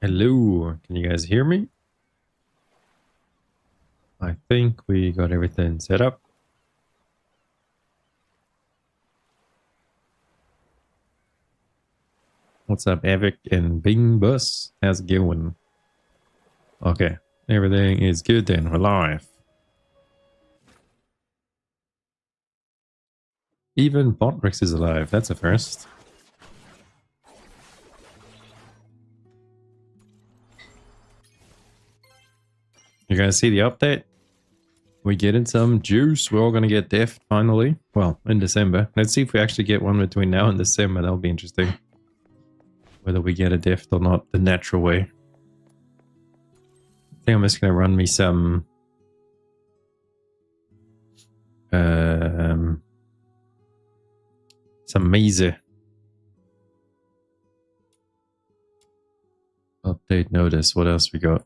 Hello, can you guys hear me? I think we got everything set up. What's up, Avic and Bing Bus? How's it going? Okay, everything is good then. We're live. Even Botrix is alive. That's a first. You guys see the update? We getting some juice. We're all gonna get Deft finally. Well, in December. Let's see if we actually get one between now and December. That'll be interesting. Whether we get a Deft or not the natural way. I think I'm just gonna run me some Maze. Update notice. What else we got?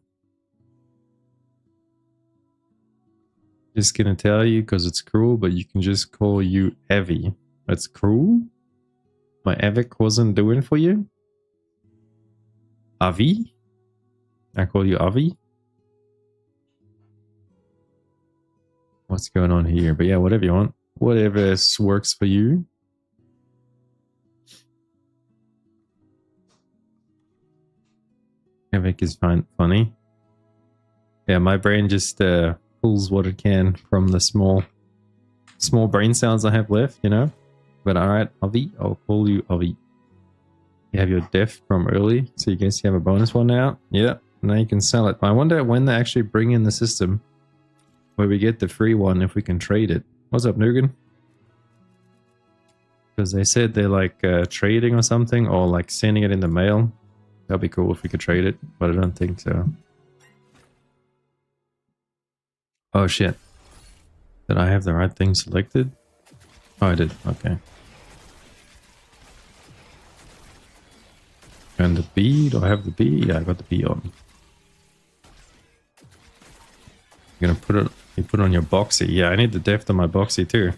Just gonna tell you because it's cruel, but you can just call you Avi. That's cruel? My Avic wasn't doing for you? Avi? I call you Avi? What's going on here? But yeah, whatever you want. Whatever works for you. Avic is funny. Yeah, my brain just pulls what it can from the small brain cells I have left, you know? But alright, Avi, I'll call you Avi. You have your Deft from early, so you guess you have a bonus one now. Yeah, now you can sell it. But I wonder when they actually bring in the system where we get the free one if we can trade it. What's up, Nugan? Because they said they're like trading or something, or like sending it in the mail. That'd be cool if we could trade it, but I don't think so. Oh shit. Did I have the right thing selected? Oh, I did. Okay. And the B? Do I have the B? Yeah, I got the B on. You're gonna put it... You put it on your boxy. Yeah, I need the Deft on my boxy too.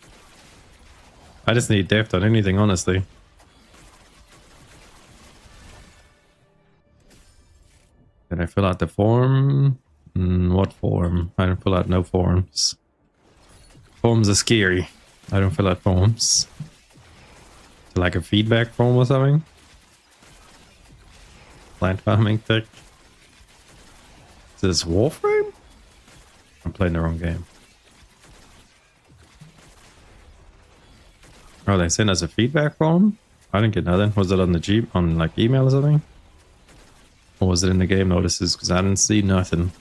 I just need Deft on anything, honestly. Did I fill out the form? What form? I don't fill out no forms. Forms are scary. I don't fill out forms. Like a feedback form or something? Plant farming tech? Is this Warframe? I'm playing the wrong game. Oh, they sent us a feedback form? I didn't get nothing. Was it on the Jeep, on like email or something? Or was it in the game notices? Because I didn't see nothing.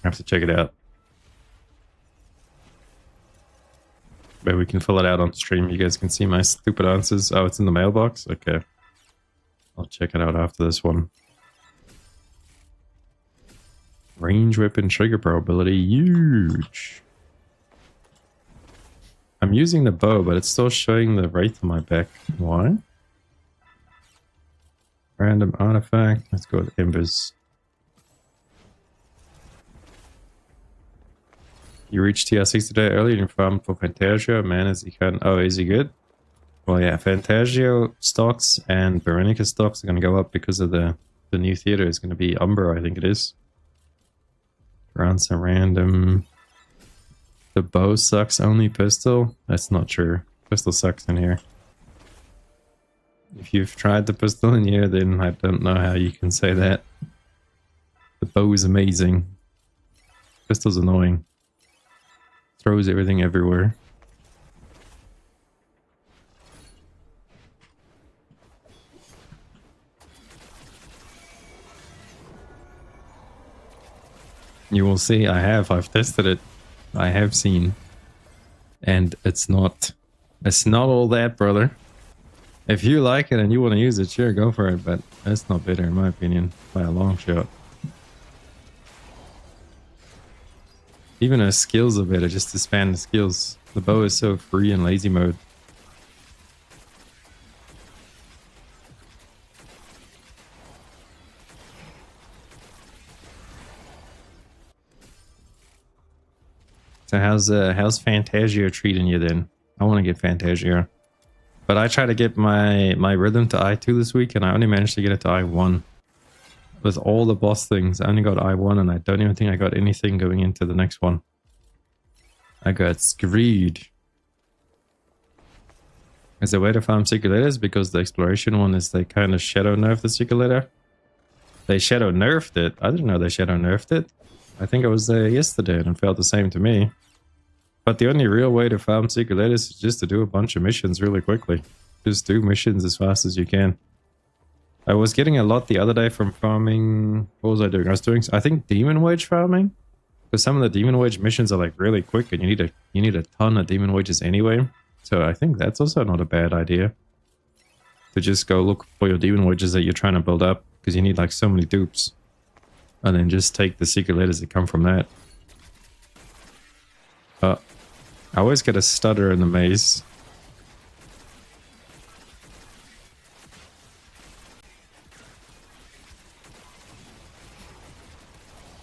I have to check it out. Maybe we can fill it out on stream. You guys can see my stupid answers. Oh, it's in the mailbox? Okay. I'll check it out after this one. Range weapon trigger probability. Huge. I'm using the bow, but it's still showing the wraith on my back. Why? Random artifact. Let's go with embers. You reached TR60 today early in farm for Fantasia. Man, is he can. Oh, is he good? Well, yeah, Fantasia stocks and Veronica stocks are going to go up because of the new theater is going to be Umbra, I think it is. Around some random. The bow sucks, only pistol? That's not true. Pistol sucks in here. If you've tried the pistol in here, then I don't know how you can say that. The bow is amazing. Pistol's annoying. Throws everything everywhere. You will see I've tested it. I have seen. And it's not all that, brother. If you like it and you want to use it, sure, go for it, but that's not better in my opinion, by a long shot. Even her skills are better, just to span the skills. The bow is so free in lazy mode. So how's Fantasia treating you then? I want to get Fantasia. But I tried to get my rhythm to I2 this week, and I only managed to get it to I1. With all the boss things, I only got I1, and I don't even think I got anything going into the next one. I got screwed. Is there a way to farm secret letters? Because the exploration one is they kind of shadow nerf the secret letter. They shadow nerfed it. I didn't know they shadow nerfed it. I think I was there yesterday and it felt the same to me. But the only real way to farm secret letters is just to do a bunch of missions really quickly. Just do missions as fast as you can. I was getting a lot the other day from farming... What was I doing? I was doing, I think, demon wage farming. Because some of the demon wage missions are like really quick and you need a ton of demon wages anyway. So I think that's also not a bad idea. To just go look for your demon wages that you're trying to build up. Because you need like so many dupes. And then just take the secret letters that come from that. I always get a stutter in the maze.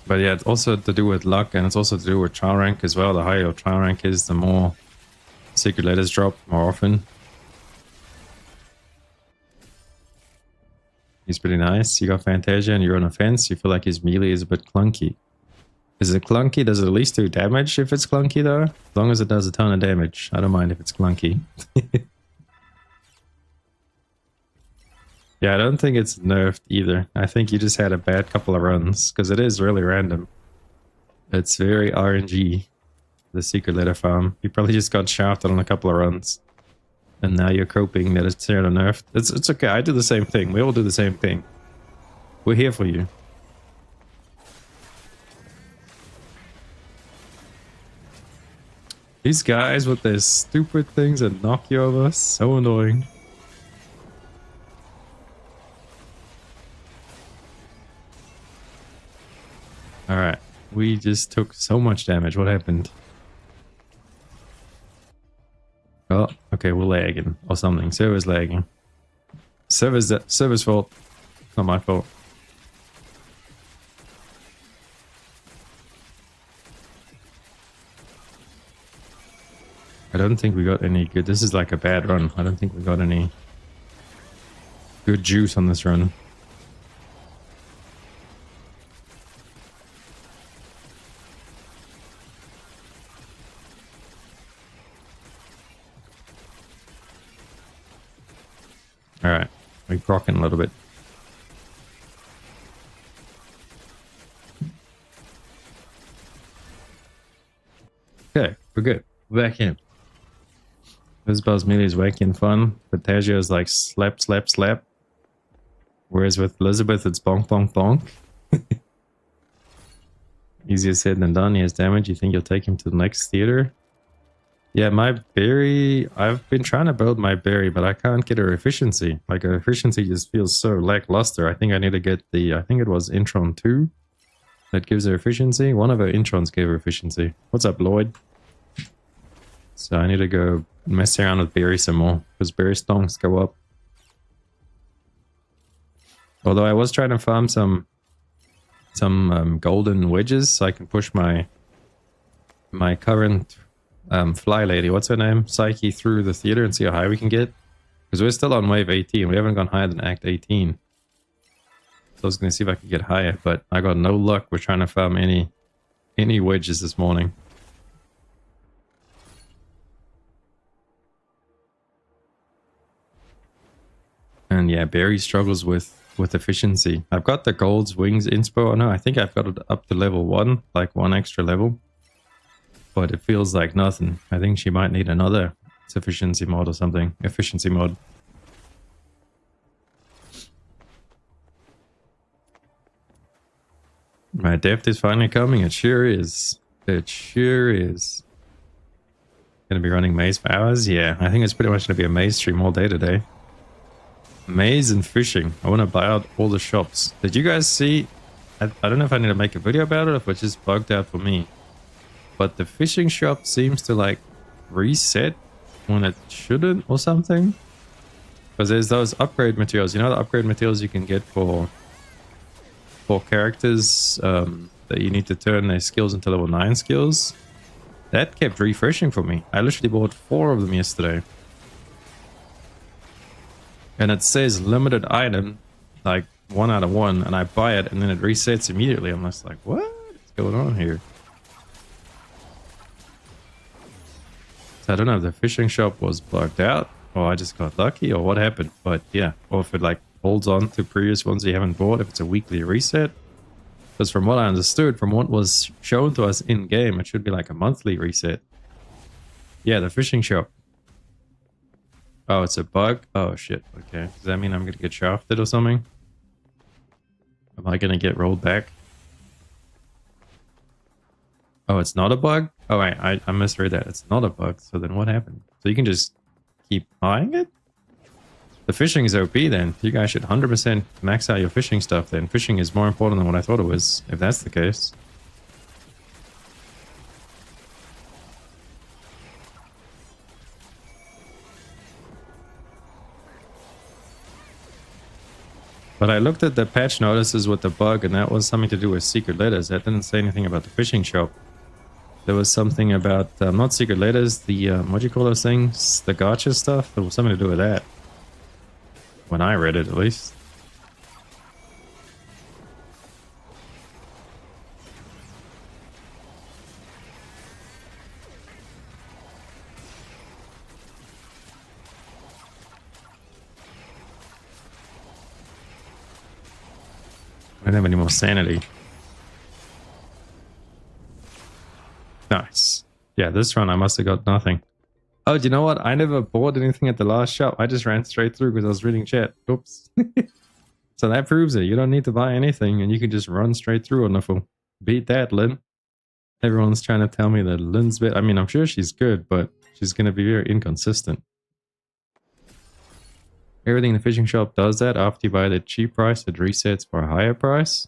But yeah, it's also to do with luck, and it's also to do with trial rank as well. The higher your trial rank is, the more secret letters drop more often. He's pretty nice. You got Fantasia and you're on a fence. You feel like his melee is a bit clunky. Is it clunky? Does it at least do damage if it's clunky though? As long as it does a ton of damage. I don't mind if it's clunky. Yeah, I don't think it's nerfed either. I think you just had a bad couple of runs. Because it is really random. It's very RNG. The secret letter farm. You probably just got shafted on a couple of runs. And now you're coping that it's shadow nerfed. It's okay, I do the same thing. We all do the same thing. We're here for you. These guys with their stupid things that knock you over, so annoying. Alright, we just took so much damage. What happened? Oh, okay, we're lagging or something. Server's lagging. Server's fault. Not my fault. I don't think we got any good. This is like a bad run. I don't think we got any good juice on this run. Alright, we're crocking a little bit. Okay, we're good. We're back in. Lisbell's melee is wacky and fun. Fantasia is like slap, slap, slap. Whereas with Elizabeth, it's bonk, bonk, bonk. Easier said than done. He has damage. You think you'll take him to the next theater? Yeah, my berry... I've been trying to build my berry, but I can't get her efficiency. Like, her efficiency just feels so lackluster. I think I need to get the... I think it was Intron 2 that gives her efficiency. One of her Introns gave her efficiency. What's up, Lloyd? So I need to go mess around with berry some more, because berry stonks go up. Although I was trying to farm some golden wedges so I can push my current... fly lady, what's her name? Psyche through the theater and see how high we can get. Because we're still on wave 18. We haven't gone higher than Act 18. So I was going to see if I could get higher, but I got no luck. We're trying to farm any wedges this morning. And yeah, Barry struggles with efficiency. I've got the Gold's Wings inspo. Oh no, I think I've got it up to level 1, like 1 extra level. But it feels like nothing. I think she might need another sufficiency mod or something. Efficiency mod. My Deft is finally coming. It sure is. It sure is. Gonna be running maze for hours? Yeah, I think it's pretty much gonna be a maze stream all day today. Maze and fishing. I want to buy out all the shops. Did you guys see? I don't know if I need to make a video about it or if it's just bugged out for me. But the fishing shop seems to like reset when it shouldn't or something. Because there's those upgrade materials. You know the upgrade materials you can get for characters that you need to turn their skills into level 9 skills. That kept refreshing for me. I literally bought 4 of them yesterday. And it says limited item, like 1 out of 1, and I buy it and then it resets immediately. I'm just like, what is going on here? So I don't know if the fishing shop was bugged out or I just got lucky or what happened. But yeah, or if it like holds on to previous ones you haven't bought, if it's a weekly reset. Because from what I understood, from what was shown to us in game, it should be like a monthly reset. Yeah, the fishing shop. Oh, it's a bug? Oh shit, okay. Does that mean I'm gonna get shafted or something? Am I gonna get rolled back? Oh, it's not a bug? Oh wait, I misread that. It's not a bug, so then what happened? So you can just keep buying it? The fishing is OP then. You guys should 100% max out your fishing stuff then. Fishing is more important than what I thought it was, if that's the case. But I looked at the patch notices with the bug and that was something to do with secret letters. That didn't say anything about the fishing shop. There was something about, not secret letters, the, what do you call those things? The gacha stuff? There was something to do with that. When I read it, at least. I don't have any more sanity. Nice. Yeah, this run I must have got nothing. Oh, do you know what? I never bought anything at the last shop. I just ran straight through because I was reading chat. Oops. So that proves it. You don't need to buy anything and you can just run straight through. Wonderful. Beat that, Lynn. Everyone's trying to tell me that Lynn's bit. I mean, I'm sure she's good, but she's going to be very inconsistent. Everything in the fishing shop does that. After you buy the cheap price, it resets for a higher price.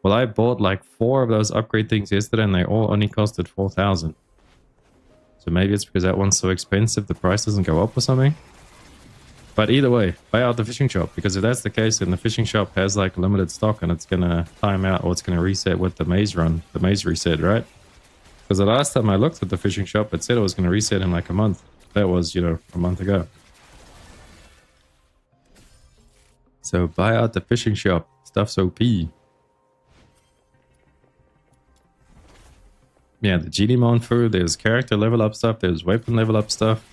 Well, I bought like 4 of those upgrade things yesterday and they all only costed 4,000. So maybe it's because that one's so expensive the price doesn't go up or something. But either way, buy out the fishing shop, because if that's the case, then the fishing shop has like limited stock and it's going to time out or it's going to reset with the maze run, the maze reset, right? Because the last time I looked at the fishing shop, it said it was going to reset in like a month. That was, you know, a month ago. So buy out the fishing shop. Stuff's OP. Yeah, the Genimon food, there's character level up stuff, there's weapon level up stuff.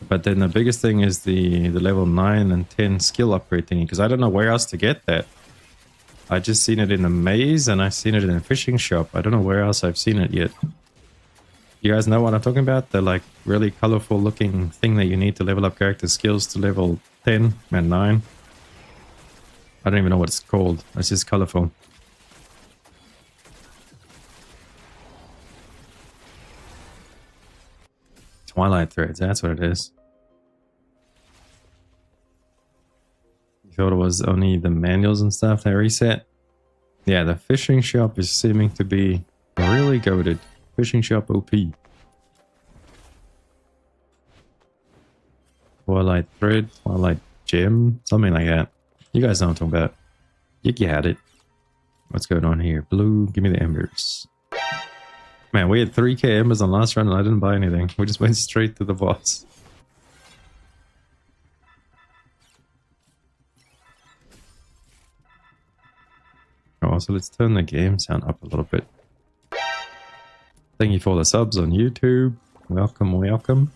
But then the biggest thing is the level 9 and 10 skill upgrade thingy, because I don't know where else to get that. I just seen it in the maze and I've seen it in the fishing shop. I don't know where else I've seen it yet. You guys know what I'm talking about? The like really colorful looking thing that you need to level up character skills to level 10 and 9. I don't even know what it's called. It's just colorful. Twilight threads, that's what it is. You thought it was only the manuals and stuff that reset? Yeah, the fishing shop is seeming to be really goated. Fishing shop OP. Twilight thread, Twilight gem, something like that. You guys know what I'm talking about. Yiki had it. What's going on here? Blue, give me the embers. Man, we had 3k embers on last run and I didn't buy anything. We just went straight to the boss. Oh, so let's turn the game sound up a little bit. Thank you for the subs on YouTube. Welcome, welcome.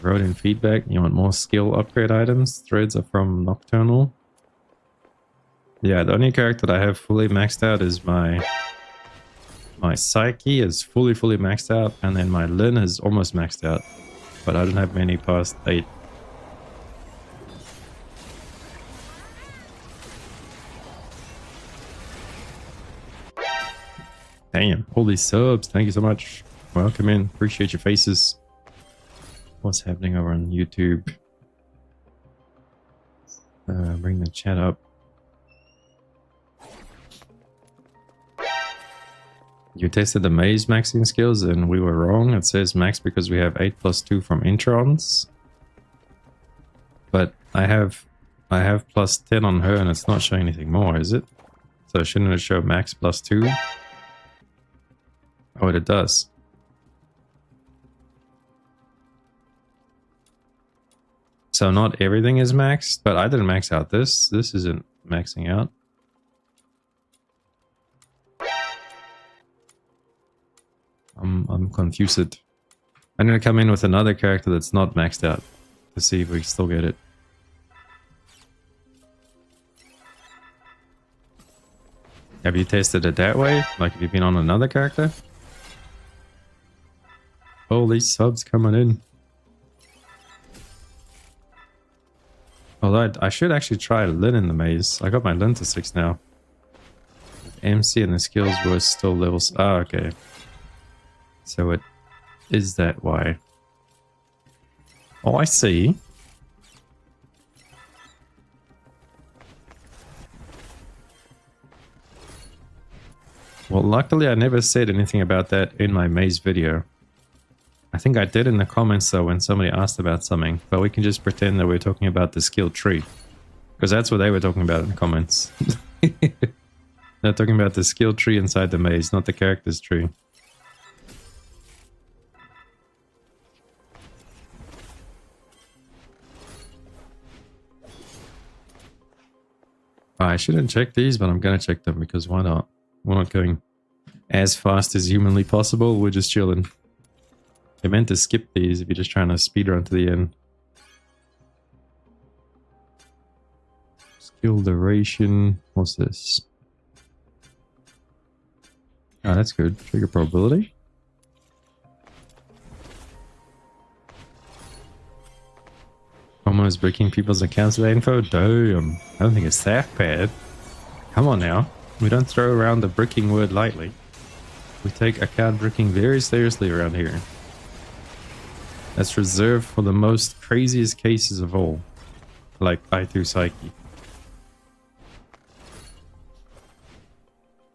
Wrote in feedback. You want more skill upgrade items? Threads are from Nocturnal. Yeah, the only character that I have fully maxed out is my psyche is fully maxed out, and then my Lin is almost maxed out, but I don't have many past 8. Damn, all these subs, thank you so much. Welcome in, appreciate your faces. What's happening over on YouTube? Bring the chat up. You tested the maze maxing skills and we were wrong. It says max because we have 8+2 from introns. But I have +10 on her and it's not showing anything more, is it? So shouldn't it show max +2? Oh, it does. So not everything is maxed, but I didn't max out this. This isn't maxing out. I'm confused. I'm gonna come in with another character that's not maxed out to see if we still get it. Have you tested it that way? Like, have you been on another character? Oh, these subs coming in. Although I should actually try Lin in the maze. I got my Lin to 6 now. MC and the skills were still levels. Ah, okay. So it is that why. Oh, I see. Well, luckily I never said anything about that in my maze video. I think I did in the comments though when somebody asked about something, but we can just pretend that we're talking about the skill tree. Because that's what they were talking about in the comments. They're talking about the skill tree inside the maze, not the character's tree. I shouldn't check these, but I'm gonna check them because why not? We're not going as fast as humanly possible, we're just chilling. I meant to skip these if you're just trying to speedrun to the end. Skill duration, what's this? Oh, that's good. Trigger probability. Almost breaking people's accounts with info? Damn, I don't think it's that bad. Come on now. We don't throw around the bricking word lightly. We take account bricking very seriously around here. That's reserved for the most craziest cases of all. Like I through psyche.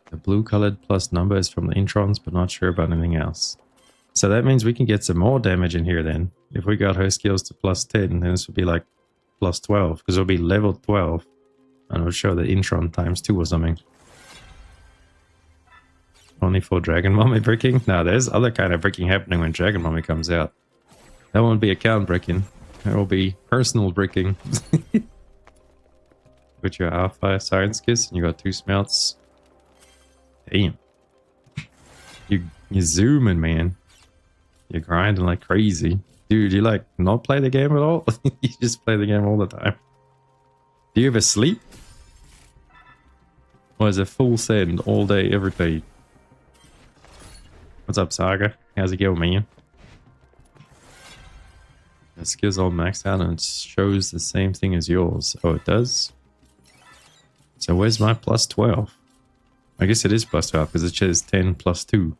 The blue colored plus number is from the introns, but not sure about anything else. So that means we can get some more damage in here then. If we got her skills to plus 10, then this would be like plus 12. Because it'll be level 12. And it'll show the intron times 2 or something. Only for Dragon Mommy bricking? No, there's other kind of bricking happening when Dragon Mommy comes out. That won't be account bricking. That will be personal bricking. Put your R5 Science Kiss and you got 2 smelts. Damn. You zooming, man. You're grinding like crazy. Dude, you like not play the game at all? You just play the game all the time. Do you ever sleep? Or is it full send all day, every day? What's up, Saga? How's it going, man? The skills all maxed out and it shows the same thing as yours. Oh, it does? So where's my plus 12? I guess it is plus 12 because it says 10 plus 2. You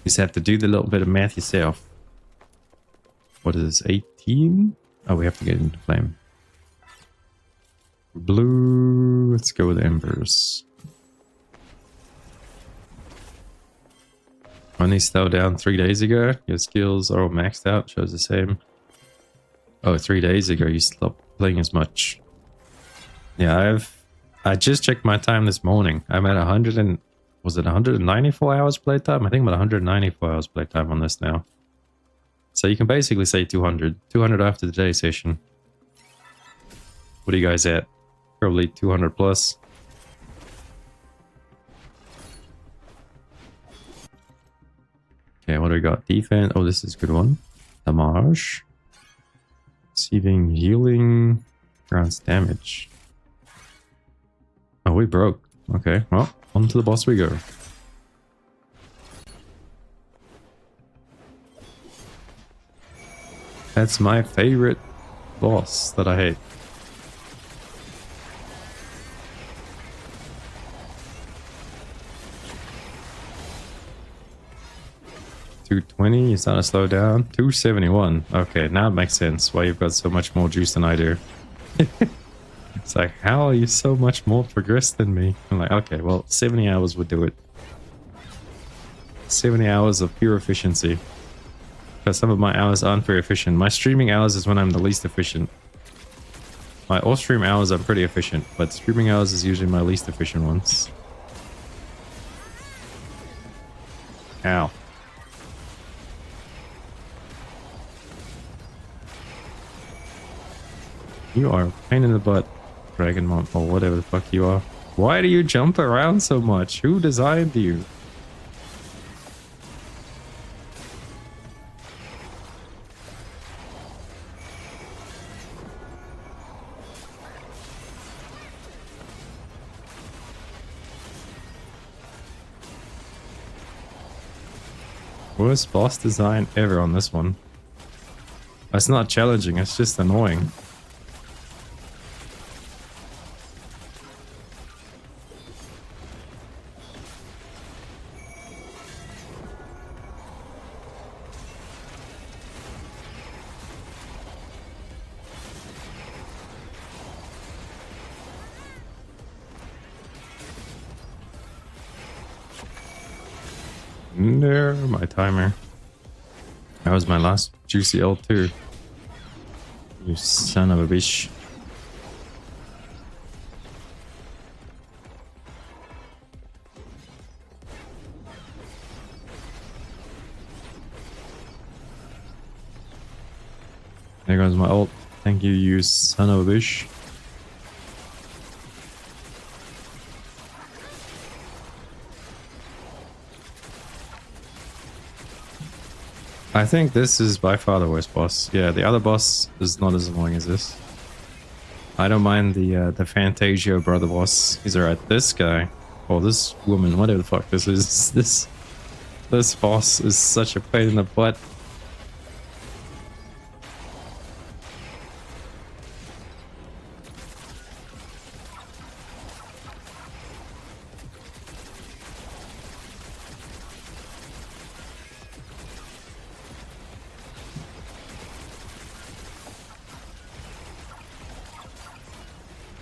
just have to do the little bit of math yourself. What is this, 18? Oh, we have to get into flame. Blue, let's go with embers. Only slow down 3 days ago. Your skills are all maxed out, shows the same. Oh, 3 days ago you stopped playing as much. Yeah, I just checked my time this morning. I'm at 100 and... Was it 194 hours playtime? I think I'm at 194 hours playtime on this now. So you can basically say 200. 200 after the day session. What are you guys at? Probably 200 plus. Okay, what do we got? Defense. Oh, this is a good one. Damage. Receiving healing. Grants damage. Oh, we broke. Okay, well, on to the boss we go. That's my favorite boss that I hate. $220, you're starting to slow down. $271. Okay, now it makes sense why you've got so much more juice than I do. It's like, how are you so much more progressed than me? I'm like, okay, well, 70 hours would do it. 70 hours of pure efficiency. Because some of my hours aren't very efficient. My streaming hours is when I'm the least efficient. My off-stream hours I'm pretty efficient, but streaming hours is usually my least efficient ones. Ow. You are a pain in the butt, Dragonmon, or whatever the fuck you are. Why do you jump around so much? Who designed you? Worst boss design ever on this one. It's not challenging, it's just annoying. No, my timer. That was my last juicy L2. You son of a bitch. There goes my ult. Thank you, you son of a bitch. I think this is by far the worst boss. Yeah, the other boss is not as annoying as this. I don't mind the Fantasio brother boss. He's alright. This guy, or this woman, whatever the fuck this is, this boss is such a pain in the butt.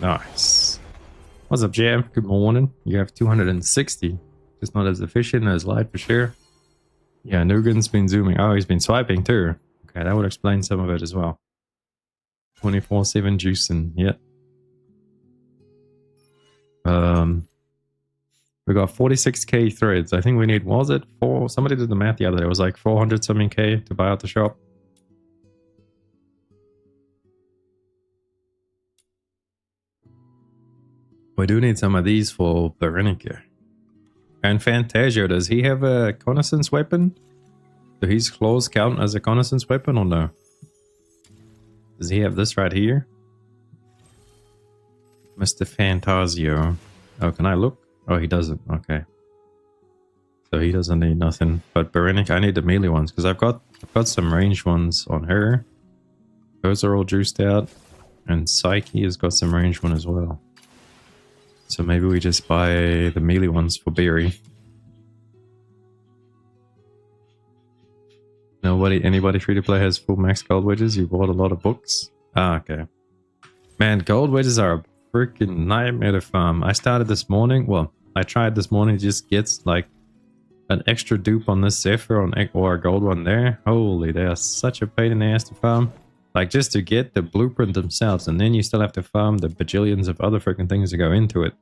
Nice. What's up, Jam? Good morning. You have 260. Just not as efficient as Light for sure. Yeah, Nugan's been zooming. Oh, he's been swiping too. Okay, that would explain some of it as well. 24/7 juicing. Yep. We got 46k threads. I think we need, what was it? Somebody did the math the other day. It was like 400 something k to buy out the shop. We do need some of these for Berenica. And Fantasio, does he have a reconnaissance weapon? Do his claws count as a reconnaissance weapon or no? Does he have this right here? Mr. Fantasio. Oh, can I look? Oh, he doesn't. Okay. So he doesn't need nothing. But Berenica, I need the melee ones because I've got some ranged ones on her. Those are all juiced out. And Psyche has got some ranged one as well. So maybe we just buy the melee ones for Berry. Anybody free to play has full max gold wedges? You bought a lot of books? Ah, okay. Man, gold wedges are a freaking nightmare to farm. I started this morning. Well, I tried this morning. It just gets like an extra dupe on this Zephyr or a gold one there. Holy, they are such a pain in the ass to farm. Like just to get the blueprint themselves, and then you still have to farm the bajillions of other freaking things that go into it.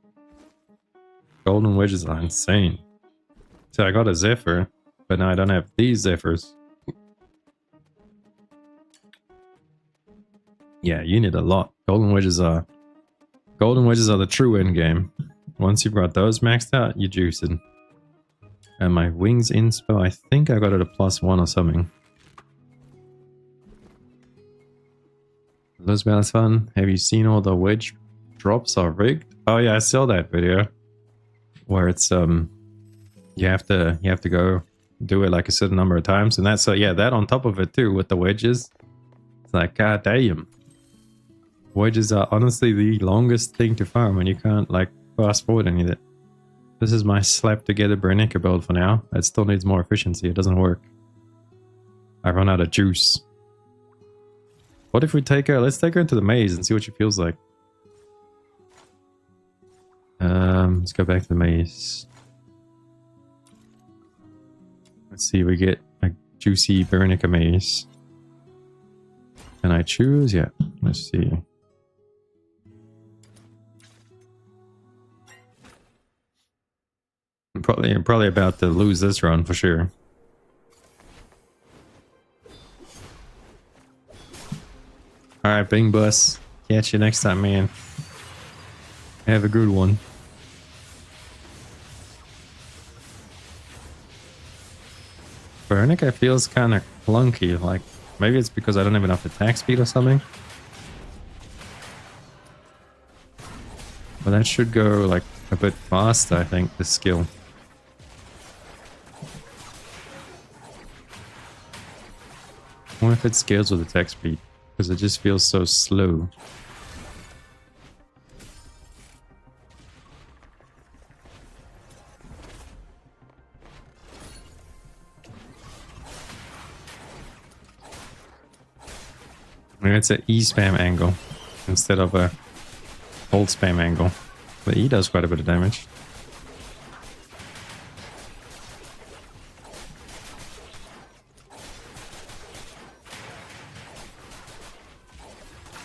Golden wedges are insane. So I got a Zephyr, but now I don't have these Zephyrs. Yeah, you need a lot. Golden wedges are the true end game. Once you've got those maxed out, you're juicing. And my wings inspo, I think I got it a +1 or something. Lisbell is fun. Have you seen all the wedge drops are rigged? Oh yeah, I saw that video where it's you have to go do it like a certain number of times, and that's yeah, that on top of it too with the wedges. It's like, god damn. Wedges are honestly the longest thing to farm, and you can't like fast forward any of it. This is my slap together Berenica build for now. It still needs more efficiency. It doesn't work. I run out of juice. What if we take her? Let's take her into the maze and see what she feels like. Let's go back to the maze. Let's see if we get a juicy Berenica maze. Can I choose? Yeah. Let's see. probably about to lose this run for sure. Alright, Bing Bus. Catch you next time, man. Have a good one. Veronica feels kind of clunky, like maybe it's because I don't have enough attack speed or something. But that should go like a bit faster, I think, this skill. I wonder if it scales with attack speed, because it just feels so slow. Maybe it's an E spam angle instead of a hold spam angle. The E does quite a bit of damage.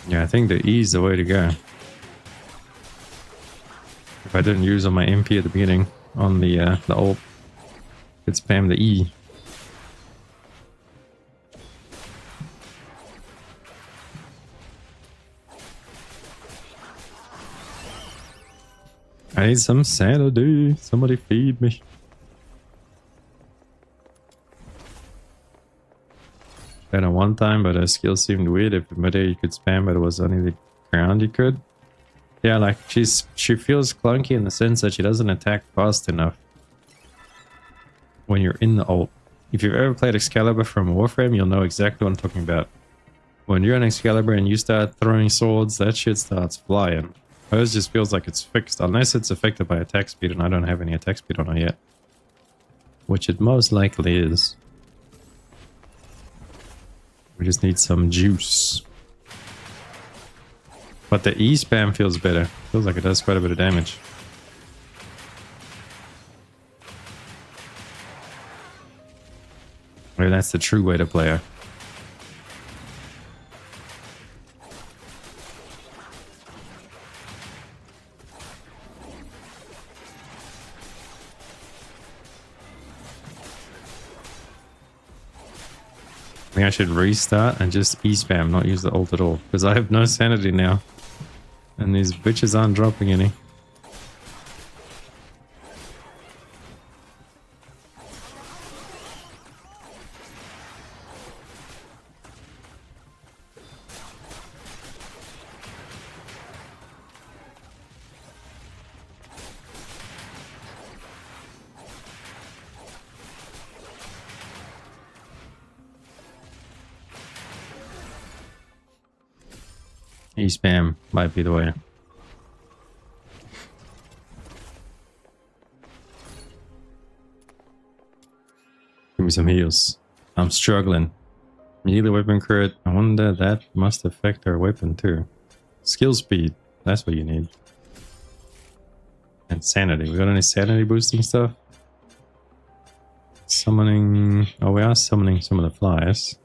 Yeah, I think the E is the way to go. If I didn't use on my MP at the beginning on the ult, could spam the E. I need some sanity. Somebody feed me. Tried it one time, but the skill seemed weird. If midair you could spam, but it was only the ground you could. Yeah, like she feels clunky in the sense that she doesn't attack fast enough when you're in the ult. If you've ever played Excalibur from Warframe, you'll know exactly what I'm talking about. When you're in Excalibur and you start throwing swords, that shit starts flying. Hers just feels like it's fixed, unless it's affected by attack speed, and I don't have any attack speed on her yet. Which it most likely is. We just need some juice. But the E spam feels better. Feels like it does quite a bit of damage. Maybe that's the true way to play her. I think I should restart and just E-spam, not use the ult at all. Because I have no sanity now. And these bitches aren't dropping any. E-spam might be the way. Give me some heals. I'm struggling. Melee weapon crit. I wonder that must affect our weapon too. Skill speed. That's what you need. And sanity. We got any sanity boosting stuff? Summoning. Oh, we are summoning some of the flies.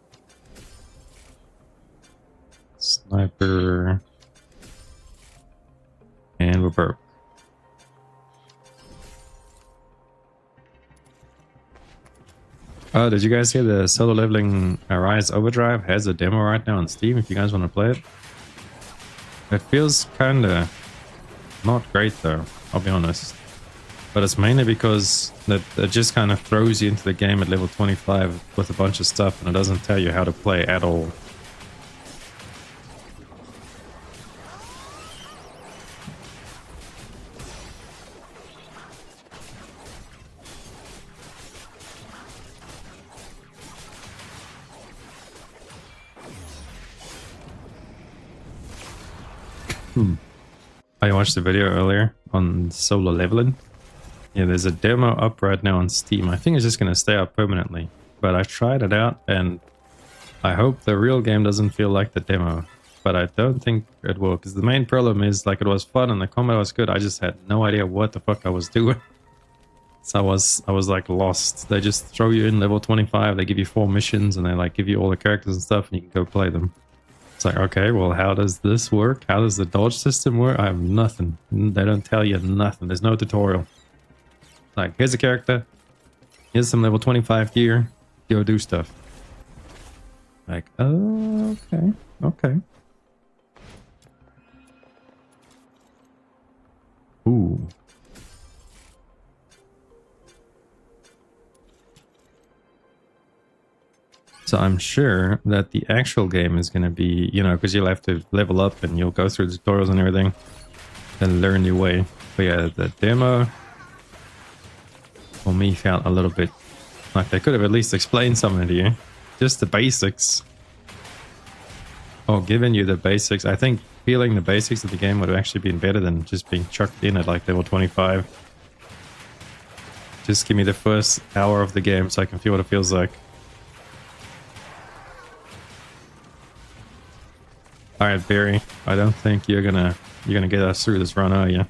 Sniper. And we're broke. Oh, did you guys hear the solo leveling Arise Overdrive has a demo right now on Steam if you guys want to play it? It feels kinda not great though, I'll be honest. But it's mainly because it just kind of throws you into the game at level 25 with a bunch of stuff and it doesn't tell you how to play at all. I watched the video earlier on solo leveling. Yeah, there's a demo up right now on Steam. I think it's just going to stay up permanently. But I tried it out and I hope the real game doesn't feel like the demo. But I don't think it will, because the main problem is like it was fun and the combat was good. I just had no idea what the fuck I was doing. So I was like lost. They just throw you in level 25, they give you 4 missions and they like give you all the characters and stuff and you can go play them. It's like, okay, well, how does this work? How does the dodge system work? I have nothing. They don't tell you nothing. There's no tutorial. Like, here's a character. Here's some level 25 gear. Go do stuff. Like, oh, okay. Okay. Ooh. So I'm sure that the actual game is going to be, you know, because you'll have to level up and you'll go through the tutorials and everything and learn your way. But yeah, the demo for me felt a little bit like they could have at least explained something to you. Just the basics. Or given you the basics. I think feeling the basics of the game would have actually been better than just being chucked in at like level 25. Just give me the first hour of the game so I can feel what it feels like. Alright, Barry, I don't think you're gonna get us through this run, are you?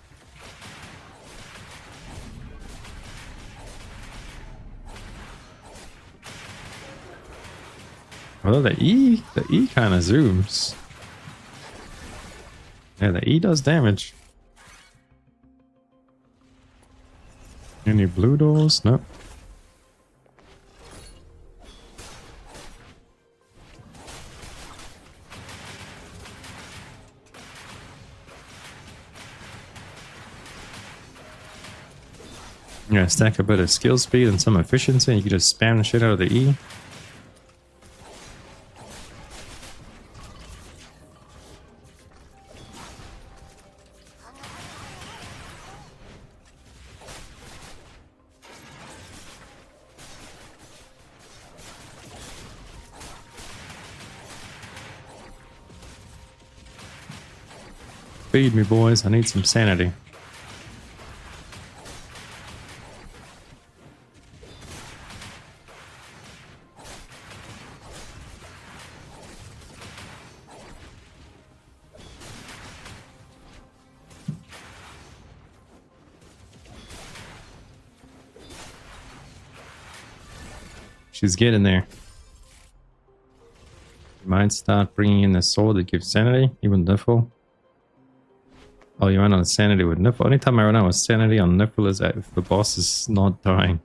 Although the E kind of zooms. Yeah, the E does damage. Any blue doors? Nope. Yeah, stack a bit of skill speed and some efficiency, and you can just spam the shit out of the E. Feed me, boys. I need some sanity. She's getting there. You might start bringing in the sword that gives sanity, even Niffle. Oh, you run on sanity with Niffle. Only time I run out with sanity on Niffle is if the boss is not dying.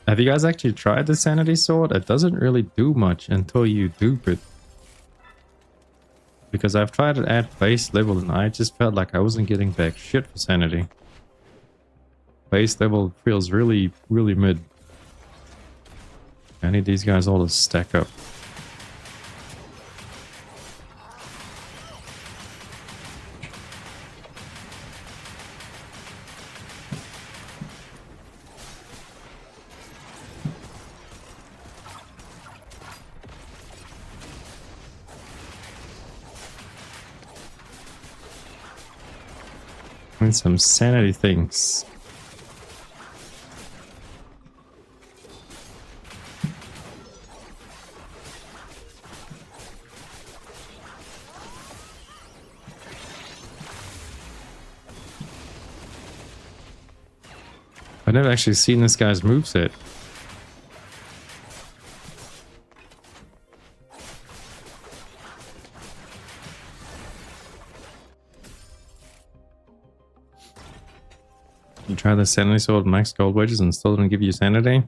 Have you guys actually tried the sanity sword? It doesn't really do much until you dupe it. Because I've tried it at base level and I just felt like I wasn't getting back shit for sanity. Base level feels really, really mid. I need these guys all to stack up. And some sanity things. I've never actually seen this guy's moveset. You try the sanity sword max gold wedges and still didn't give you sanity?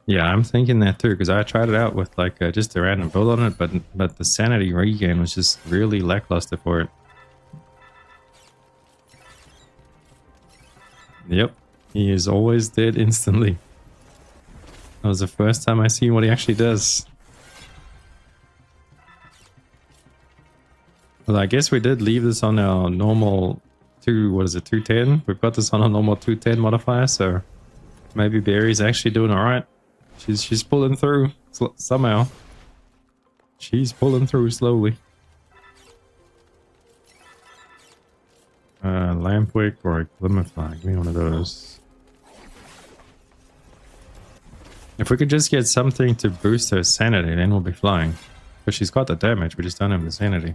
Yeah, I'm thinking that too, because I tried it out with like just a random build on it, but the sanity regain was just really lackluster for it. Yep. He is always dead instantly. That was the first time I seen what he actually does. Well, I guess we did leave this on our normal 210? We've got this on a normal 210 modifier, so maybe Barry's actually doing alright. She's pulling through somehow. She's pulling through slowly. Lampwick or a glimmer flag. Give me one of those. If we could just get something to boost her sanity, then we'll be flying. But she's got the damage, we just don't have the sanity.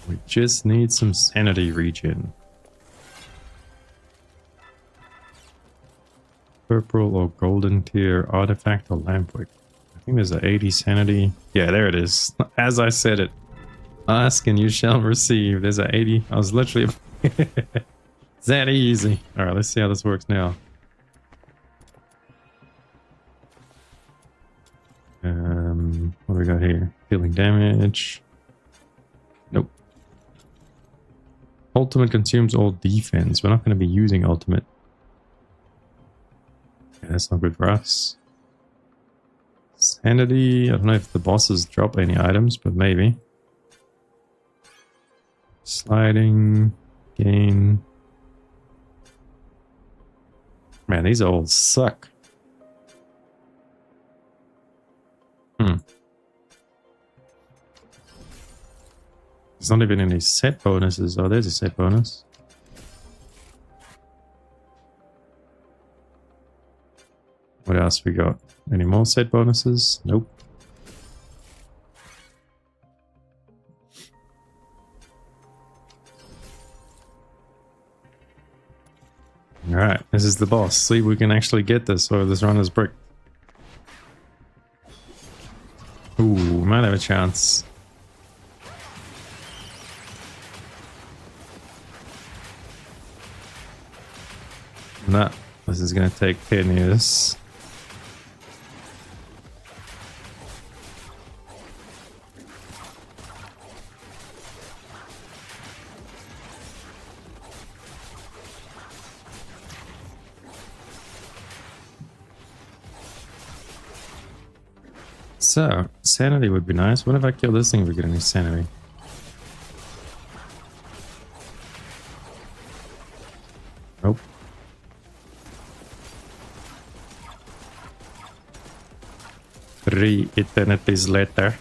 We just need some sanity regen. Purple or golden tier artifact or lampwick. I think there's an 80 sanity. Yeah, there it is. As I said it. Ask and you shall receive. There's a 80. I was literally that easy. All right, let's see how this works now. What do we got here? Dealing damage. Nope. Ultimate consumes all defense. We're not going to be using ultimate. Yeah, that's not good for us. Sanity. I don't know if the bosses drop any items, but maybe. Sliding. Gain. Man, these all suck. There's not even any set bonuses. Oh, there's a set bonus. What else we got? Any more set bonuses? Nope. Alright, this is the boss. See if we can actually get this or this run is bricked. Ooh, might have a chance. Nah, this is gonna take 10 years. So, sanity would be nice. What if I kill this thing if we get any sanity? Nope. Three eternities later.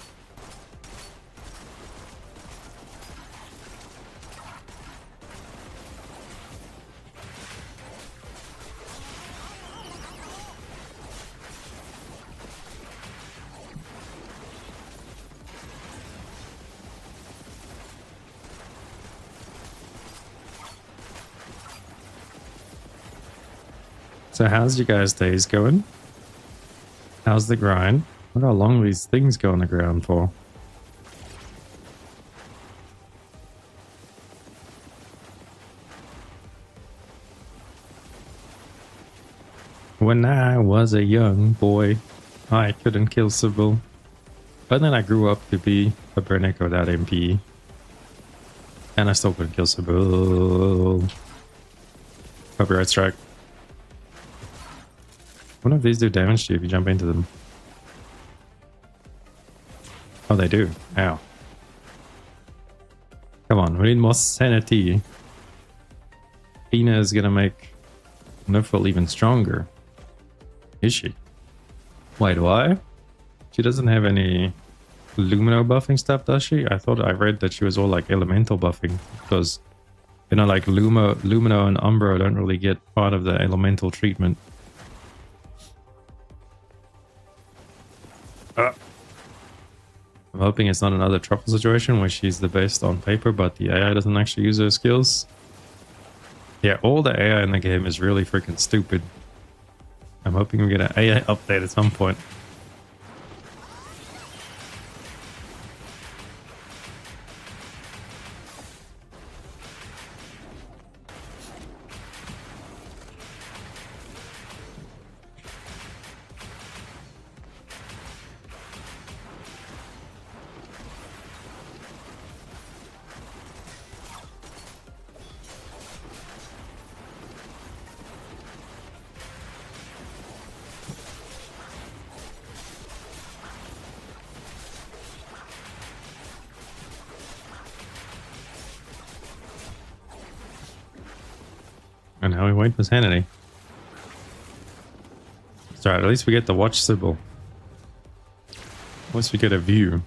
So how's you guys' days going? How's the grind? Look how long these things go on the ground for. When I was a young boy, I couldn't kill Sybil. But then I grew up to be a Bernick without MP. And I still couldn't kill Sybil. Copyright strike. What if these do damage to you if you jump into them? Oh, they do. Ow. Come on, we need more sanity. Ina is gonna make Nerful even stronger. Is she? Wait, why? She doesn't have any Lumino buffing stuff, does she? I thought I read that she was all like elemental buffing. Because, you know, like Lumino and Umbro don't really get part of the elemental treatment. I'm hoping it's not another Truffle situation where she's the best on paper, but the AI doesn't actually use her skills. Yeah, all the AI in the game is really freaking stupid. I'm hoping we get an AI update at some point. And now we wait for sanity. It's alright, at least we get to watch Sybil. At least we get a view.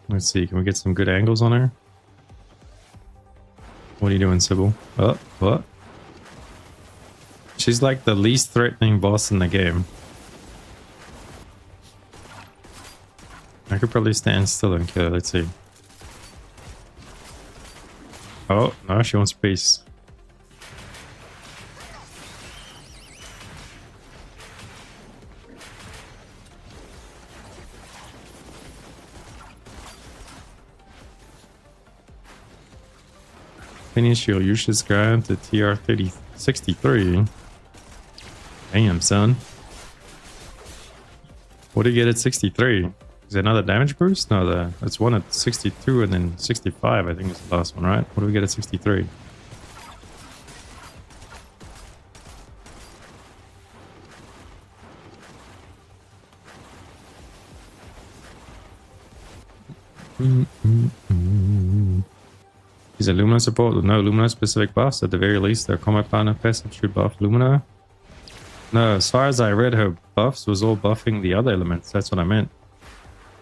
Let's see, can we get some good angles on her? What are you doing, Sybil? Oh, what? She's like the least threatening boss in the game. I could probably stand still and kill her, let's see. Oh, no, she wants peace. Finish your useless grind to TR63. Damn, son. What do you get at 63? Is it another damage boost? No, it's one at 62 and then 65, I think is the last one, right? What do we get at 63? Is it Lumina support with no Lumina specific buffs? At the very least, their combat partner passive should buff Lumina. No, as far as I read, her buffs was all buffing the other elements. That's what I meant.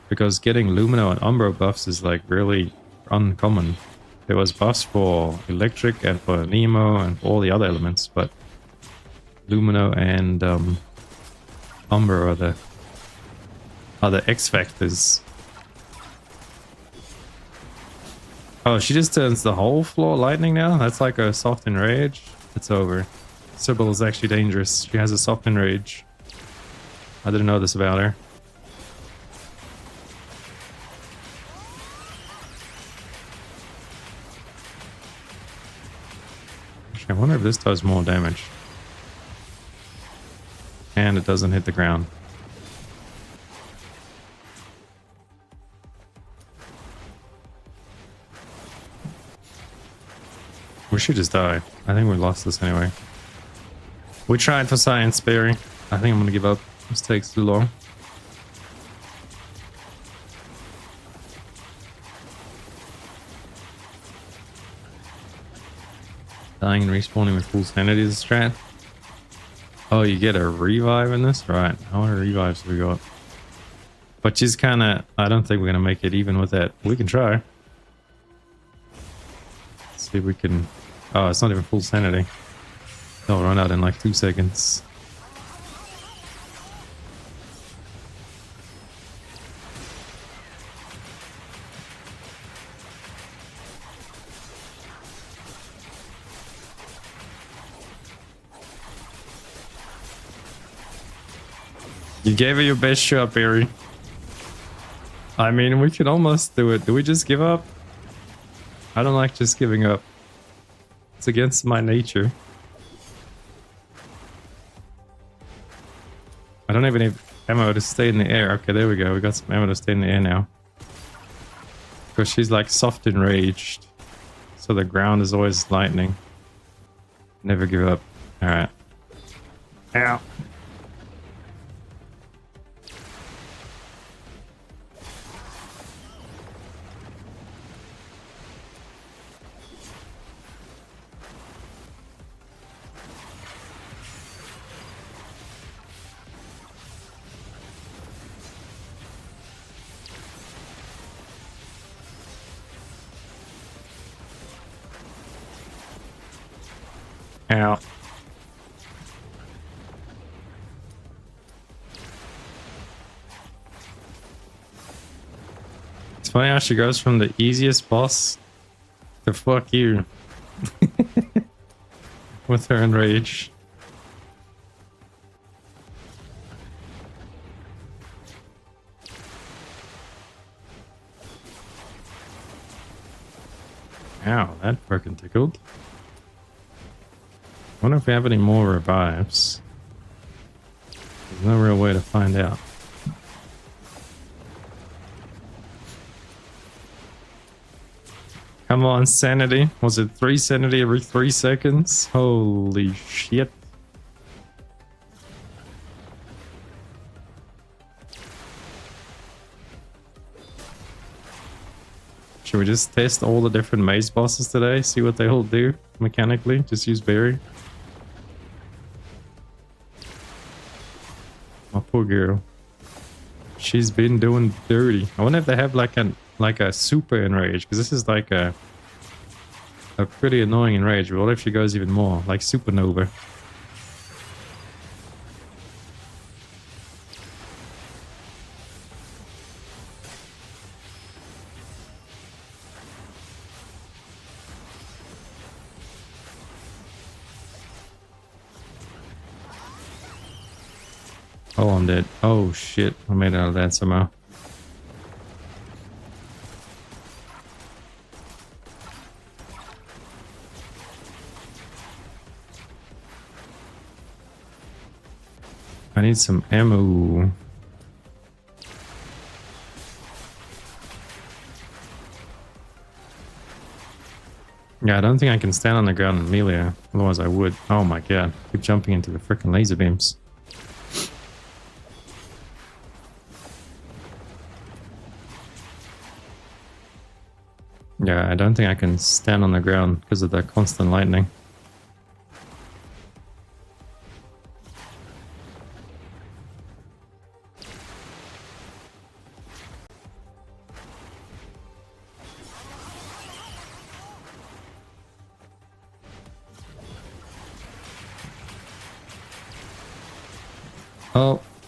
Because getting Lumina and Umbro buffs is like really uncommon. There was buffs for Electric and for Nemo and for all the other elements, but Lumina and Umbro are the X factors. Oh, she just turns the whole floor lightning now? That's like a soft enrage. It's over. Sybil is actually dangerous. She has a soft enrage. I didn't know this about her. I wonder if this does more damage. And it doesn't hit the ground. We should just die. I think we lost this anyway. We tried for science, Barry. I think I'm gonna give up. This takes too long. Dying and respawning with full sanity is a strat. Oh, you get a revive in this? Right. How many revives have we got? But she's kinda... I don't think we're gonna make it even with that. We can try. Let's see if we can... Oh, it's not even full sanity. They'll run out in like 2 seconds. You gave it your best shot, Barry. I mean, we could almost do it. Do we just give up? I don't like just giving up. It's against my nature. I don't even have ammo to stay in the air. Okay, there we go. We got some ammo to stay in the air now. Because she's like soft enraged. So the ground is always lightning. Never give up. Alright. Ow. Ow. It's funny how she goes from the easiest boss to fuck you. With her enrage. Ow, that fucking tickled. I wonder if we have any more revives. There's no real way to find out. Come on, sanity. Was it 3 sanity every 3 seconds? Holy shit. Should we just test all the different maze bosses today? See what they all do mechanically? Just use Barry. My poor girl. She's been doing dirty. I wonder if they have like a super enrage, because this is like a pretty annoying enrage. But what if she goes even more, like supernova? Oh, I'm dead. Oh shit, I made it out of that somehow. I need some ammo. Yeah, I don't think I can stand on the ground in melee, otherwise I would. Oh my god, keep jumping into the freaking laser beams. Yeah, I don't think I can stand on the ground because of the constant lightning.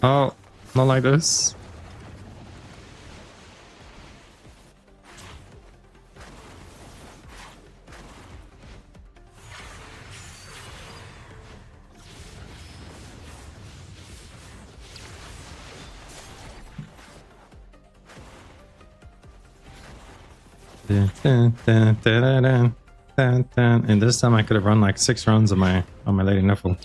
Oh, not like this. Dun, dun, dun, dun, dun, dun, dun, dun. And this time I could have run like 6 runs on my Lady Niffle.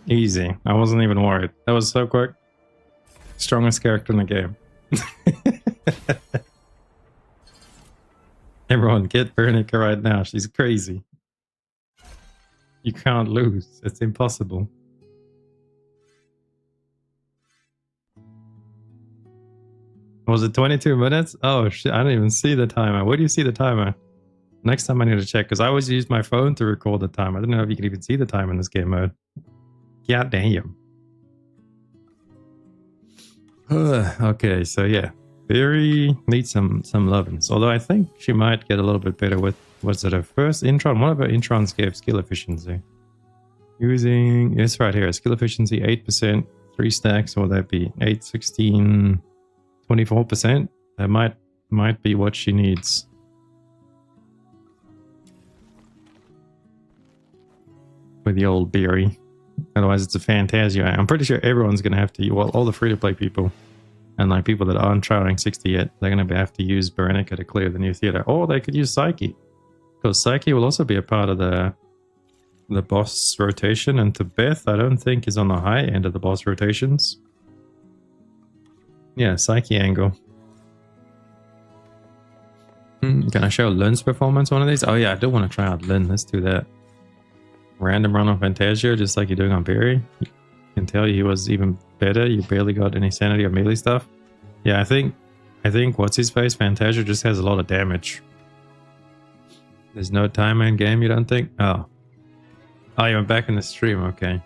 Easy. I wasn't even worried. That was so quick. Strongest character in the game. Everyone get Veronica right now. She's crazy. You can't lose. It's impossible. Was it 22 minutes? Oh shit, I didn't even see the timer. Where do you see the timer? Next time I need to check, because I always use my phone to record the time. I didn't know if you could even see the time in this game mode. God damn. Okay, so yeah. Very needs some lovin's. Although I think she might get a little bit better with, was it her first Intron? One of her Introns gave skill efficiency. Using, it's right here, skill efficiency 8%, 3 stacks, or that be 8, 16, 24%. That might be what she needs. With the old berry. Otherwise it's a Fantasia. I'm pretty sure everyone's gonna have to, well, all the free-to-play people and like people that aren't trying 60 yet, they're gonna have to use Veronica to clear the new theater. Or they could use Psyche, because Psyche will also be a part of the boss rotation, and to Beth I don't think is on the high end of the boss rotations. Yeah, Psyche angle. Can I show Lynn's performance one of these? Oh yeah, I do want to try out Lynn. Let's do that. Random run on Fantasia, just like you're doing on Barry. You can tell he was even better. You barely got any sanity or melee stuff. Yeah, I think what's his face? Fantasia just has a lot of damage. There's no timer in game, you don't think? Oh, you're back in the stream. Okay.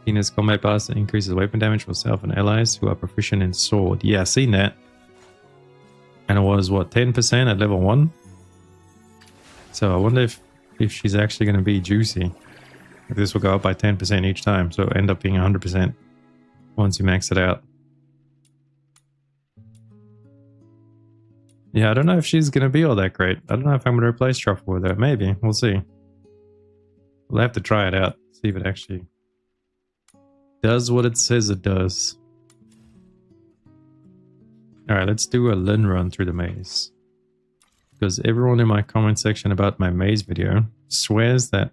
Venus combat pass increases weapon damage for self and allies who are proficient in sword. Yeah, seen that. And it was what, 10% at level 1? So I wonder if she's actually going to be juicy. If this will go up by 10% each time, so it'll end up being 100% once you max it out. Yeah, I don't know if she's going to be all that great. I don't know if I'm going to replace Truffle with her. Maybe. We'll see. We'll have to try it out. See if it actually does what it says it does. Alright, let's do a Lynn run through the maze. Because everyone in my comment section about my maze video swears that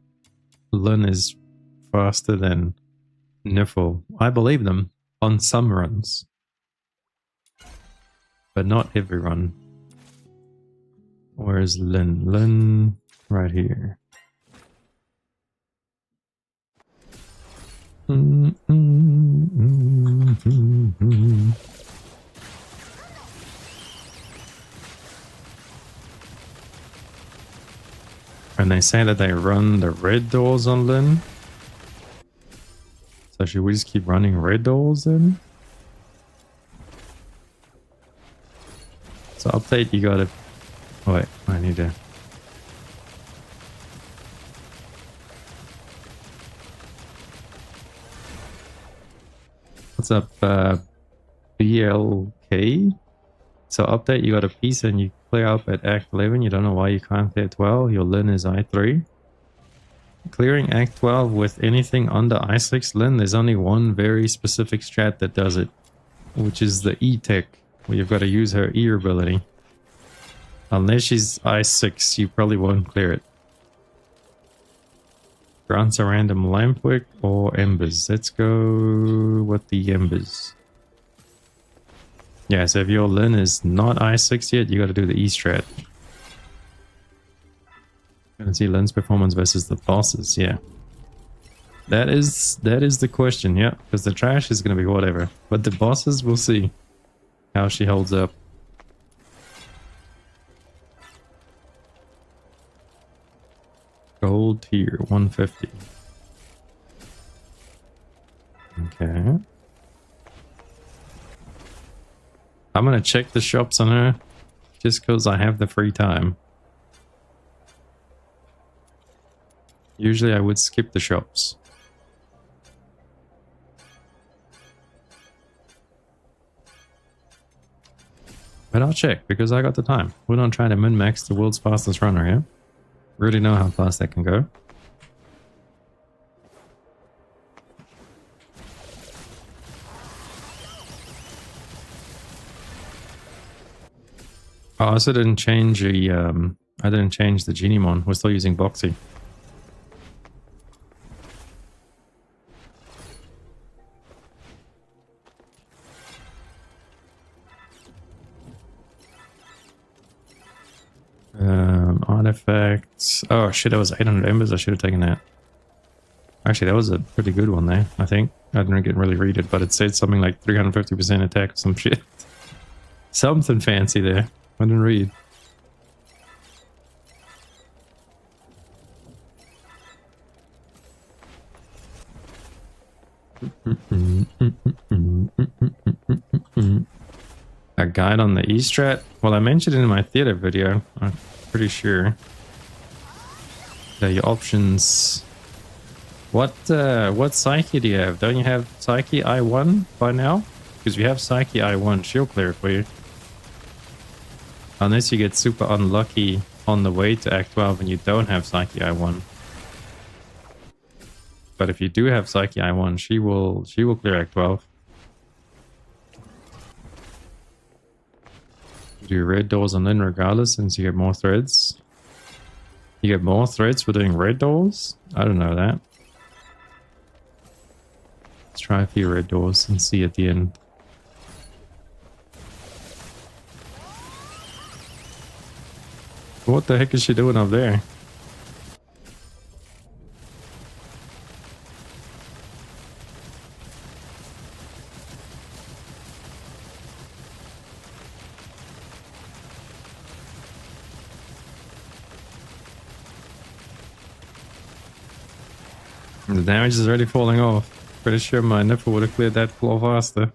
Lynn is faster than Niffle. I believe them on some runs, but not every run. Where is Lynn? Lynn, right here. And they say that they run the red doors on Lynn. So should we just keep running red doors then? So update, you gotta... Oh wait, I need to... What's up, BLK? So update, you got a piece and you clear up at Act 11. You don't know why you can't clear 12. Your Lin is I3. Clearing Act 12 with anything under I6 Lin, there's only one very specific strat that does it, which is the E-Tech, where you've got to use her ear ability. Unless she's I6, you probably won't clear it. Grants a random Lampwick or Embers. Let's go with the Embers. Yeah, so if your Lin is not I6 yet, you got to do the E strat. Gonna see Lin's performance versus the bosses, yeah. That is the question, yeah. Because the trash is gonna be whatever. But the bosses, we'll see how she holds up. Gold tier 150. Okay. I'm gonna check the shops on her just because I have the free time. Usually I would skip the shops. But I'll check because I got the time. We're not trying to min-max the world's fastest runner here. Really know how fast that can go. Oh, I also didn't change the I didn't change the Genimon. We're still using Boxy. Artifacts. Oh shit, that was 800 embers. I should have taken that. Actually, that was a pretty good one there, I think. I didn't really read it, but it said something like 350% attack or some shit. Something fancy there. I didn't read. A guide on the E-Strat? Well, I mentioned it in my theater video. I'm pretty sure. Your options. What psyche do you have? Don't you have psyche I1 by now? Because if you have psyche I1, she'll clear it for you. Unless you get super unlucky on the way to Act 12 and you don't have psyche I1. But if you do have psyche I1, she will clear Act 12. You do red doors on Lin regardless since you get more threads. You get more threads for doing red doors? I don't know that. Let's try a few red doors and see at the end. What the heck is she doing up there? The damage is already falling off. Pretty sure my nipple would have cleared that floor faster.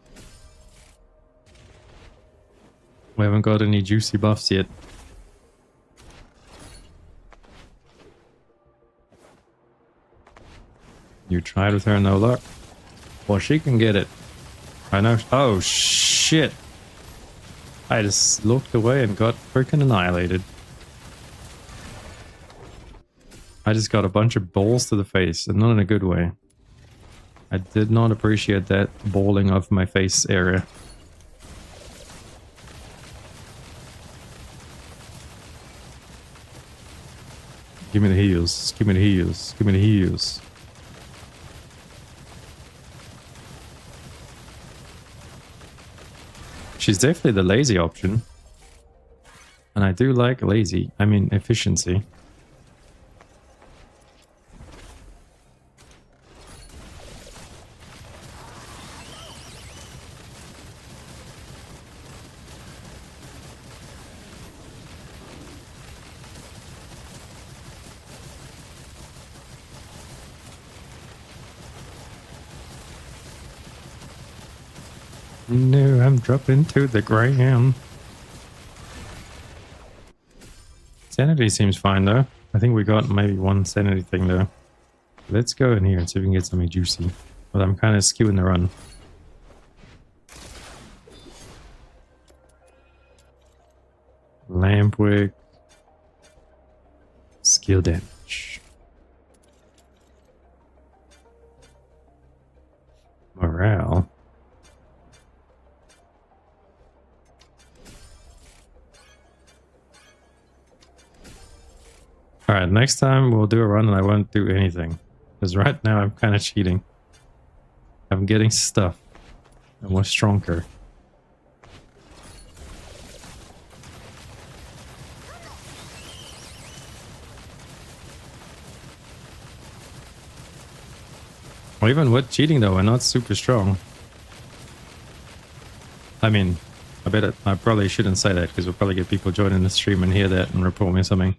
We haven't got any juicy buffs yet. You tried with her, no luck. Well, she can get it. I know. Oh, shit. I just looked away and got freaking annihilated. I just got a bunch of balls to the face, and not in a good way. I did not appreciate that balling of my face area. Give me the heals. Give me the heals. Give me the heals. She's definitely the lazy option. And I do like lazy. I mean efficiency. No, I'm dropping to the ground. Sanity seems fine though. I think we got maybe one sanity thing though. Let's go in here and see if we can get something juicy. But I'm kind of skewing the run. Lampwick. Skill damage. Morale. Alright, next time we'll do a run and I won't do anything. Because right now I'm kind of cheating. I'm getting stuff. I'm more stronger. Or even with cheating though, we're not super strong. I mean, I probably shouldn't say that because we'll probably get people joining the stream and hear that and report me something.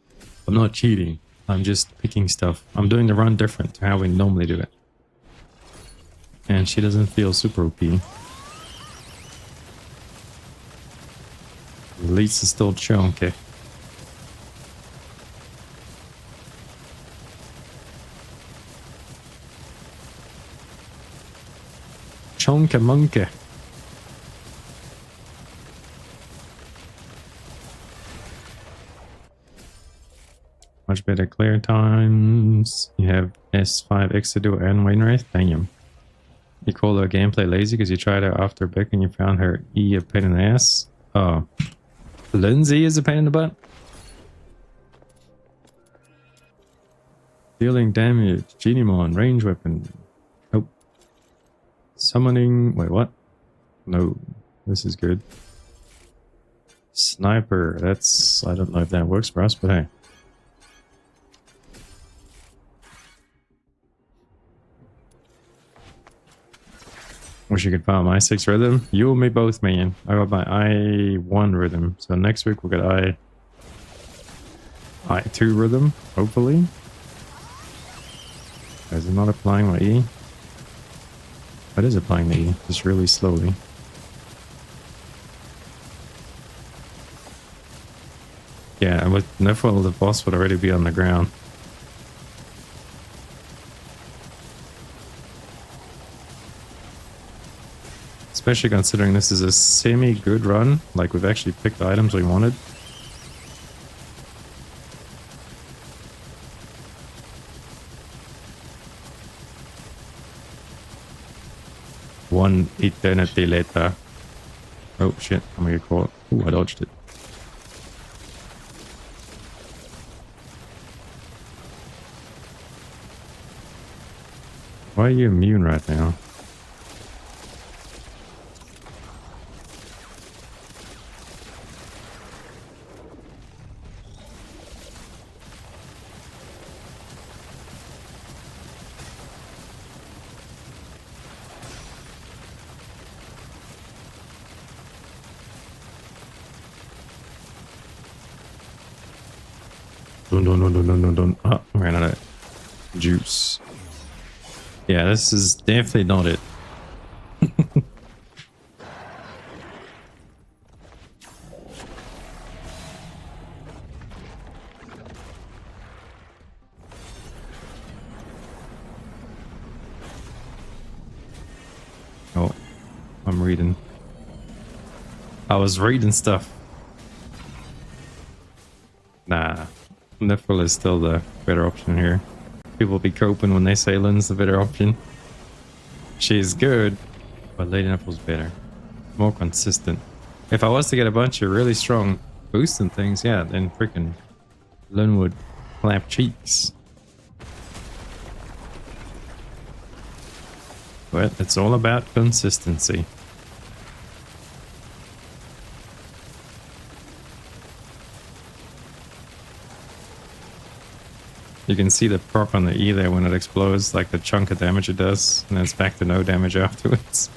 I'm not cheating. I'm just picking stuff. I'm doing the run different to how we normally do it. And she doesn't feel super OP. Elites is still chunky. Chunky monkey. Much better clear times. You have S5 Exedo and Wainwright. Damn. You call her gameplay lazy because you tried her after Beck and you found her E a pain in the ass. Oh. Lindsay is a pain in the butt? Dealing damage. Genimon. Range weapon. Nope. Summoning. Wait, what? No. This is good. Sniper. That's... I don't know if that works for us, but hey. Wish you could find my 6 rhythm. You and me both, man. I got my I1 rhythm. So next week we'll get I2 rhythm, hopefully. Is it not applying my E? It is applying the E, just really slowly. Yeah, and with Nifl, the boss would already be on the ground. Especially considering this is a semi-good run. Like, we've actually picked the items we wanted. One eternity later. Oh shit, I'm gonna get caught. Ooh, I dodged it. Why are you immune right now? Don't. Oh, I ran out of juice. Yeah, this is definitely not it. Oh, I'm reading. I was reading stuff. Nah, Nifl is still the better option here. People be coping when they say Lynn's the better option. She's good, but Lady Nifl's better. More consistent. If I was to get a bunch of really strong boosts and things, yeah, then freaking Lynn would clap cheeks. But it's all about consistency. You can see the proc on the E there when it explodes, like the chunk of damage it does, and then it's back to no damage afterwards.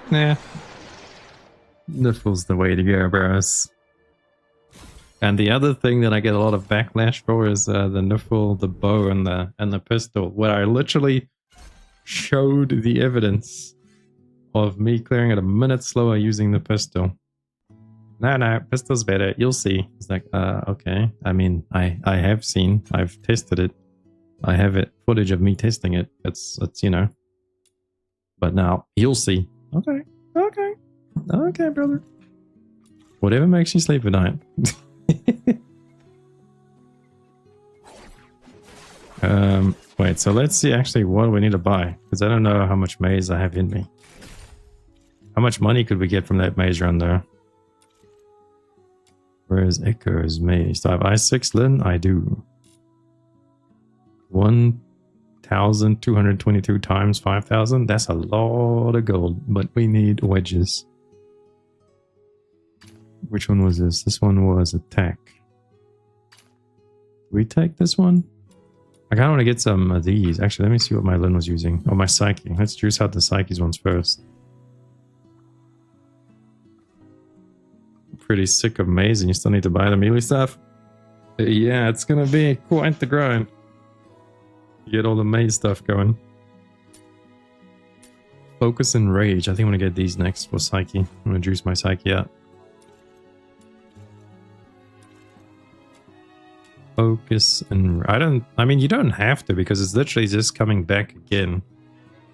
Nah. Nifl's the way to go, bros. And the other thing that I get a lot of backlash for is the Nifl, the bow, and the pistol, where I literally showed the evidence of me clearing it a minute slower using the pistol. No, pistol's better. You'll see. It's like, okay. I mean, I have seen. I've tested it. I have it footage of me testing it. It's you know. But now you'll see. Okay, okay, brother. Whatever makes you sleep at night. Wait. So let's see actually what we need to buy, because I don't know how much maize I have in me. How much money could we get from that maize run though? Where's Echo's maize? Do I have I6 Lin? I do. 1,222 times 5,000. That's a lot of gold, but we need wedges. Which one was this? This one was attack. We take this one? I kind of want to get some of these. Actually, let me see what my Lin was using. Oh, my psyche. Let's juice out the psyche's ones first. Pretty sick of maize, and you still need to buy the melee stuff. Yeah, it's gonna be quite the grind. Get all the maize stuff going. Focus and rage. I think I'm gonna get these next for psyche. I'm gonna juice my psyche out. Focus and I mean, you don't have to, because it's literally just coming back again.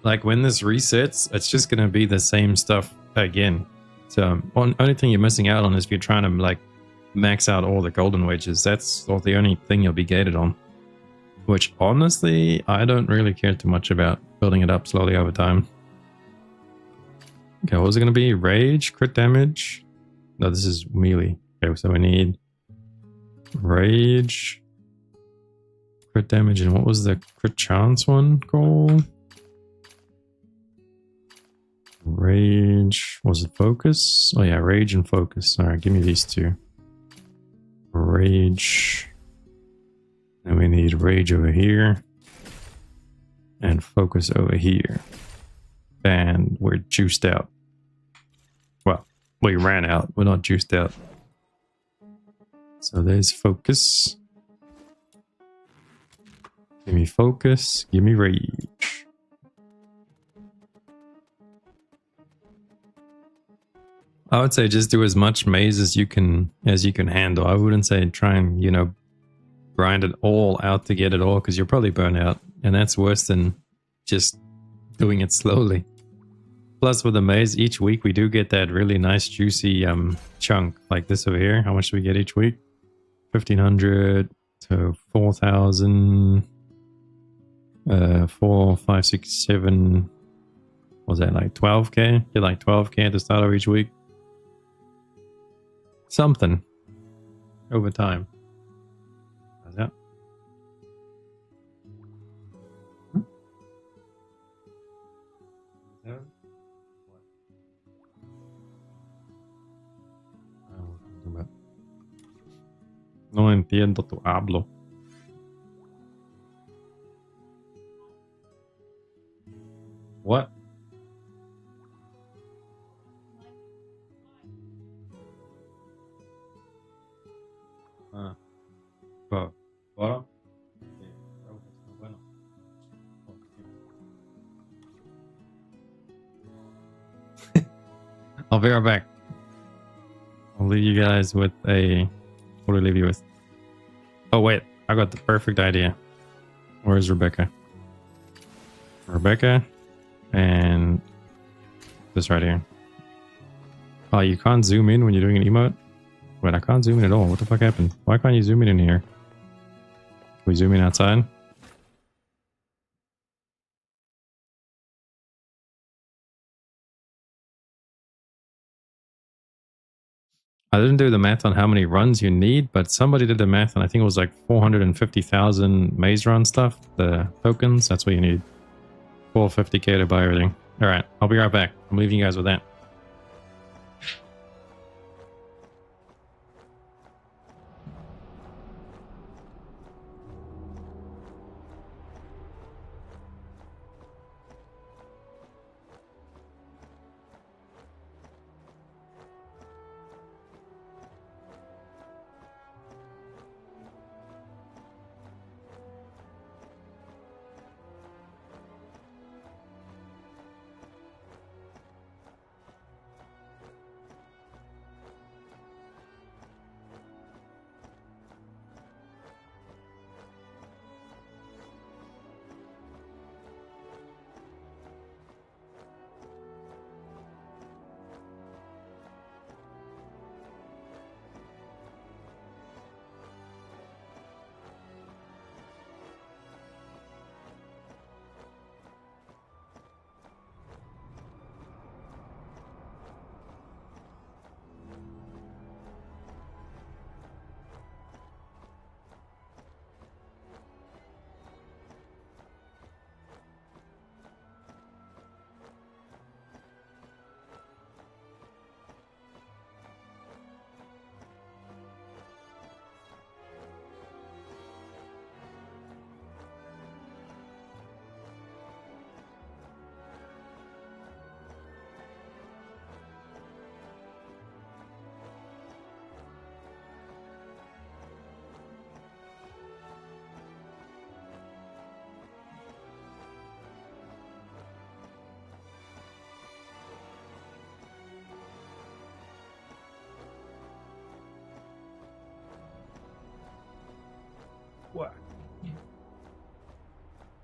Like when this resets, it's just gonna be the same stuff again. So only thing you're missing out on is if you're trying to like max out all the golden wedges. That's the only thing you'll be gated on. Which honestly, I don't really care too much about building it up slowly over time. Okay, what was it going to be? Rage, crit damage? No, this is melee. Okay, so we need rage, crit damage, and what was the crit chance one called? Rage, was it focus? Oh yeah, rage and focus. Alright, give me these two. Rage. And we need rage over here. And focus over here. And we're juiced out. Well, we ran out. We're not juiced out. So there's focus. Give me focus. Give me rage. I would say just do as much maize as you can handle. I wouldn't say try and, you know, grind it all out to get it all, because you'll probably burn out, and that's worse than just doing it slowly. Plus with the maize, each week we do get that really nice juicy chunk like this over here. How much do we get each week? 1,500 to 4,000, 4, 5, 6, 7. What was that, like 12k? Get like 12k at the start of each week. Something over time. How's that? No entiendo tu hablo. What? Bueno. I'll be right back. I'll leave you guys with a... What do I leave you with? Oh wait, I got the perfect idea. Where's Rebecca? Rebecca and this right here. Oh, you can't zoom in when you're doing an emote? Wait, I can't zoom in at all. What the fuck happened? Why can't you zoom in here? Can we zoom in outside? I didn't do the math on how many runs you need, but somebody did the math, and I think it was like 450,000 maze run stuff. The tokens, that's what you need. 450k to buy everything. Alright, I'll be right back. I'm leaving you guys with that.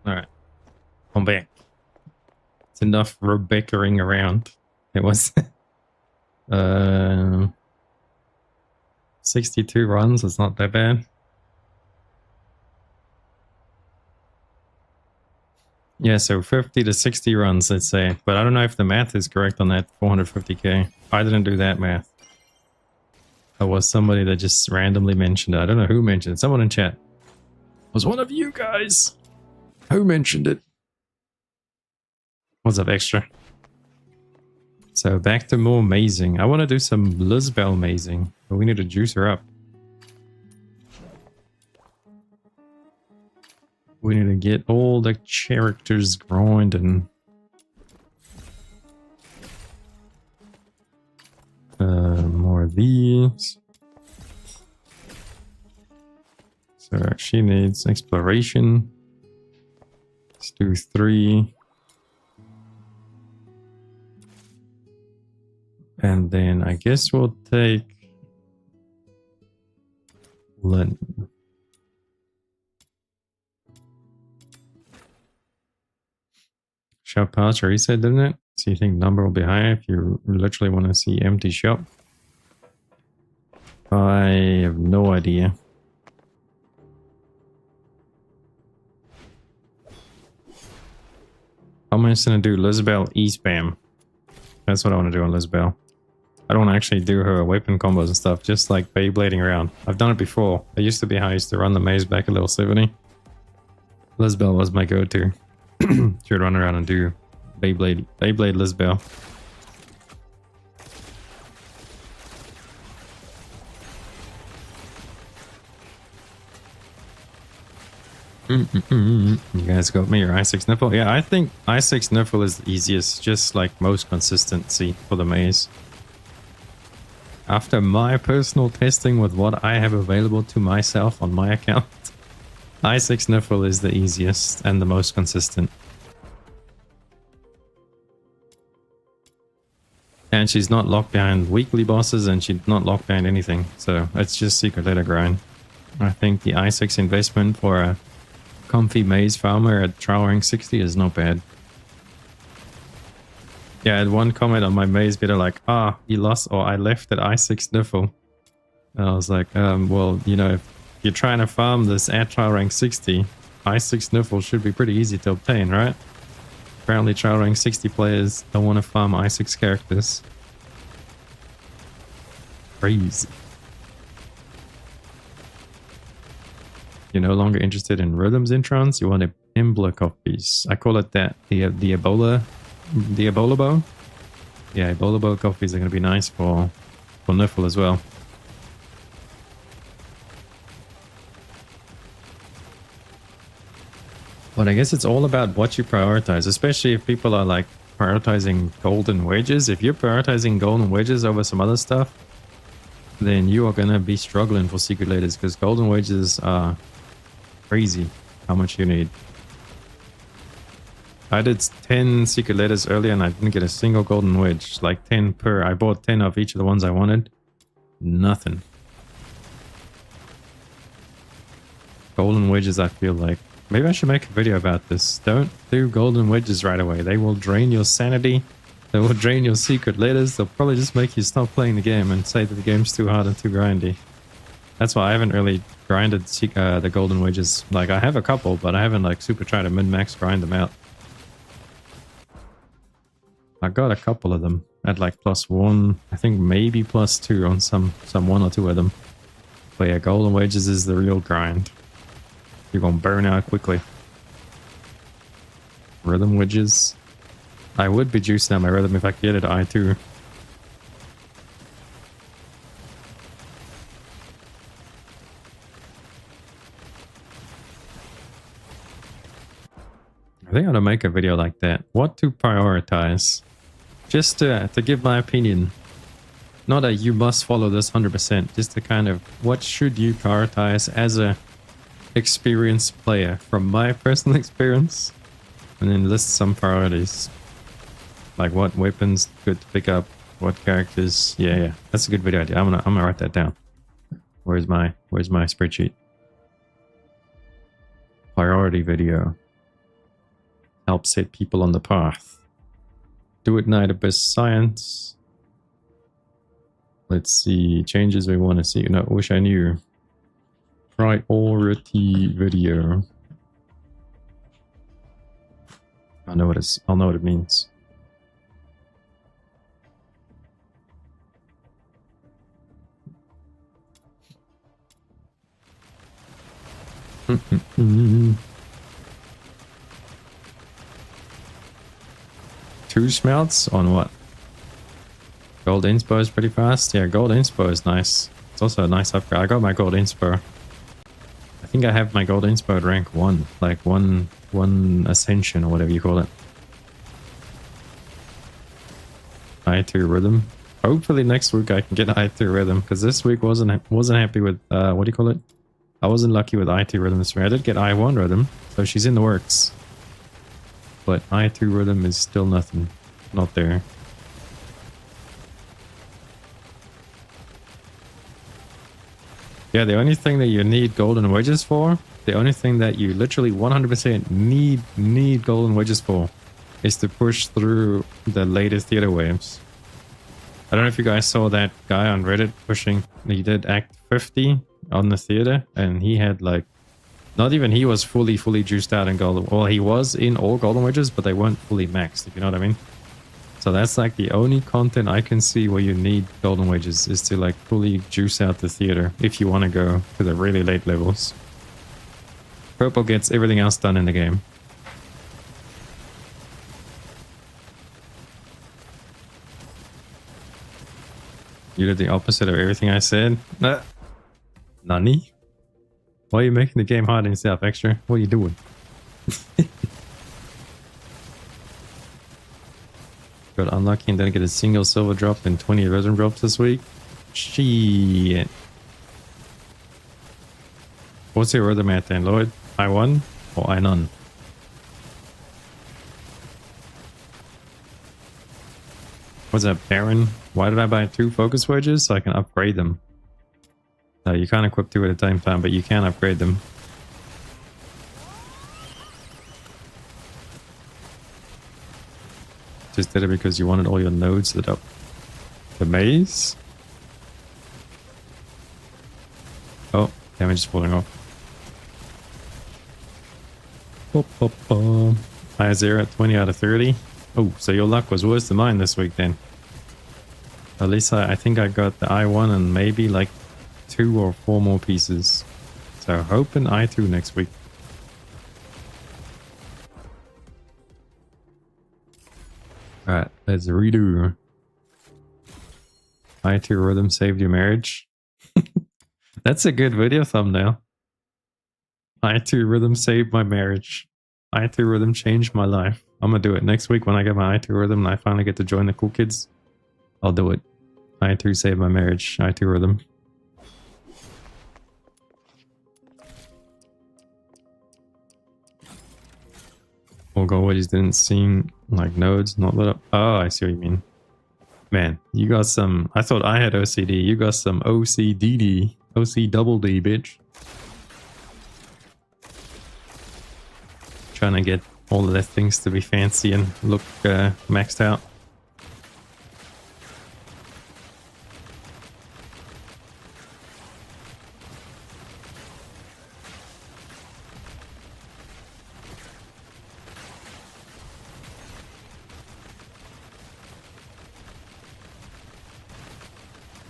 Alright. I'm back. It's enough Rebecca-ing around. It was 62 runs, it's not that bad. Yeah, so 50 to 60 runs, let's say. But I don't know if the math is correct on that 450k. I didn't do that math. That was somebody that just randomly mentioned it. I don't know who mentioned it. Someone in chat. It was one of you guys. Who mentioned it? What's up, extra? So back to more mazing. I want to do some lisbell mazing, but we need to juice her up. We need to get all the characters grinding. More of these. So she needs exploration. Let's do 3. And then I guess we'll take Lynn. Shop pouch reset, didn't it? So you think number will be higher if you literally want to see empty shop? I have no idea. I'm just gonna do Lisbell E-spam. That's what I want to do on Lisbell. I don't want to actually do her weapon combos and stuff, just like Beyblading around. I've done it before. It used to be how I used to run the maze back at level 70. Lisbell was my go-to. She would run around and do Beyblade Lisbell. You guys got me your I6 Niffle? Yeah, I think I6 Niffle is the easiest, just like most consistency for the maze. After my personal testing with what I have available to myself on my account, I6 Niffle is the easiest and the most consistent. And she's not locked behind weekly bosses and she's not locked behind anything. So it's just secret letter grind. I think the I6 investment for a comfy maze farmer at TR60 is not bad. Yeah, I had one comment on my maze bit like, you lost or I left at I6 Niffle. And I was like, well, you know, if you're trying to farm this at TR60, I6 Niffle should be pretty easy to obtain, right? Apparently TR60 players don't want to farm I6 characters. Crazy. You're no longer interested in rhythms introns, you want a Imbler copies. I call it that, the Ebola bow. Yeah, Ebola bow copies are going to be nice for Niffle as well. But I guess it's all about what you prioritize, especially if people are like prioritizing golden wedges. If you're prioritizing golden wedges over some other stuff, then you are going to be struggling for secret letters because golden wedges are crazy how much you need. I did 10 secret letters earlier and I didn't get a single golden wedge, like 10 per. I bought 10 of each of the ones I wanted. Nothing. Golden wedges, I feel like. Maybe I should make a video about this. Don't do golden wedges right away. They will drain your sanity. They will drain your secret letters. They'll probably just make you stop playing the game and say that the game's too hard and too grindy. That's why I haven't really grinded the golden wedges. Like, I have a couple, but I haven't like super tried to min-max grind them out. I got a couple of them at like +1. I think maybe +2 on some 1 or 2 of them. But yeah, golden wedges is the real grind. You're gonna burn out quickly. Rhythm wedges. I would be juicing out my rhythm if I could get it I2. I think I ought to make a video like that. What to prioritize. Just to give my opinion. Not a you must follow this 100%. Just to kind of what should you prioritize as a experienced player from my personal experience, and then list some priorities like what weapons good to pick up, what characters. Yeah, that's a good video idea. I'm gonna write that down. Where's my spreadsheet? Priority video. help set people on the path. Do it night abyss science. Let's see, changes we want to see. No, wish I knew. Priority video. I'll know what it means. Two smelts on what? Gold inspo is pretty fast. Yeah, gold inspo is nice. It's also a nice upgrade. I got my gold inspo. I think I have my gold inspo at rank 1. Like one ascension or whatever you call it. I2 rhythm. Hopefully next week I can get I2 rhythm, because this week wasn't happy with what do you call it? I wasn't lucky with I2 rhythm this week. I did get I1 rhythm, so she's in the works. But I2 rhythm is still nothing. Not there. Yeah, the only thing that you need golden wedges for, the only thing that you literally 100% need golden wedges for, is to push through the later theater waves. I don't know if you guys saw that guy on Reddit pushing, he did Act 50 on the theater, and he had like, not even he was fully juiced out in golden, well he was in all golden wedges, but they weren't fully maxed, if you know what I mean. So that's like the only content I can see where you need golden wedges, is to like fully juice out the theater if you want to go to the really late levels. Purple gets everything else done in the game. You did the opposite of everything I said. Nani? Why are you making the game hard on yourself, Extra? What are you doing? Got unlucky and didn't get a single silver drop and 20 rhythm drops this week. Shit. What's your rhythm at then, Lloyd? I1 or I none? What's that, Baron? Why did I buy 2 focus wedges? So I can upgrade them. No, you can't equip 2 at the same time, but you can upgrade them. Just did it because you wanted all your nodes lit up. The maze? Oh, damage is falling off. High 0 at 20 out of 30. Oh, so your luck was worse than mine this week then. At least I think I got the I1 and maybe like 2 or 4 more pieces. So hoping I2 next week. Alright, let's redo. I2 rhythm saved your marriage. That's a good video thumbnail. I2 rhythm saved my marriage. I2 rhythm changed my life. I'm gonna do it next week when I get my I2 rhythm and I finally get to join the cool kids. I'll do it. I2 saved my marriage. I2 rhythm. All gold wedges didn't seem like nodes, not lit up. Oh, I see what you mean. Man, you got some... I thought I had OCD. You got some OCDD. OC double D, bitch. Trying to get all of the things to be fancy and look maxed out.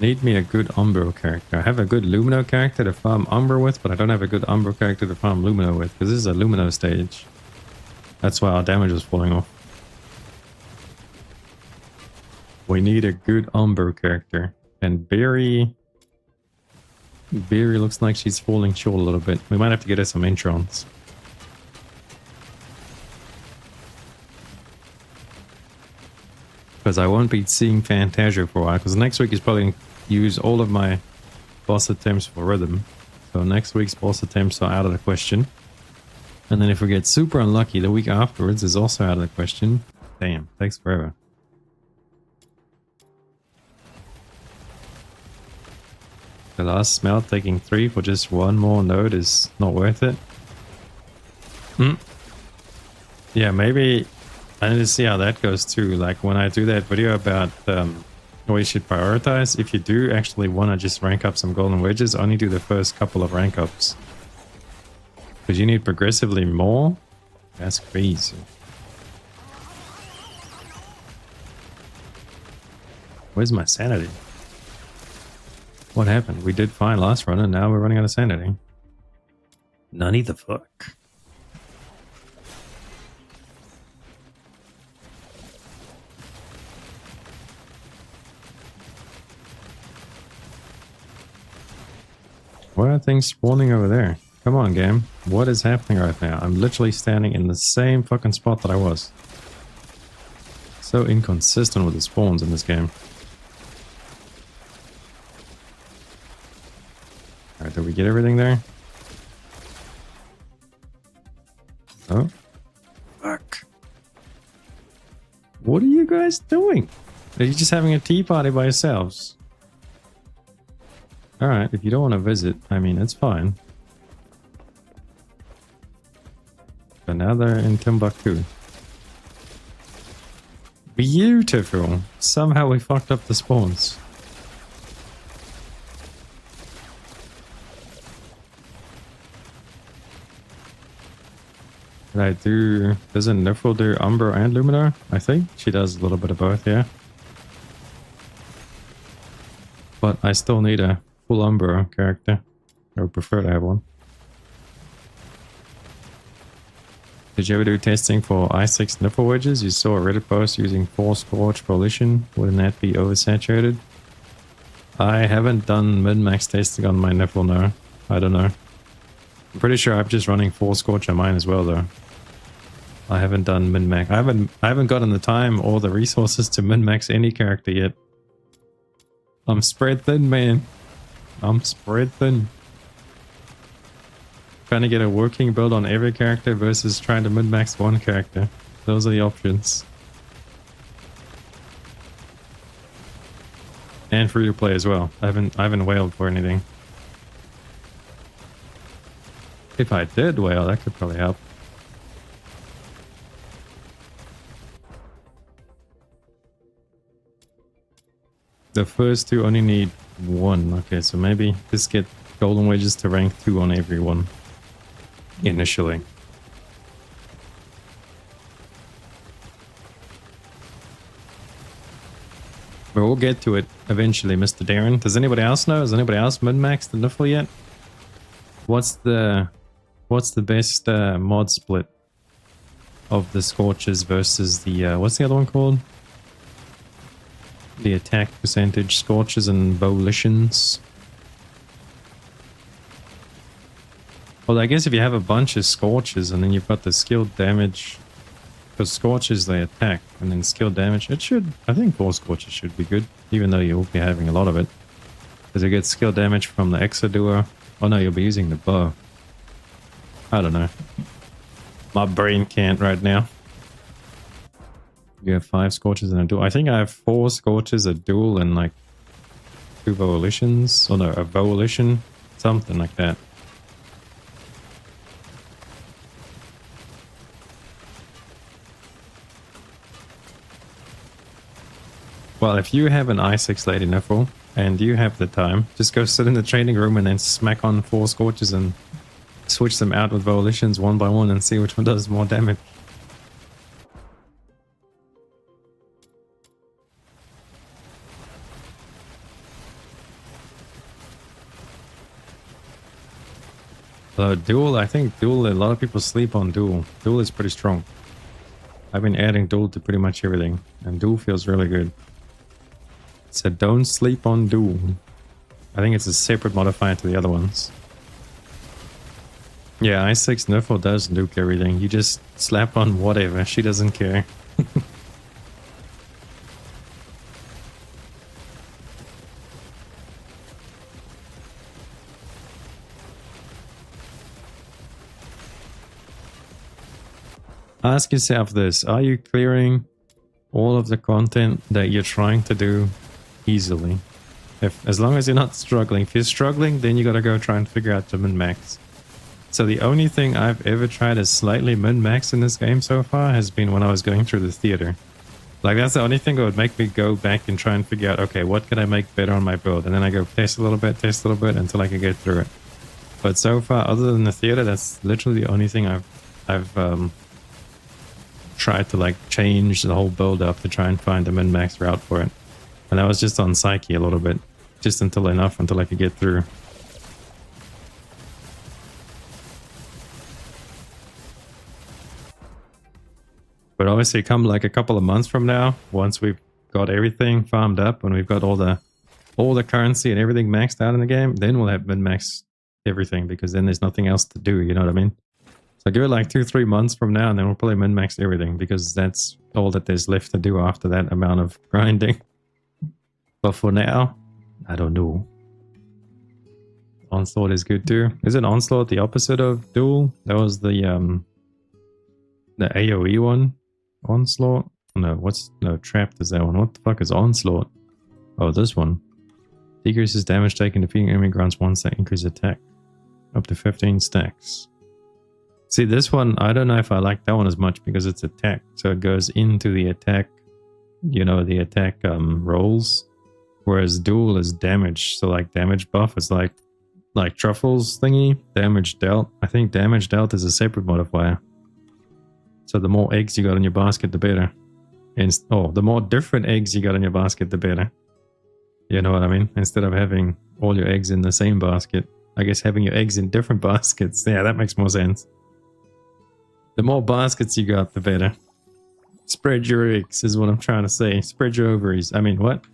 Need me a good Umbro character. I have a good Lumino character to farm Umbro with, but I don't have a good Umbro character to farm Lumino with, because this is a Lumino stage. That's why our damage was falling off. We need a good Umbro character. And Berry looks like she's falling short a little bit. We might have to get her some introns. Because I won't be seeing Fantasia for a while, because next week is probably going to use all of my boss attempts for rhythm. So next week's boss attempts are out of the question. And then if we get super unlucky, the week afterwards is also out of the question. Damn, takes forever. The last smelt taking 3 for just 1 more node is not worth it. Yeah, Yeah, maybe I need to see how that goes too. Like when I do that video about what you should prioritize, if you do actually want to just rank up some golden wedges, only do the first couple of rank ups. Because you need progressively more. That's crazy. Where's my sanity? What happened? We did fine last run and now we're running out of sanity. None the fuck. Why are things spawning over there? Come on, game. What is happening right now? I'm literally standing in the same fucking spot that I was. So inconsistent with the spawns in this game. Alright, did we get everything there? Oh. Fuck. What are you guys doing? Are you just having a tea party by yourselves? Alright, if you don't want to visit, I mean, it's fine. But now they're in Timbuktu. Beautiful! Somehow we fucked up the spawns. Did I do... Doesn't Nifl do Umbra and Luminar? I think she does a little bit of both, yeah. But I still need a full Umbra character. I would prefer to have one. Did you ever do testing for i6 Nifl wedges? You saw a Reddit post using 4 Scorch Volition. Wouldn't that be oversaturated? I haven't done min-max testing on my Nifl, no. I don't know. I'm pretty sure I'm just running 4 Scorch on mine as well, though. I haven't done min-max. I haven't gotten the time or the resources to min-max any character yet. I'm spread thin, man. I'm spread thin. Trying to get a working build on every character versus trying to min-max one character. Those are the options. And free to play as well. I haven't whaled for anything. If I did whale, that could probably help. The first two only need 1. Okay, so maybe just get golden wedges to rank 2 on every one. Initially. But we'll get to it eventually, Mr. Darren. Does anybody else know? Has anybody else min-maxed the Nifl yet? What's the best mod split of the Scorches versus the what's the other one called? The attack percentage Scorches and Volitions. Well, I guess if you have a bunch of Scorches and then you've got the skilled damage, because Scorches they attack, and then skilled damage, it should, I think 4 Scorches should be good, even though you'll be having a lot of it. Because you get skill damage from the Exoduo. Oh no, you'll be using the bow. I don't know. My brain can't right now. You have 5 Scorches and a duel. I think I have 4 Scorches, a duel, and like 2 Volitions. Oh no, a Volition. Something like that. Well, if you have an i6 Lady Nifl and you have the time, just go sit in the training room and then smack on 4 Scorches and switch them out with Volitions one by one and see which one does more damage. Duel, I think Duel, a lot of people sleep on Duel. Duel is pretty strong. I've been adding Duel to pretty much everything, and Duel feels really good. So don't sleep on Duel. I think it's a separate modifier to the other ones. Yeah, i6 Nifl does nuke everything. You just slap on whatever, she doesn't care. Ask yourself this, are you clearing all of the content that you're trying to do easily? As long as you're not struggling. If you're struggling, then you gotta go try and figure out to min-max. So the only thing I've ever tried as slightly min-max in this game so far has been when I was going through the theater. Like, that's the only thing that would make me go back and try and figure out, okay, what can I make better on my build? And then I go test a little bit until I can get through it. But so far, other than the theater, that's literally the only thing I've tried to like change the whole build up to try and find a min-max route for it. And I was just on psyche a little bit, just until I could get through. But obviously, come like a couple of months from now, once we've got everything farmed up and we've got all the currency and everything maxed out in the game, then we'll have min-max everything, because then there's nothing else to do, you know what I mean? So give it like 2-3 months from now, and then we'll probably min-max everything, because that's all that there's left to do after that amount of grinding. But for now, I don't know. Onslaught is good too. Isn't Onslaught the opposite of Duel? That was the AoE one. Onslaught? No, Trapped is that one. What the fuck is Onslaught? Oh, this one. Decreases damage taken defeating enemy grants 1 stack increase attack. Up to 15 stacks. See, this one, I don't know if I like that one as much because it's attack. So it goes into the attack, you know, the attack rolls. Whereas Duel is damage. So like damage buff is like Truffles thingy. Damage dealt. I think damage dealt is a separate modifier. So the more eggs you got in your basket, the better. And the more different eggs you got in your basket, the better. You know what I mean? Instead of having all your eggs in the same basket, I guess having your eggs in different baskets. Yeah, that makes more sense. The more baskets you got, the better. Spread your eggs is what I'm trying to say. Spread your ovaries. I mean, what?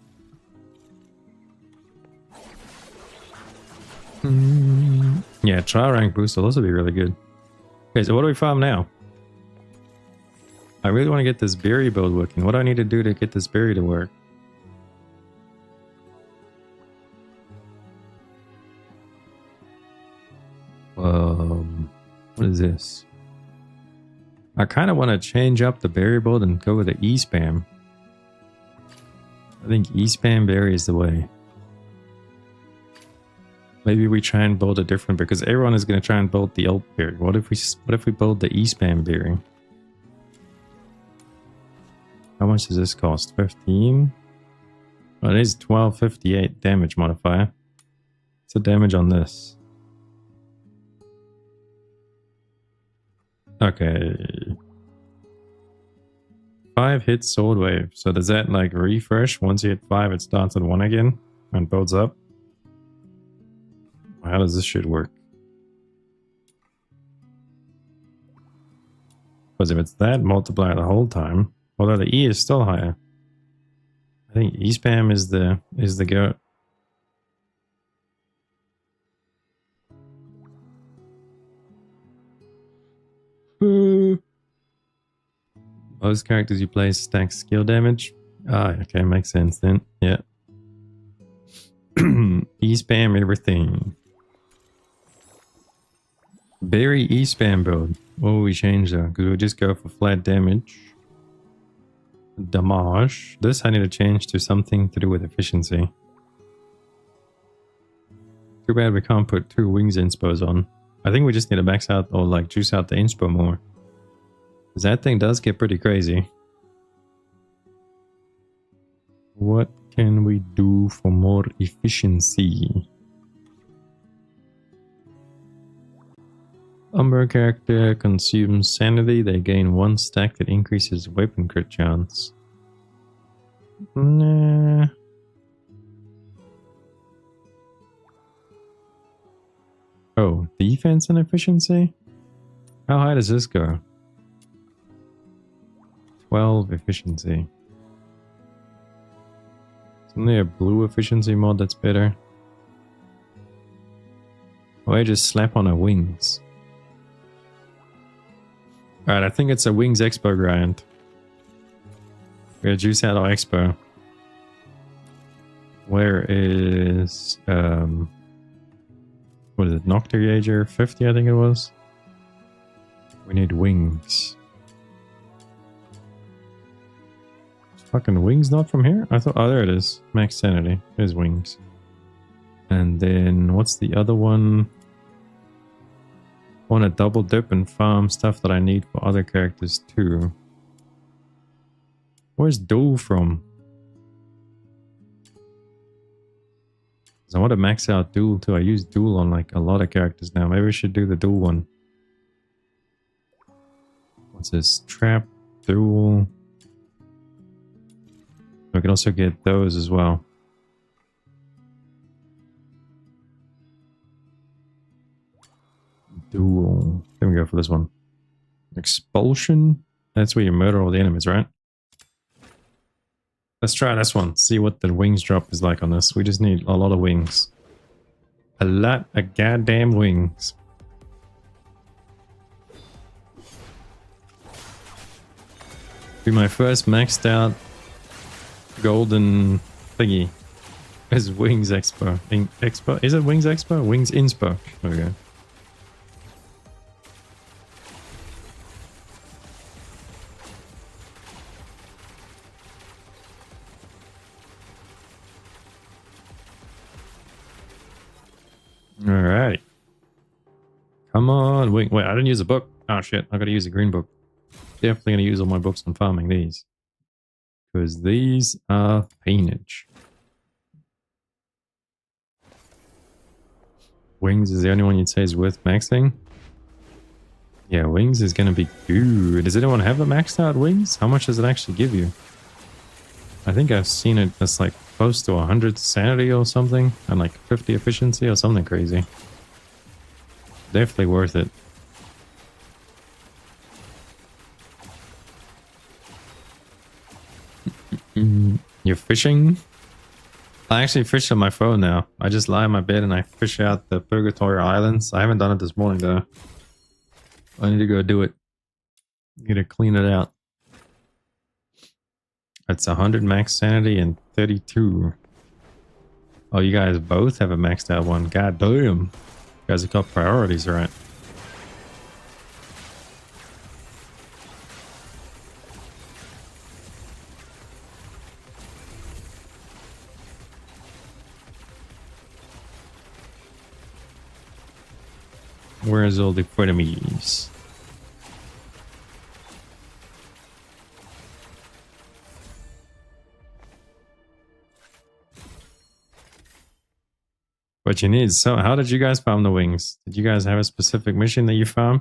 Yeah, trial rank boost will also be really good. Okay, so what do we farm now? I really want to get this berry build working. What do I need to do to get this berry to work? What is this? I kind of want to change up the berry build and go with the E-spam. I think E-spam berry is the way. Maybe we try and build a different, because everyone is going to try and build the elk berry. What if we build the E-spam berry? How much does this cost? 15? Oh, it is 1258 damage modifier. What's the damage on this? Okay. 5 hits sword wave. So does that like refresh? Once you hit 5, it starts at 1 again and builds up? How does this shit work? Because if it's that, multiply the whole time. Although the E is still higher. I think E-spam is the goat. Most characters you play stack skill damage. Ah, okay, makes sense then. Yeah. E-spam everything. Berry E-spam build. What will we change though? Because we'll just go for flat damage. Damage. This I need to change to something to do with efficiency. Too bad we can't put 2 wings inspos on. I think we just need to max out or like juice out the inspo more. Because that thing does get pretty crazy. What can we do for more efficiency? Umber character consumes sanity. They gain 1 stack that increases weapon crit chance. Nah. Oh, defense and efficiency? How high does this go? 12 efficiency. Isn't there a blue efficiency mod that's better? Or I just slap on her wings. Alright, I think it's a Wings Expo grind. We're gonna juice out our Expo. Where is... what is it? Nocturgager 50, I think it was. We need wings. Fucking wings not from here? I thought... Oh, there it is. Max sanity. There's wings. And then... What's the other one? want to double dip and farm stuff that I need for other characters too. Where's Duel from? I want to max out Duel too. I use Duel on like a lot of characters now. Maybe we should do the Duel one. What's this? Trap, Duel. We can also get those as well. Duel. Then we go for this one. Expulsion. That's where you murder all the enemies, right? Let's try this one. See what the wings drop is like on this. We just need a lot of wings. A lot of goddamn wings. Be my first maxed out golden thingy. Is Wings Expo. Expo? Is it Wings Expo? Wings Inspo. There we go. Alright. Come on, wait, I didn't use a book. Oh shit, I gotta use a green book. Definitely gonna use all my books on farming these. Because these are painage. Wings is the only one you'd say is worth maxing? Yeah, Wings is gonna be good. Does anyone have a maxed out Wings? How much does it actually give you? I think I've seen it as like close to 100 sanity or something, and like 50 efficiency or something crazy. Definitely worth it. You're fishing? I actually fish on my phone now. I just lie in my bed and I fish out the Purgatory Islands. I haven't done it this morning though. I need to go do it. Need to clean it out. It's 100 max sanity and 32. Oh, you guys both have a maxed out one. God damn. You guys have got priorities, right? Where's all the frenemies? What you need. So how did you guys farm the wings? Did you guys have a specific mission that you farmed?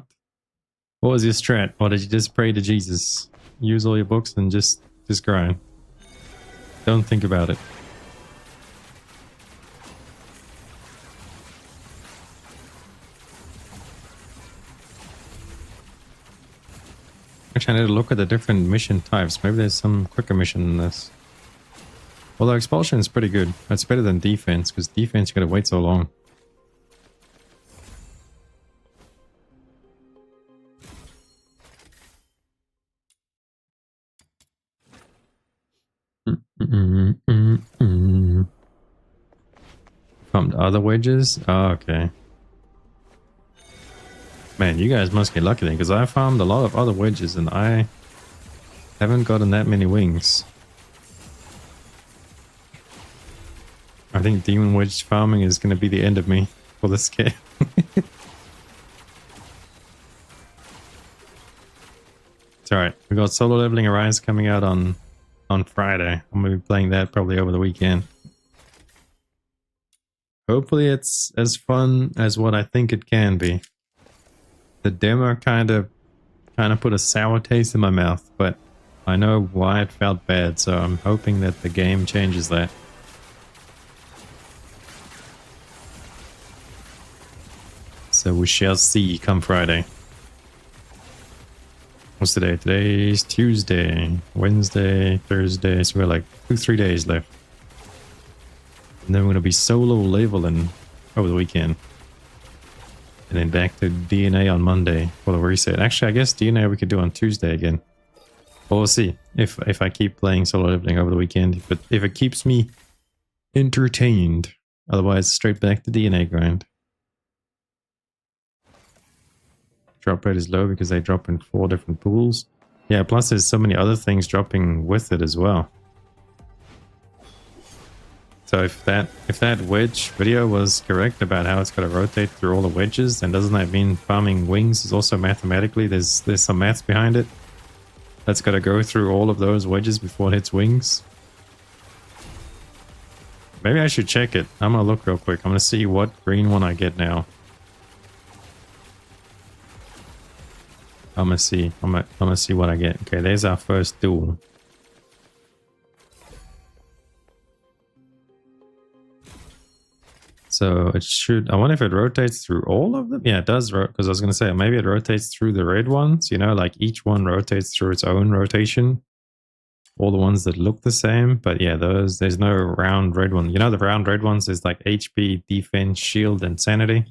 What was your strat? Or did you just pray to Jesus? Use all your books and just grind. Don't think about it. Actually, I need to look at the different mission types. Maybe there's some quicker mission than this. Although expulsion is pretty good. That's better than defense, because defense you gotta wait so long. Farmed other wedges? Oh, okay. Man, you guys must get lucky then, because I farmed a lot of other wedges and I haven't gotten that many wings. I think demon wedge farming is going to be the end of me for this game. It's alright. We got Solo Leveling Arise coming out on Friday. I'm going to be playing that probably over the weekend. Hopefully it's as fun as what I think it can be. The demo kind of put a sour taste in my mouth, but I know why it felt bad, so I'm hoping that the game changes that. So we shall see come Friday. What's today? Today's Tuesday, Wednesday, Thursday, so we're like 2-3 days left. And then we're going to be solo leveling over the weekend. And then back to DNA on Monday for the reset. Actually, I guess DNA we could do on Tuesday again. But we'll see if I keep playing solo leveling over the weekend. But if it keeps me entertained. Otherwise, straight back to DNA grind. Drop rate is low because they drop in 4 different pools. Yeah, plus there's so many other things dropping with it as well. So if that wedge video was correct about how it's got to rotate through all the wedges, then doesn't that mean farming wings is also mathematically there's some maths behind it that's got to go through all of those wedges before it hits wings? Maybe I should check it. I'm gonna look real quick. I'm gonna see what green one I get now. I'm gonna see what I get. Okay, there's our first duel. So it should, I wonder if it rotates through all of them. Yeah, it does, because I was going to say maybe it rotates through the red ones, you know, like each one rotates through its own rotation. All the ones that look the same, but yeah, there's no round red one. You know, the round red ones is like HP, defense, shield, and sanity.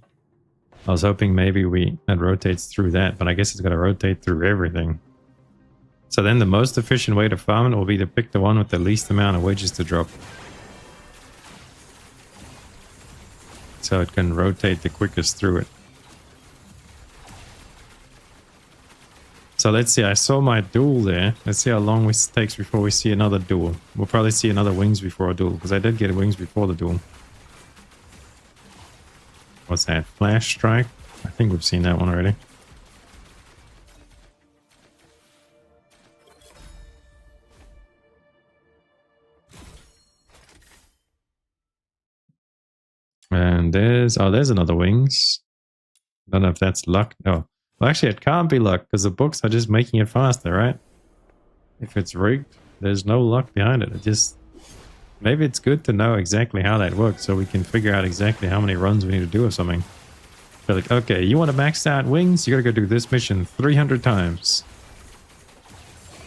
I was hoping maybe it rotates through that, but I guess it's got to rotate through everything. So then the most efficient way to farm it will be to pick the one with the least amount of wedges to drop. So it can rotate the quickest through it. So let's see, I saw my duel there. Let's see how long it takes before we see another duel. We'll probably see another wings before a duel, because I did get wings before the duel. What's that? Flash strike? I think we've seen that one already. And there's another wings. I don't know if that's luck. No. Well, actually, it can't be luck because the books are just making it faster, right? If it's rigged, there's no luck behind it. It just... Maybe it's good to know exactly how that works so we can figure out exactly how many runs we need to do or something. They're like, okay, you want to max out wings? You gotta go do this mission 300 times.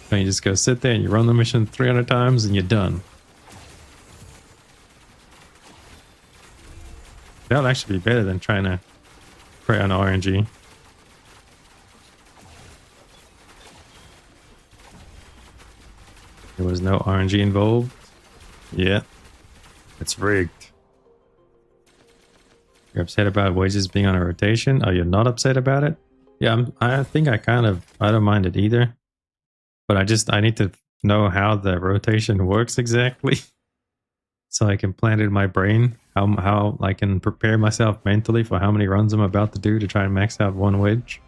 And you just go sit there and you run the mission 300 times and you're done. That'll actually be better than trying to create an RNG. There was no RNG involved. Yeah. It's rigged. You're upset about wages being on a rotation? Oh, you're not upset about it? Yeah, I think I don't mind it either. But I need to know how the rotation works exactly. So I can plan it in my brain. How I can prepare myself mentally for how many runs I'm about to do to try and max out one wedge.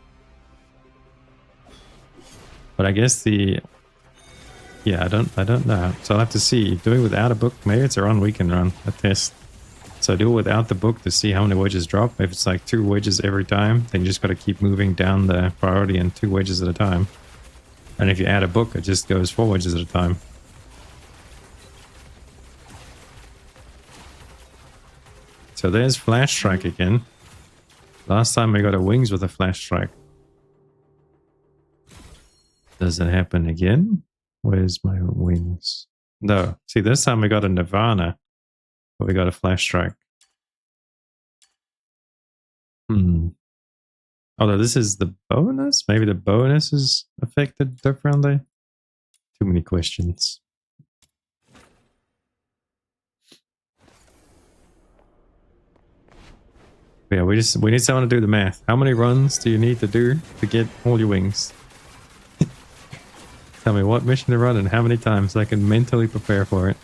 But I guess yeah, I don't know. So I'll have to see. Doing without a book, maybe it's a run we can run a test. So do it without the book to see how many wedges drop. If it's like 2 wedges every time, then you just got to keep moving down the priority in 2 wedges at a time. And if you add a book, it just goes 4 wedges at a time. So there's Flash Strike again. Last time we got a wings with a Flash Strike. Does it happen again? Where's my wings? No. See, this time we got a Nirvana. But we got a Flash Strike. Although this is the bonus? Maybe the bonus is affected differently? Too many questions. Yeah, we need someone to do the math. How many runs do you need to do to get all your wings? Tell me what mission to run and how many times so I can mentally prepare for it.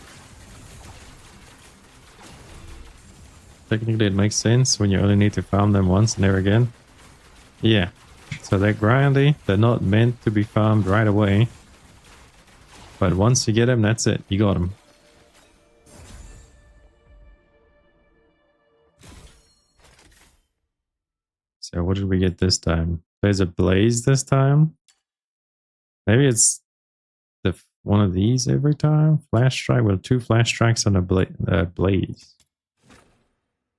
Technically, it makes sense when you only need to farm them once and never again. Yeah, so they're grindy. They're not meant to be farmed right away. But once you get them, that's it. You got them. So what did we get this time? There's a blaze this time. Maybe it's one of these every time. Flash strike with 2 flash strikes on a blaze.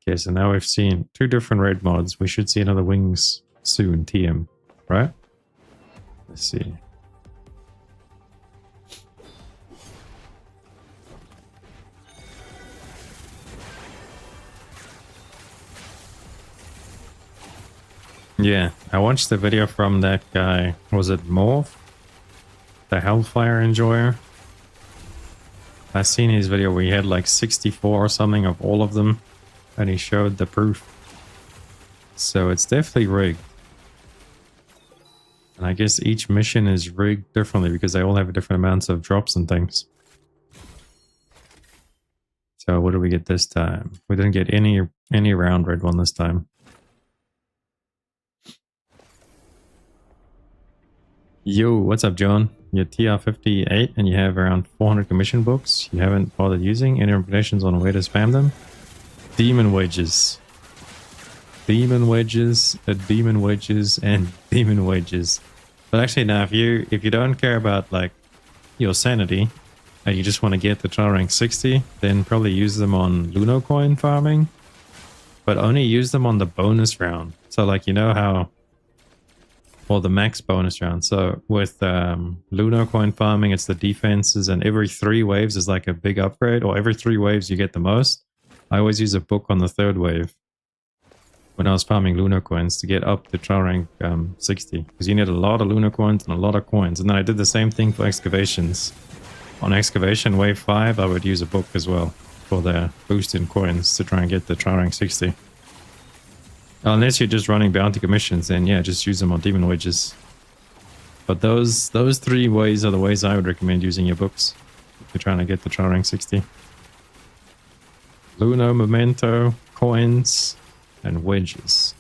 Okay, so now we've seen 2 different raid mods. We should see another wings soon, TM, right? Let's see. Yeah, I watched the video from that guy. Was it Morph? The Hellfire Enjoyer? I seen his video where he had like 64 or something of all of them. And he showed the proof. So it's definitely rigged. And I guess each mission is rigged differently because they all have different amounts of drops and things. So what did we get this time? We didn't get any round red one this time. Yo, what's up, John? You're TR58 and you have around 400 commission books you haven't bothered using. Any recommendations on where to spam them? Demon wages. Demon wages, demon wages, and demon wages. But actually, now if you don't care about like your sanity and you just want to get the trial rank 60, then probably use them on Luno coin farming, but only use them on the bonus round. So like, you know how, or the max bonus round. So with Luno coin farming, it's the defenses, and every 3 waves is like a big upgrade, or every 3 waves you get the most. I always use a book on the 3rd wave when I was farming Luno coins to get up to trial rank 60, because you need a lot of Luno coins and a lot of coins. And then I did the same thing for excavations. On excavation wave 5, I would use a book as well for the boost in coins to try and get the trial rank 60. Unless you're just running bounty commissions, then yeah, just use them on demon wages. But those 3 ways are the ways I would recommend using your books if you're trying to get the trial rank 60. Luno, memento, coins, and wedges.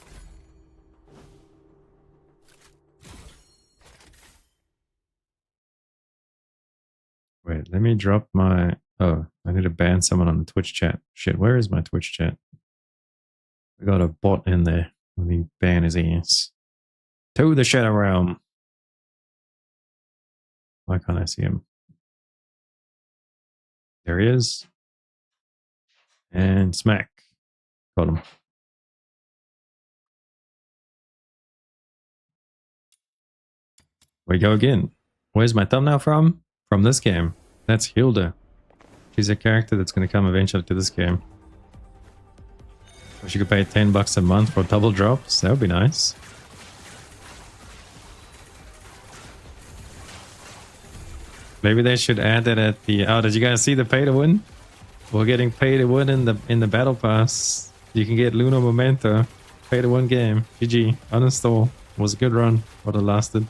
Wait, let me drop my... Oh, I need to ban someone on the Twitch chat. Shit, where is my Twitch chat? We got a bot in there. Let me ban his ass. To the Shadow Realm. Why can't I see him? There he is. And smack. Got him. We go again. Where's my thumbnail from? From this game. That's Hilda. She's a character that's going to come eventually to this game. If you could pay $10 a month for double drops, that would be nice. Maybe they should add that at the... Oh, did you guys see the pay to win? We're getting pay to win in the battle pass. You can get Luno Memento. Pay to win game. GG. Uninstall. It was a good run. What it lasted.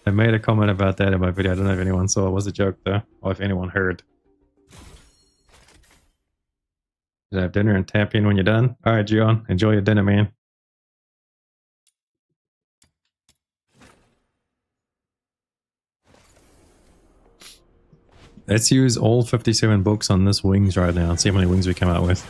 I made a comment about that in my video. I don't know if anyone saw it. It was a joke though, or if anyone heard. Did I have dinner and tap in when you're done? Alright, John. Enjoy your dinner, man. Let's use all 57 books on this wings right now and see how many wings we come out with.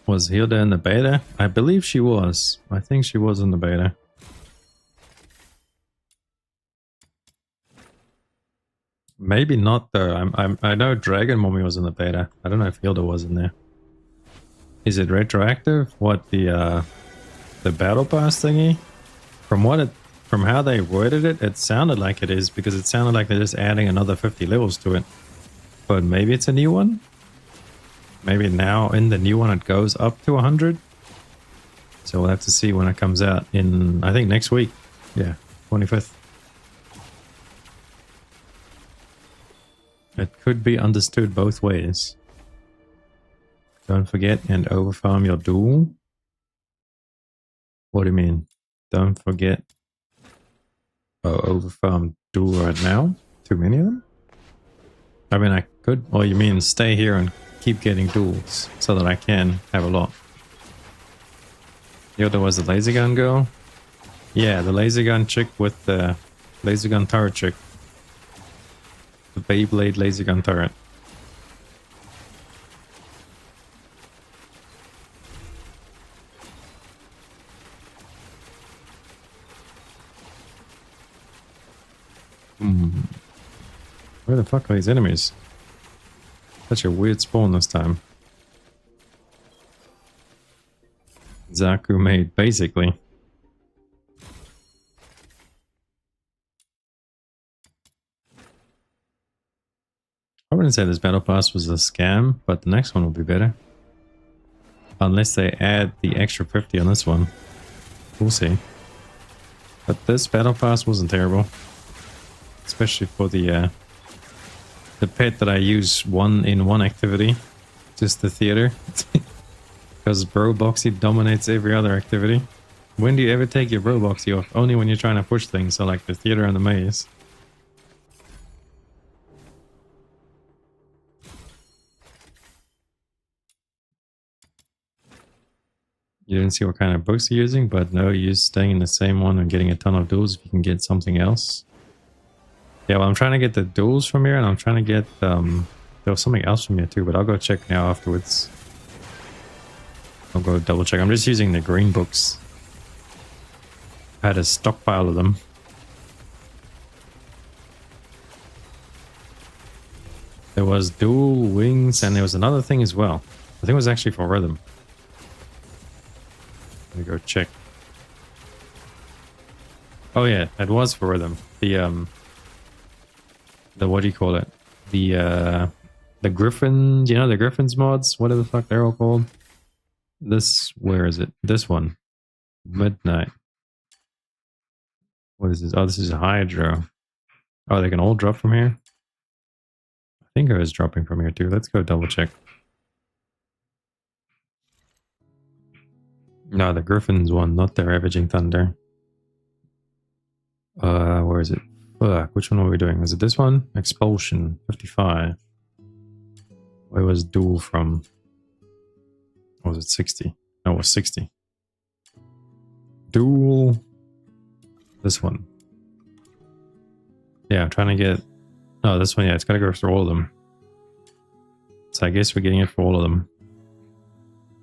Was Hilda in the beta? I believe she was. I think she was in the beta. Maybe not though. I know Dragon Mommy was in the beta. I don't know if Hilda was in there. Is it retroactive? What, the battle pass thingy? From how they worded it, it sounded like it is, because it sounded like they're just adding another 50 levels to it. But maybe it's a new one? Maybe now in the new one it goes up to 100. So we'll have to see when it comes out in, I think, next week. Yeah, 25th. It could be understood both ways. Don't forget and overfarm your duel. What do you mean? Don't forget. Oh, overfarm duel right now? Too many of them? I mean, I could. Or you mean stay here and keep getting duels so that I can have a lot. There was the laser gun girl. Yeah, the laser gun chick with the laser gun turret chick. The Beyblade laser gun turret. Where the fuck are these enemies? Such a weird spawn this time. Zaku made, basically. I wouldn't say this battle pass was a scam, but the next one will be better. Unless they add the extra 50 on this one. We'll see. But this battle pass wasn't terrible. Especially for the pet that I use in one activity. Just the theater. Because Bro Boxy dominates every other activity. When do you ever take your Bro Boxy off? Only when you're trying to push things, so like the theater and the maze. You didn't see what kind of books you're using, but no use staying in the same one and getting a ton of duels if you can get something else. Yeah, well, I'm trying to get the duels from here, and I'm trying to get, there was something else from here too, but I'll go check now afterwards. I'll go double check. I'm just using the green books. I had a stockpile of them. There was dual wings, and there was another thing as well. I think it was actually for rhythm. Let me go check. Oh yeah, it was for rhythm. The what do you call it? The Griffin, you know, the Griffin's mods, whatever the fuck they're all called. This, where is it? This one. Midnight. What is this? Oh, this is a Hydro. Oh, they can all drop from here? I think it was dropping from here too. Let's go double check. No, the Griffin's one, not the Ravaging Thunder. Where is it? Fuck, which one were we doing? Was it this one? Expulsion, 55. Where was Duel from? Or was it 60? No, it was 60. Duel. This one. Yeah, I'm trying to get... Oh, this one, yeah, it's gotta go through all of them. So I guess we're getting it for all of them.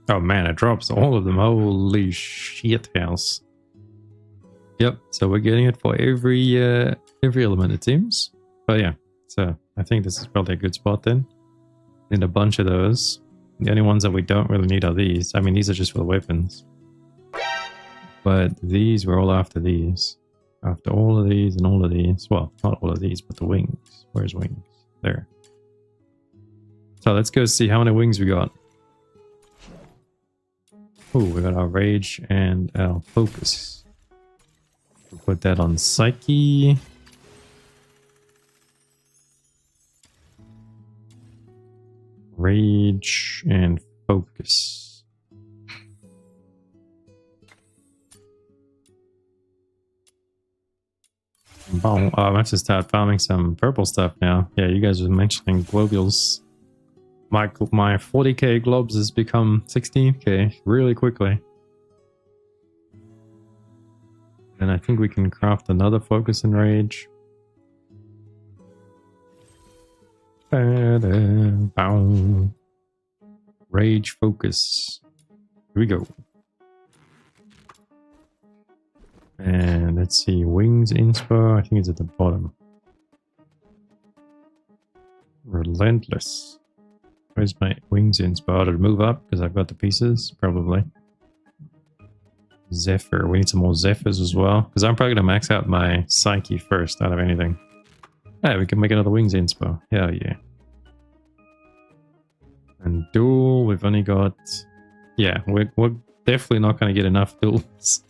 Oh man, it drops all of them. Holy shit house. Yep, so we're getting it for every element it seems. But yeah, so I think this is probably a good spot then. Need a bunch of those. The only ones that we don't really need are these. I mean, these are just for the weapons. But these, we're all after these. After all of these and all of these. Well, not all of these, but the wings. Where's wings? There. So let's go see how many wings we got. Oh, we got our rage and our focus. We'll put that on psyche. Rage and focus. Oh, I have to start farming some purple stuff now. Yeah, you guys were mentioning globules. My 40k globs has become 16k really quickly. And I think we can craft another focus and rage. Rage focus. Here we go. And let's see, wings inspo. I think it's at the bottom. Relentless. Where's my wings inspo? Did it move up because I've got the pieces? Probably. Zephyr. We need some more Zephyrs as well. Because I'm probably going to max out my psyche first out of anything. Yeah, we can make another wings inspo. Hell yeah. And duel, we've only got... Yeah, we're definitely not going to get enough duels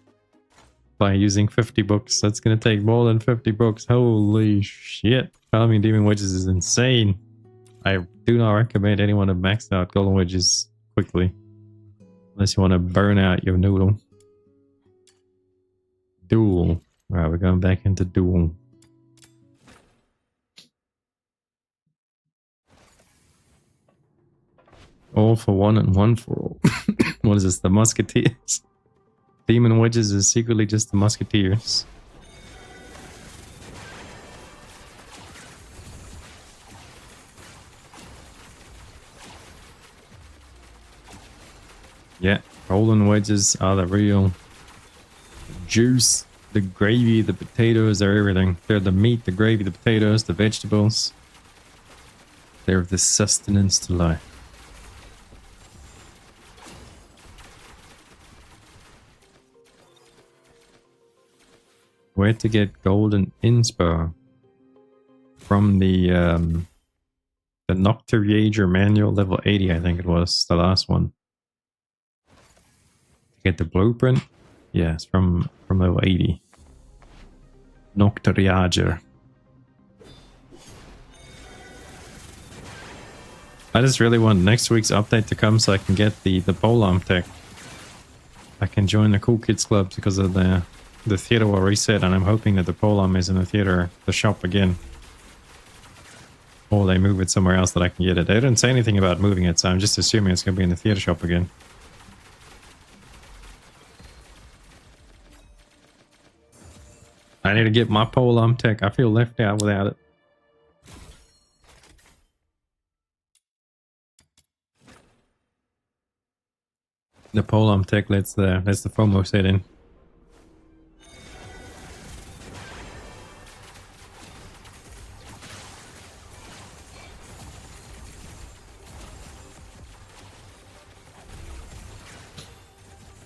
by using 50 books. That's going to take more than 50 books. Holy shit. Farming Demon Wedges is insane. I do not recommend anyone to max out Golden Wedges quickly. Unless you want to burn out your noodle. Duel. Alright, we're going back into duel. All for one and one for all. What is this? The Musketeers? Demon Wedges is secretly just the Musketeers. Yeah, golden wedges are the real juice, the gravy, the potatoes, they're everything. They're the meat, the gravy, the potatoes, the vegetables. They're the sustenance to life. Where to get golden inspo? From the Nocturiager manual, level 80, I think it was, the last one. Get the blueprint. Yes, from level 80. Nocturiager. I just really want next week's update to come so I can get the polearm tech. I can join the Cool Kids Club because of the theater will reset, and I'm hoping that the polearm is in the shop again. Or they move it somewhere else that I can get it. They didn't say anything about moving it, so I'm just assuming it's going to be in the theater shop again. I need to get my polearm tech. I feel left out without it. The polearm tech lets the FOMO set in.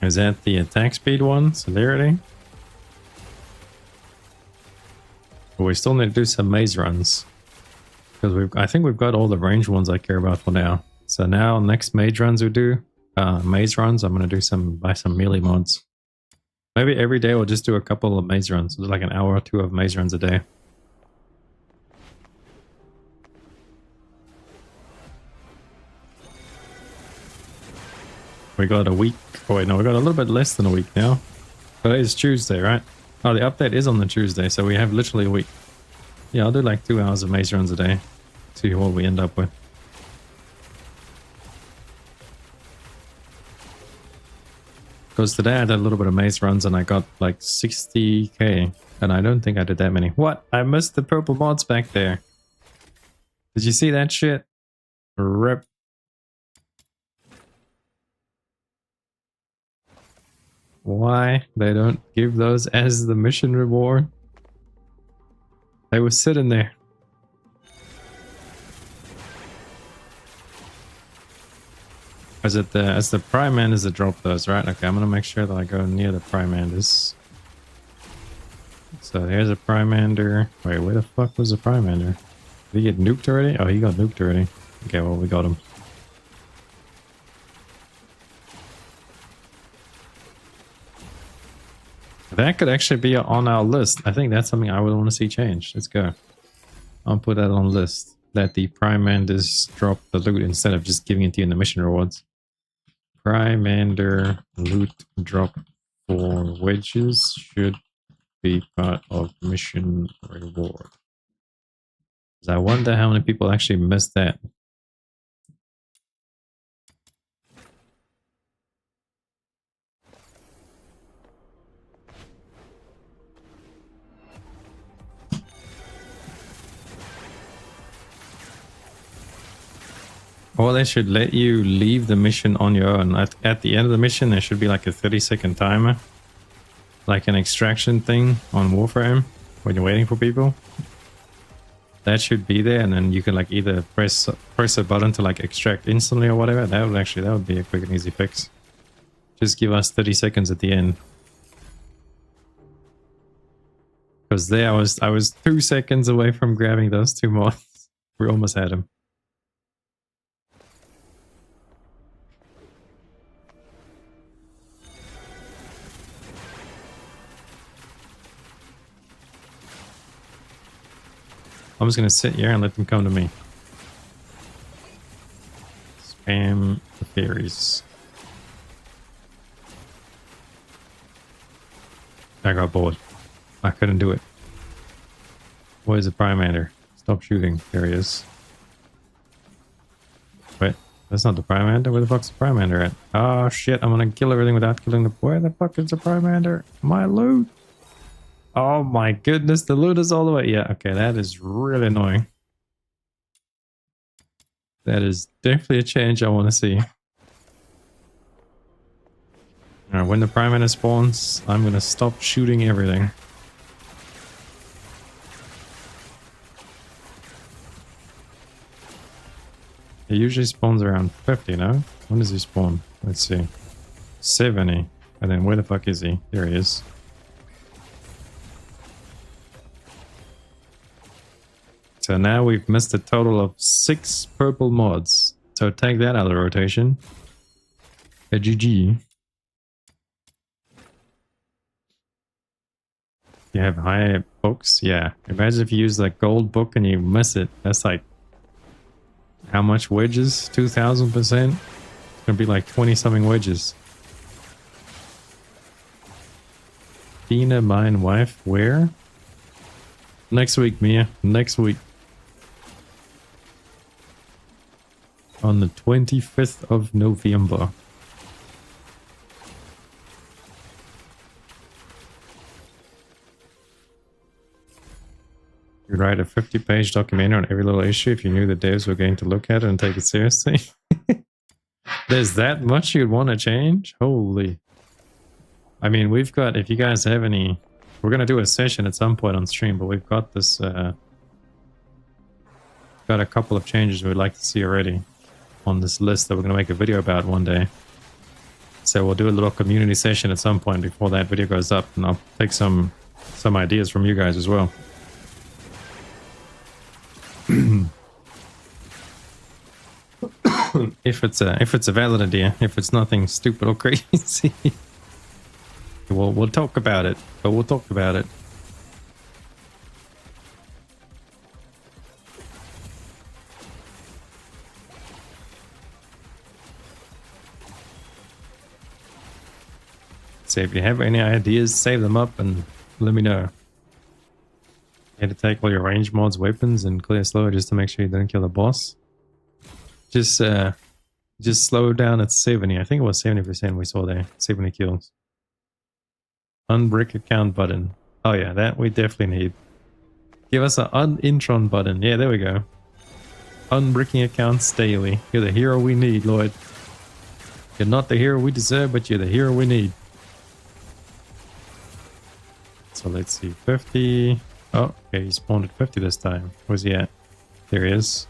Is that the attack speed one? Celerity? But we still need to do some maze runs. Because I think we've got all the range ones I care about for now. So now next maze runs we do. Maze runs, I'm going to do buy some melee mods. Maybe every day we'll just do a couple of maze runs. So like an hour or two of maze runs a day. We got a week. Oh wait, no, we got a little bit less than a week now. Today's Tuesday, right? Oh, the update is on the Tuesday, so we have literally a week. Yeah, I'll do like 2 hours of maze runs a day. See what we end up with. Because today I did a little bit of maze runs and I got like 60k. And I don't think I did that many. What? I missed the purple mods back there. Did you see that shit? Rip. Why they don't give those as the mission reward? They were sitting there. Is it as the Primanders that drop those, right? Okay, I'm gonna make sure that I go near the Primanders. So here's a Primander. Wait, where the fuck was the Primander? Did he get nuked already? Oh, he got nuked already. Okay, well, we got him. That could actually be on our list. I think that's something I would want to see changed. Let's go. I'll put that on list. That the Primanders drop the loot instead of just giving it to you in the mission rewards. Primander loot drop for wedges should be part of mission reward. I wonder how many people actually missed that. Or they should let you leave the mission on your own. At the end of the mission, there should be like a 30-second timer. Like an extraction thing on Warframe when you're waiting for people. That should be there, and then you can like either press a button to like extract instantly or whatever. That would be a quick and easy fix. Just give us 30 seconds at the end. Because there I was 2 seconds away from grabbing those 2 mods. We almost had them. I'm just gonna sit here and let them come to me. Spam the fairies. I got bored. I couldn't do it. Where's the Primander? Stop shooting. There he is. Wait, that's not the Primander. Where the fuck's the Primander at? Oh shit, I'm gonna kill everything without killing the... Where the fuck is the Primander? My loot! Oh my goodness, the loot is all the way. Yeah, okay, that is really annoying. That is definitely a change I want to see. Alright, when the Primander spawns, I'm gonna stop shooting everything. It usually spawns around 50, no? When does he spawn? Let's see. 70. And then where the fuck is he? There he is. So now we've missed a total of 6 purple mods. So take that out of the rotation. A GG. You have high books? Yeah. Imagine if you use like gold book and you miss it. That's like how much wedges? 2000%? It's gonna be like 20 something wedges. Dina, mine wife, where? Next week, Mia. Next week. On the 25th of November. You'd write a 50-page documentary on every little issue if you knew the devs were going to look at it and take it seriously. There's that much you'd want to change? Holy. I mean, we've got, if you guys have any, we're going to do a session at some point on stream, but we've got this, got a couple of changes we'd like to see already on this list that we're going to make a video about one day. So we'll do a little community session at some point before that video goes up, and I'll take some ideas from you guys as well. If it's a valid idea, if it's nothing stupid or crazy, we'll talk about it. But we'll talk about it. So if you have any ideas, save them up and let me know. You had to take all your range mods, weapons, and clear slower just to make sure you don't kill the boss. Just slow down at 70. I think it was 70% we saw there. 70 kills. Unbrick account button. Oh yeah, that we definitely need. Give us an unintron button. Yeah, there we go. Unbricking accounts daily. You're the hero we need, Lloyd. You're not the hero we deserve, but you're the hero we need. So let's see. 50. Oh, okay, he spawned at 50 this time. Where's he at? There he is.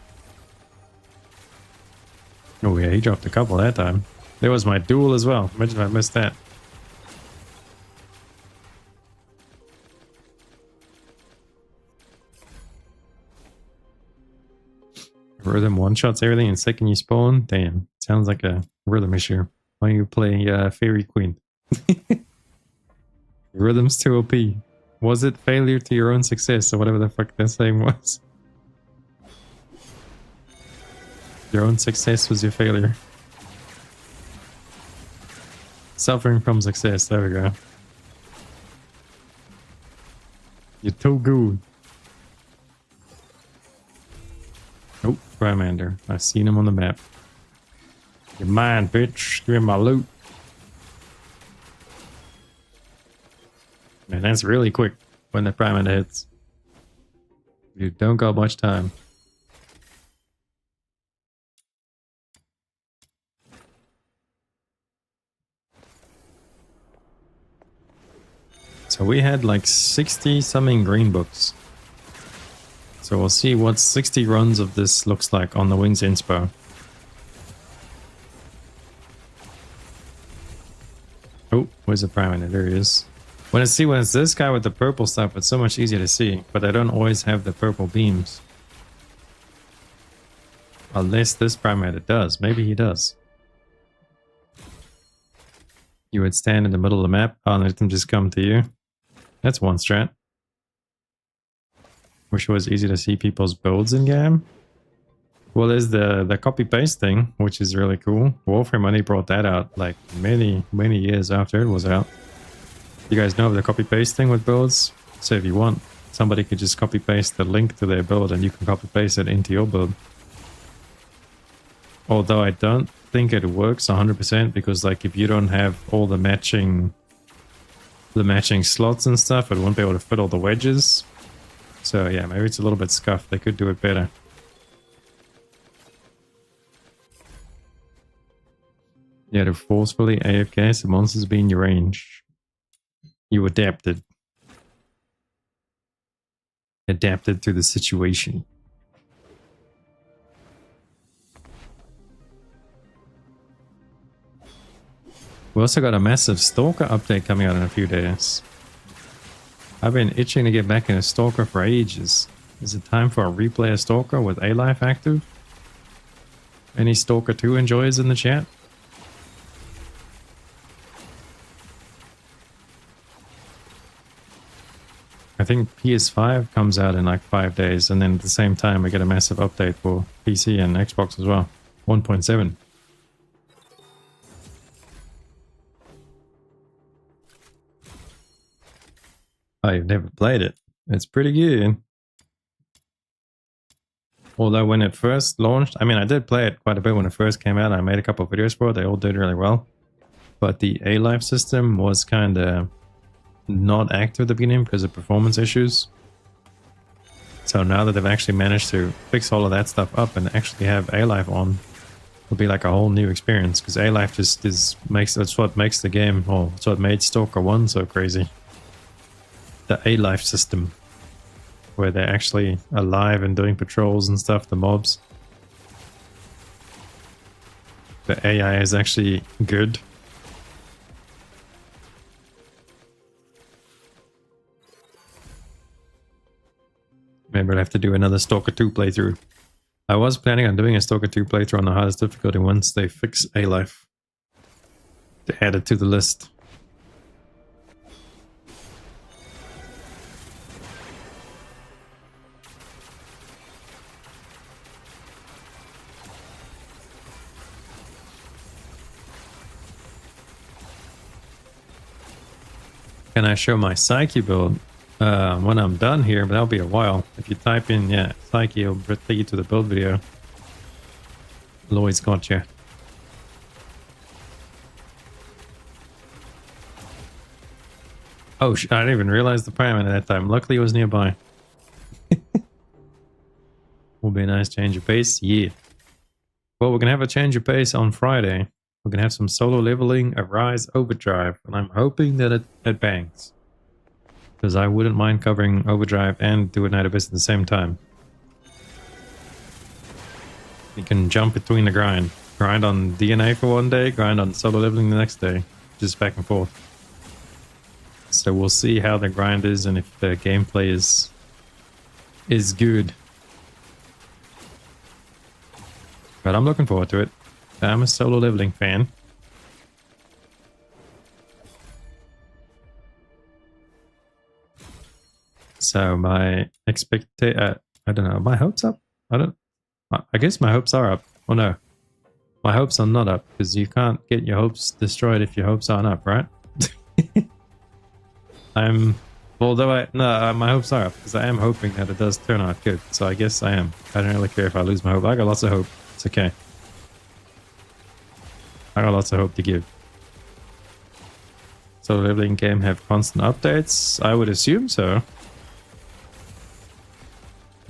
Oh yeah, he dropped a couple that time. There was my duel as well. Imagine if I missed that. Rhythm one-shots everything in second you spawn? Damn, sounds like a rhythm issue. Why don't you play Fairy Queen? Rhythm's too OP. Was it failure to your own success or whatever the fuck that saying was? Your own success was your failure. Suffering from success, there we go. You're too good. Oh, Primander. I've seen him on the map. You're mine, bitch. Give me my loot. Man, that's really quick when the Primander hits. You don't got much time. So we had like 60 something green books. So we'll see what 60 runs of this looks like on the Wings Inspo. Oh, where's the Primander? There he is. When it's this guy with the purple stuff, it's so much easier to see, but I don't always have the purple beams. Unless this Primander does. Maybe he does. You would stand in the middle of the map. Oh, and let them just come to you. That's one strat. Wish it was easy to see people's builds in game. Well, there's the copy-paste thing, which is really cool. Warframe only brought that out like many years after it was out. You guys know of the copy-paste thing with builds? So if you want, somebody could just copy-paste the link to their build and you can copy-paste it into your build. Although I don't think it works 100% because like if you don't have all the matching slots and stuff, it won't be able to fit all the wedges. So yeah, maybe it's a little bit scuffed. They could do it better. Yeah, to forcefully AFK so monsters be in your range. You adapted. Adapted to the situation. We also got a massive Stalker update coming out in a few days. I've been itching to get back into Stalker for ages. Is it time for a replay of Stalker with A-Life active? Any Stalker 2 enjoyers in the chat? think PS5 comes out in like 5 days, and then at the same time we get a massive update for PC and Xbox as well. 1.7. I've never played it. It's pretty good. Although when it first launched, I mean, I did play it quite a bit when it first came out. I made a couple of videos for it. They all did really well. But the A-Life system was kind of not active at the beginning because of performance issues. So now that they've actually managed to fix all of that stuff up and actually have A-Life on, it'll be like a whole new experience, because A-Life just that's what makes the game, or it's what made Stalker 1 so crazy. The A-Life system, where they're actually alive and doing patrols and stuff, the mobs. The AI is actually good. Maybe I'll have to do another Stalker 2 playthrough. I was planning on doing a Stalker 2 playthrough on the hardest difficulty once they fix A-Life, to add it to the list. Can I show my psyche build when I'm done here? But that'll be a while. If you type in, yeah, psyche, it'll take you to the build video. Lloyd's got you. Oh, I didn't even realize the Prime at that time. Luckily, it was nearby. Will be a nice change of pace. Yeah. Well, we're going to have a change of pace on Friday. We're going to have some solo leveling, a Rise Overdrive, and I'm hoping that it bangs. Because I wouldn't mind covering Overdrive and do a Night Abyss at the same time. You can jump between the grind. Grind on DNA for one day, grind on solo leveling the next day. Just back and forth. So we'll see how the grind is and if the gameplay is good. But I'm looking forward to it. I'm a solo leveling fan. So my I don't know, my hopes up? I guess my hopes are up. Oh no. My hopes are not up, because you can't get your hopes destroyed if your hopes aren't up, right? My hopes are up, because I am hoping that it does turn out good. So I guess I am. I don't really care if I lose my hope. I got lots of hope. It's okay. I got lots of hope to give. So the leveling game have constant updates? I would assume so.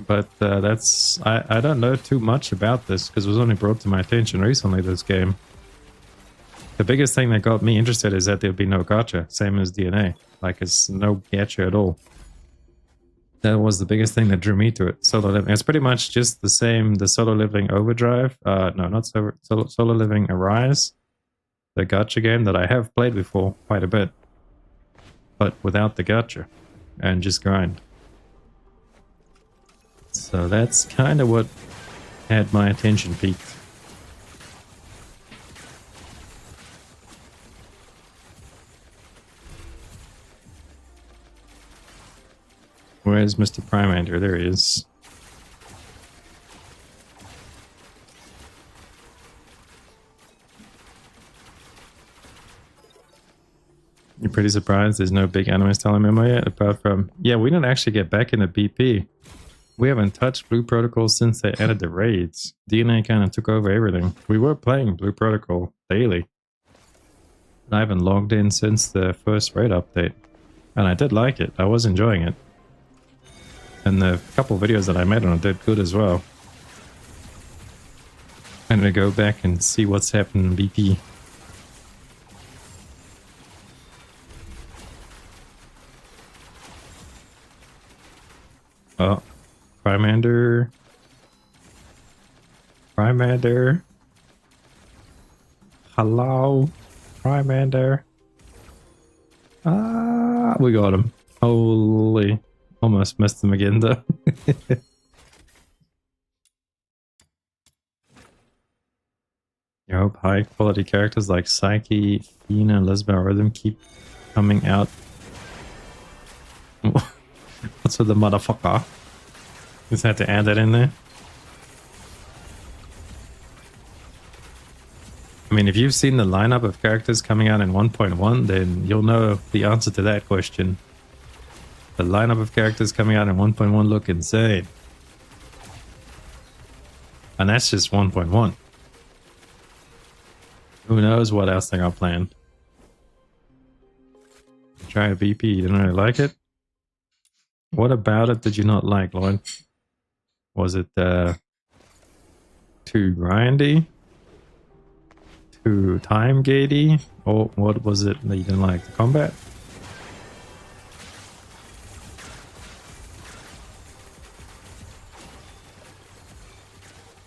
But I don't know too much about this, because it was only brought to my attention recently, this game. The biggest thing that got me interested is that there'll be no gacha, same as DNA. Like, it's no gacha at all. That was the biggest thing that drew me to it. Solo living. It's pretty much just the same. The solo living Overdrive. No, not solo living Arise. The gacha game that I have played before quite a bit, but without the gacha and just grind. So that's kind of what had my attention peaked. Where's Mr. Primander? There he is. You're pretty surprised there's no big anime style MMO yet, apart from... Yeah, we didn't actually get back into BP. We haven't touched Blue Protocol since they added the raids. DNA kind of took over everything. We were playing Blue Protocol daily. I haven't logged in since the first raid update. And I did like it. I was enjoying it. And the couple videos that I made on it did good as well. I'm gonna go back and see what's happened in BP. Oh, Primander. Primander. Hello, Primander. Ah, we got him. Holy. Almost missed him again though. I hope high quality characters like Psyche, Fina, Lisbell, Rhythm keep coming out. to the motherfucker. Just had to add that in there. I mean, if you've seen the lineup of characters coming out in 1.1, then you'll know the answer to that question. The lineup of characters coming out in 1.1 look insane. And that's just 1.1. Who knows what else they got planned. Try a BP, you didn't really like it? What about it did you not like, Lloyd? Was it too grindy? Too time gatey? Or what was it that you didn't like? The combat?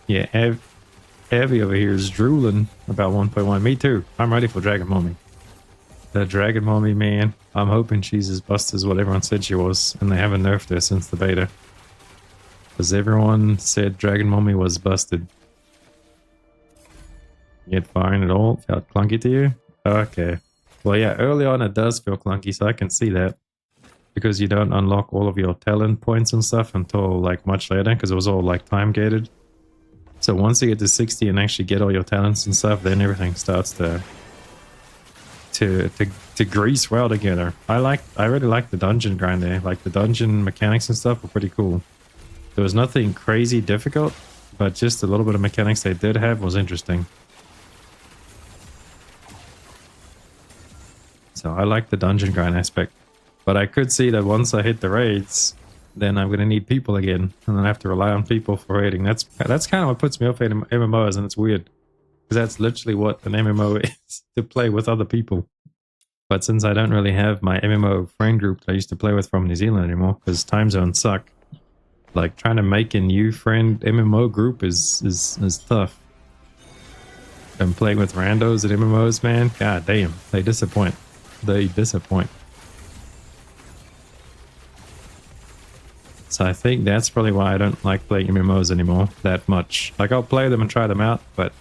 Yeah, Abby over here is drooling about 1.1. Me too. I'm ready for Dragon Mommy. The Dragon Mommy, man. I'm hoping she's as busted as what everyone said she was, and they haven't nerfed her since the beta. Because everyone said Dragon Mommy was busted. Yet firing it all felt clunky to you? Okay. Well, yeah, early on it does feel clunky, so I can see that. Because you don't unlock all of your talent points and stuff until like much later, because it was all like time gated. So once you get to 60 and actually get all your talents and stuff, then everything starts to grease well together. I really like the dungeon grind there. Like the dungeon mechanics and stuff were pretty cool. There was nothing crazy difficult, but just a little bit of mechanics they did have was interesting. So I like the dungeon grind aspect. But I could see that once I hit the raids, then I'm going to need people again. And then I have to rely on people for raiding. That's kind of what puts me off at MMOs, and it's weird. Because that's literally what an MMO is, to play with other people. But since I don't really have my MMO friend group that I used to play with from New Zealand anymore, because time zones suck, like trying to make a new friend MMO group is tough. And playing with randos at MMOs, man, god damn, they disappoint. They disappoint. So I think that's probably why I don't like playing MMOs anymore that much. Like I'll play them and try them out, but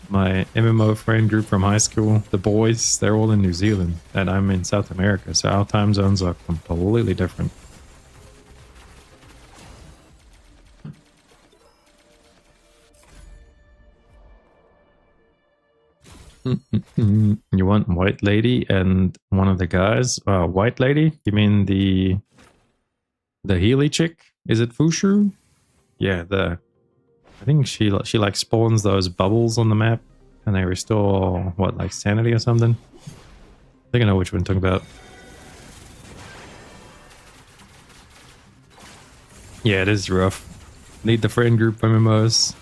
my MMO friend group from high school, the boys, they're all in New Zealand and I'm in South America, so our time zones are completely different. You want White Lady and one of the guys? White Lady? You mean the Healy chick? Is it Fushu? Yeah, I think she like spawns those bubbles on the map and they restore what, like sanity or something? I think I know which one I'm talking about. Yeah, it is rough. Need the friend group MMOs.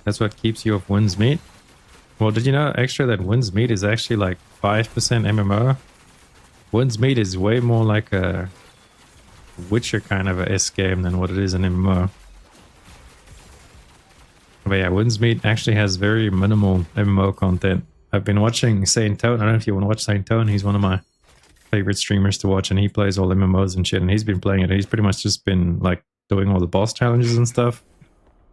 That's what keeps you off Wind's Meat. Well, did you know extra that Wind's Meat is actually like 5% MMO? Wind's Meat is way more like a Witcher kind of a S game than what it is an MMO. But yeah, Wind's Meat actually has very minimal MMO content. I've been watching Saint Tone. I don't know if you want to watch Saint Tone. He's one of my favorite streamers to watch, and he plays all MMOs and shit, and he's been playing it. He's pretty much just been like doing all the boss challenges and stuff.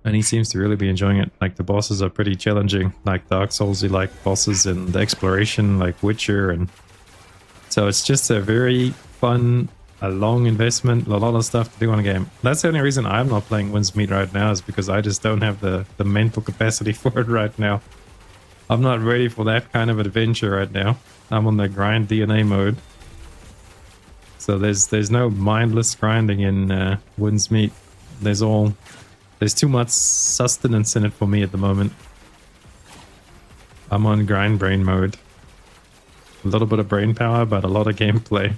And he seems to really be enjoying it. Like the bosses are pretty challenging, like Dark Souls-y like bosses, and the exploration like Witcher, and so it's just a very fun, a long investment, a lot of stuff to do on a game. That's the only reason I'm not playing Wind's Meat right now, is because I just don't have the mental capacity for it right now. I'm not ready for that kind of adventure right now. I'm on the grind DNA mode. So there's no mindless grinding in Wind's Meat. There's too much sustenance in it for me at the moment. I'm on grind brain mode. A little bit of brain power, but a lot of gameplay.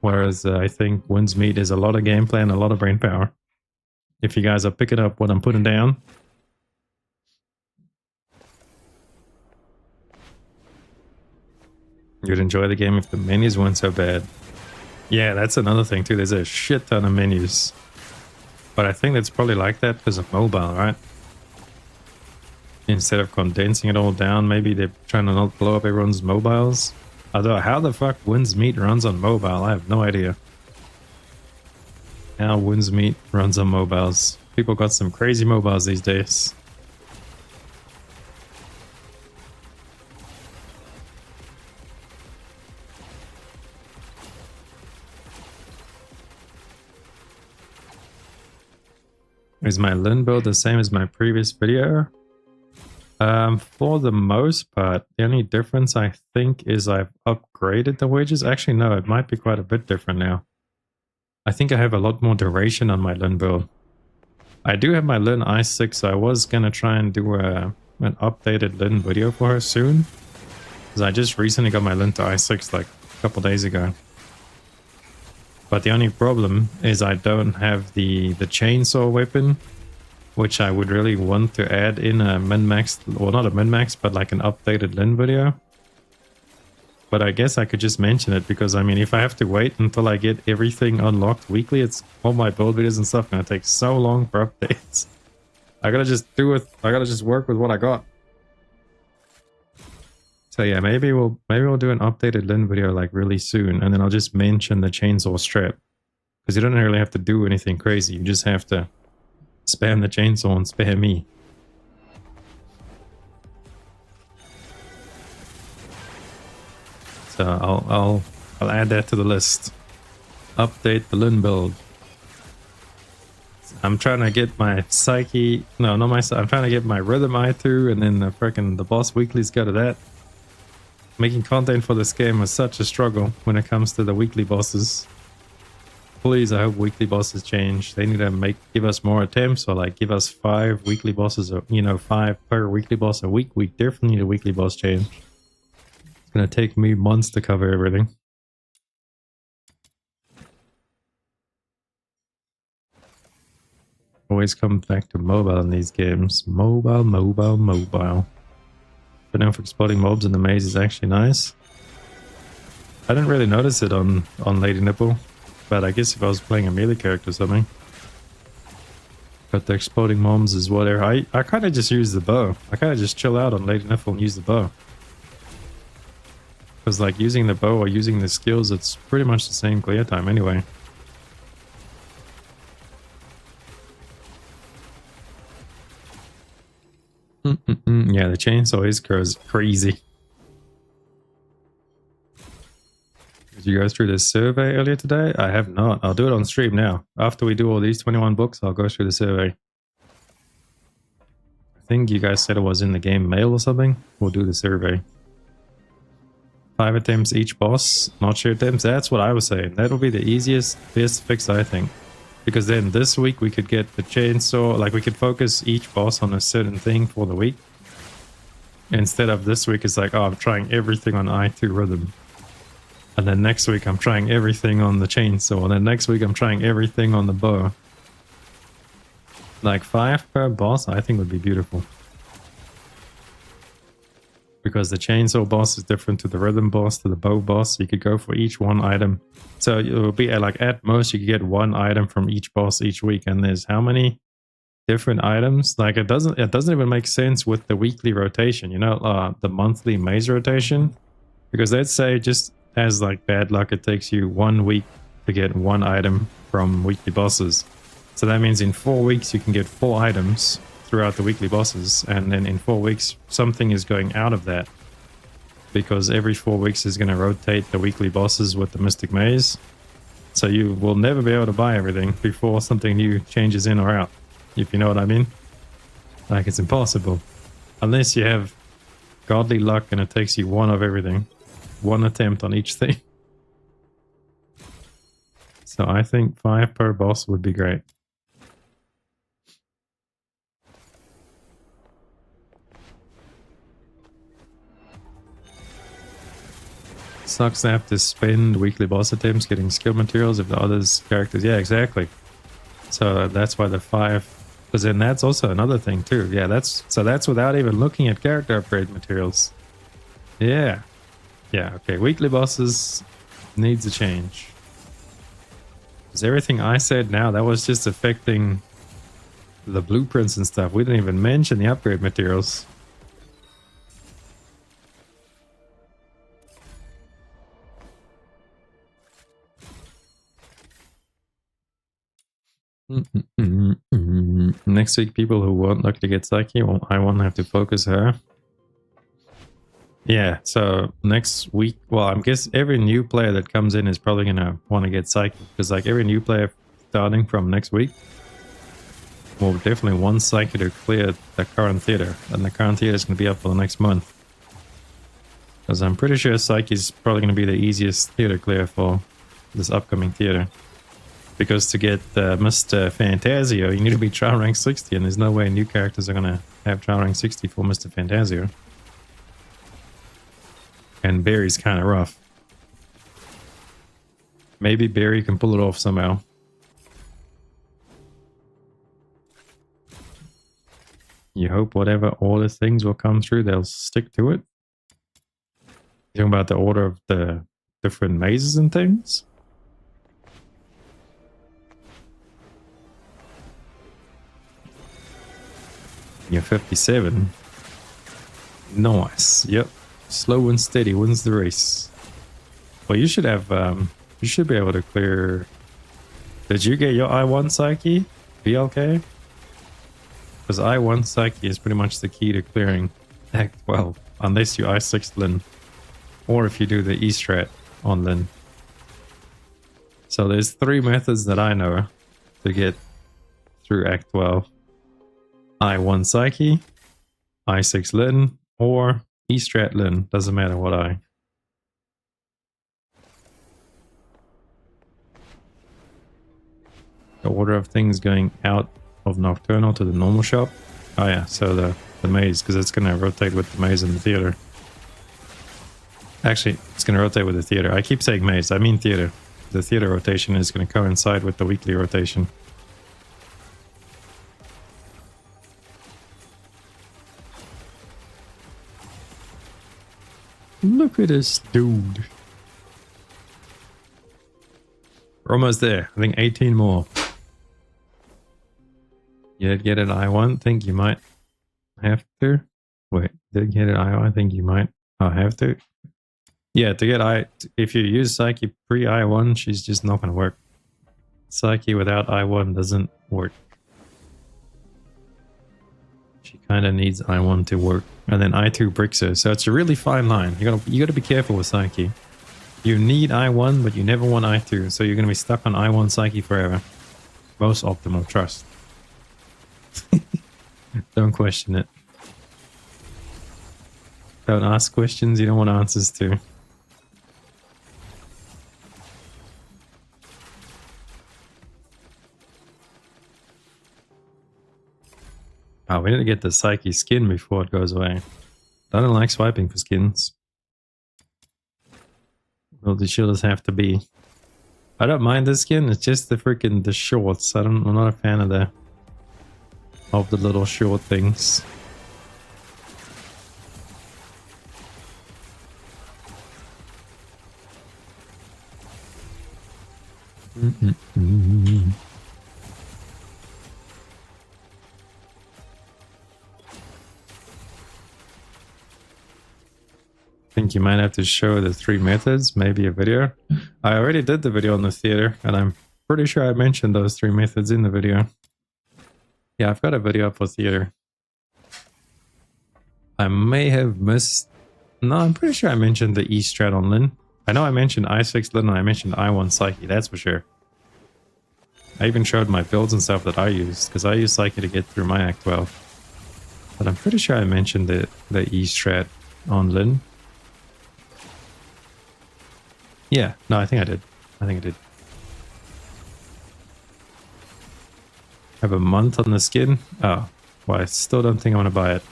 Whereas I think Wind's Meat is a lot of gameplay and a lot of brain power. If you guys are picking up what I'm putting down. You'd enjoy the game if the menus weren't so bad. Yeah, that's another thing too. There's a shit ton of menus. But I think that's probably like that because of mobile, right? Instead of condensing it all down, maybe they're trying to not blow up everyone's mobiles. Although, how the fuck Wind's Meat runs on mobile? I have no idea. How Wind's Meat runs on mobiles. People got some crazy mobiles these days. Is my Lin build the same as my previous video? For the most part, the only difference I think is I've upgraded the wedges. Actually, no, it might be quite a bit different now. I think I have a lot more duration on my Lin build. I do have my Lin i6, so I was gonna try and do an updated Lin video for her soon. Because I just recently got my Lin to i6 like a couple days ago. But the only problem is I don't have the chainsaw weapon, which I would really want to add in a min-max, well not a min-max, but like an updated Lin video. But I guess I could just mention it because I mean if I have to wait until I get everything unlocked weekly, it's all my build videos and stuff gonna take so long for updates. I gotta just do it, I gotta just work with what I got. So yeah, maybe we'll do an updated Lin video like really soon, and then I'll just mention the chainsaw strap. Because you don't really have to do anything crazy, you just have to spam the chainsaw and spam me. So I'll add that to the list. Update the Lin build. I'm trying to get my psyche, no, not my, I'm trying to get my rhythm eye through, and then the boss weeklies go to that. Making content for this game was such a struggle when it comes to the weekly bosses. Please, I hope weekly bosses change. They need to give us more attempts, or like give us 5 weekly bosses, or you know, 5 per weekly boss a week. We definitely need a weekly boss change. It's gonna take me months to cover everything. Always come back to mobile in these games. Mobile, mobile, mobile. But now for exploding mobs in the maze is actually nice. I didn't really notice it on Lady Nipple, but I guess if I was playing a melee character or something. But the exploding mobs is whatever. I kind of just use the bow. I kind of just chill out on Lady Nipple and use the bow. Because like using the bow or using the skills, it's pretty much the same clear time anyway. Yeah, the chainsaw is crazy. Did you go through the survey earlier today? I have not. I'll do it on stream now. After we do all these 21 books, I'll go through the survey. I think you guys said it was in the game mail or something. We'll do the survey. 5 attempts each boss, not share attempts. That's what I was saying. That'll be the easiest, best fix, I think. Because then this week we could get the chainsaw, like we could focus each boss on a certain thing for the week. Instead of this week, it's like, oh, I'm trying everything on I2 rhythm. And then next week I'm trying everything on the chainsaw. And then next week I'm trying everything on the bow. Like 5 per boss, I think would be beautiful. Because the chainsaw boss is different to the rhythm boss, to the bow boss. So you could go for each one item. So it will be like at most you could get 1 item from each boss each week. And there's how many different items? Like it doesn't even make sense with the weekly rotation, you know, the monthly maze rotation. Because let's say just as like bad luck, it takes you 1 week to get 1 item from weekly bosses. So that means in 4 weeks you can get 4 items throughout the weekly bosses, and then in 4 weeks something is going out of that, because every 4 weeks is going to rotate the weekly bosses with the Mystic Maze. So you will never be able to buy everything before something new changes in or out, if you know what I mean. Like it's impossible unless you have godly luck and it takes you 1 of everything, 1 attempt on each thing. So I think 5 per boss would be great. Sucks to have to spend weekly boss attempts getting skill materials if the others characters. Yeah, exactly. So that's why the 5, because then that's also another thing too. Yeah, that's without even looking at character upgrade materials. Yeah. Yeah, okay. Weekly bosses needs a change. Because everything I said now, that was just affecting the blueprints and stuff. We didn't even mention the upgrade materials. Next week, people who won't look to get psyche, well, I won't have to focus her. Yeah, so next week, well, I guess every new player that comes in is probably gonna want to get psyche, because like every new player starting from next week well, definitely one psyche to clear the current theater, and the current theater is going to be up for the next month. Because I'm pretty sure psyche is probably going to be the easiest theater clear for this upcoming theater. Because to get Mr. Fantasio, you need to be trial rank 60, and there's no way new characters are going to have trial rank 60 for Mr. Fantasio. And Barry's kind of rough. Maybe Barry can pull it off somehow. You hope whatever order things will come through, they'll stick to it. You're talking about the order of the different mazes and things? You're 57. Nice. Yep. Slow and steady wins the race. Well, you should have, you should be able to clear... Did you get your I1 Psyche? BLK? Because I1 Psyche is pretty much the key to clearing Act 12. Unless you I6 Lin. Or if you do the E-Strat on Lin. So there's 3 methods that I know to get through Act 12. I1 Psyche, I6 Lin, or E-Strat Lin. Doesn't matter what I. The order of things going out of Nocturnal to the normal shop. Oh yeah, so the maze, because it's going to rotate with the maze in the theater. Actually, it's going to rotate with the theater. I keep saying maze, I mean theater. The theater rotation is going to coincide with the weekly rotation. Look at this dude. We're almost there. I think 18 more. You did get an I1. Think you might have to. Wait, did get an I1? I think you might have to. Yeah, to get if you use Psyche pre-I1, she's just not going to work. Psyche without I1 doesn't work. She kind of needs I1 to work. And then I2 bricks her. So it's a really fine line. You gotta be careful with Psyche. You need I1, but you never want I2. So you're going to be stuck on I1 Psyche forever. Most optimal, trust. Don't question it. Don't ask questions you don't want answers to. Oh, we need to get the Psyche skin before it goes away. I don't like swiping for skins. Well, the shoulders have to be. I don't mind the skin, it's just the shorts. I'm not a fan of the little short things. I think you might have to show the 3 methods, maybe a video. I already did the video on the theater, and I'm pretty sure I mentioned those 3 methods in the video. Yeah, I've got a video up for theater. I may have missed... No, I'm pretty sure I mentioned the E-Strat on Lin. I know I mentioned I6 Lin and I mentioned I1 Psyche, that's for sure. I even showed my builds and stuff that I used, because I used Psyche to get through my Act 12. But I'm pretty sure I mentioned the E-Strat on Lin. Yeah, no, I think I did. Have a month on the skin? Oh, well, I still don't think I'm going to buy it.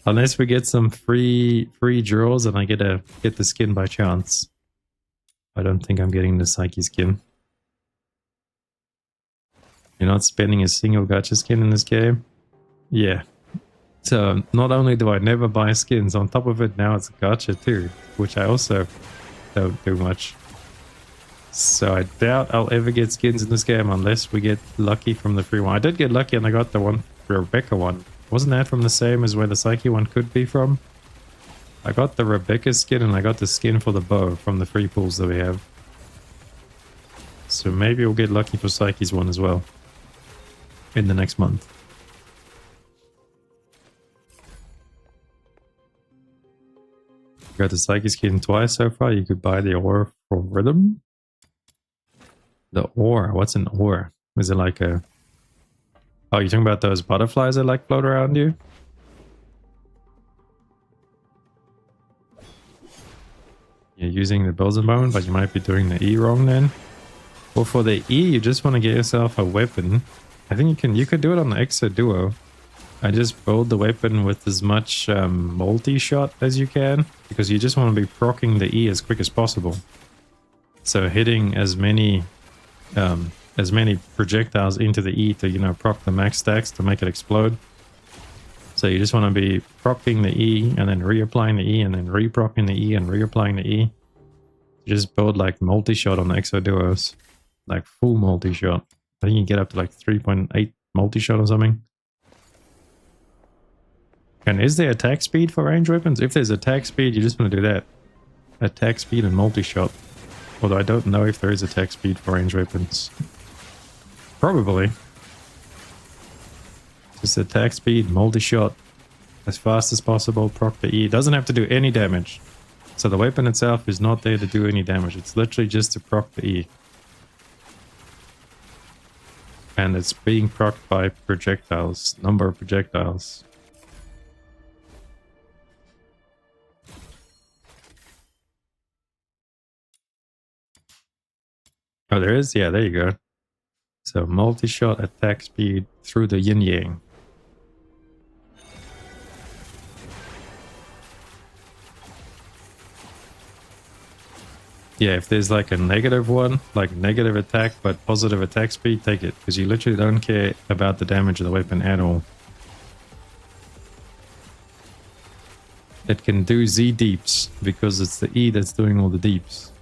Unless we get some free draws and I get the skin by chance. I don't think I'm getting the Psyche skin. You're not spending a single gacha skin in this game? Yeah. So not only do I never buy skins, on top of it now it's gacha too, which I also don't do much. So I doubt I'll ever get skins in this game unless we get lucky from the free one. I did get lucky and I got the Rebecca one. Wasn't that from the same as where the Psyche one could be from? I got the Rebecca skin and I got the skin for the bow from the free pools that we have. So maybe we'll get lucky for Psyche's one as well. In the next month. Got the Psyche skin twice so far. You could buy the ore for rhythm. The ore? What's an ore? Is it like a Oh, you're talking about those butterflies that like float around you? You're using the Belzebone, but you might be doing the E wrong then. Well, for the E, you just want to get yourself a weapon. I think you could do it on the Exo Duo. I just build the weapon with as much multi-shot as you can, because you just want to be proccing the E as quick as possible. So hitting as many projectiles into the E to, you know, proc the max stacks to make it explode. So you just want to be proccing the E and then reapplying the E and then re-proccing the E and reapplying the E. Just build like multi-shot on the Exo Duos. Like full multi-shot. I think you get up to like 3.8 multi-shot or something. And is there attack speed for range weapons? If there's attack speed, you just want to do that. Attack speed and multi-shot. Although I don't know if there is attack speed for range weapons. Probably. Just attack speed, multi-shot. As fast as possible, proc the E. It doesn't have to do any damage. So the weapon itself is not there to do any damage. It's literally just to proc the E. And it's being procced by projectiles. Number of projectiles. Oh, there is? Yeah, there you go. So multi-shot attack speed through the yin-yang. Yeah, if there's like a negative one, like negative attack but positive attack speed, take it. Because you literally don't care about the damage of the weapon at all. It can do Z deeps because it's the E that's doing all the deeps.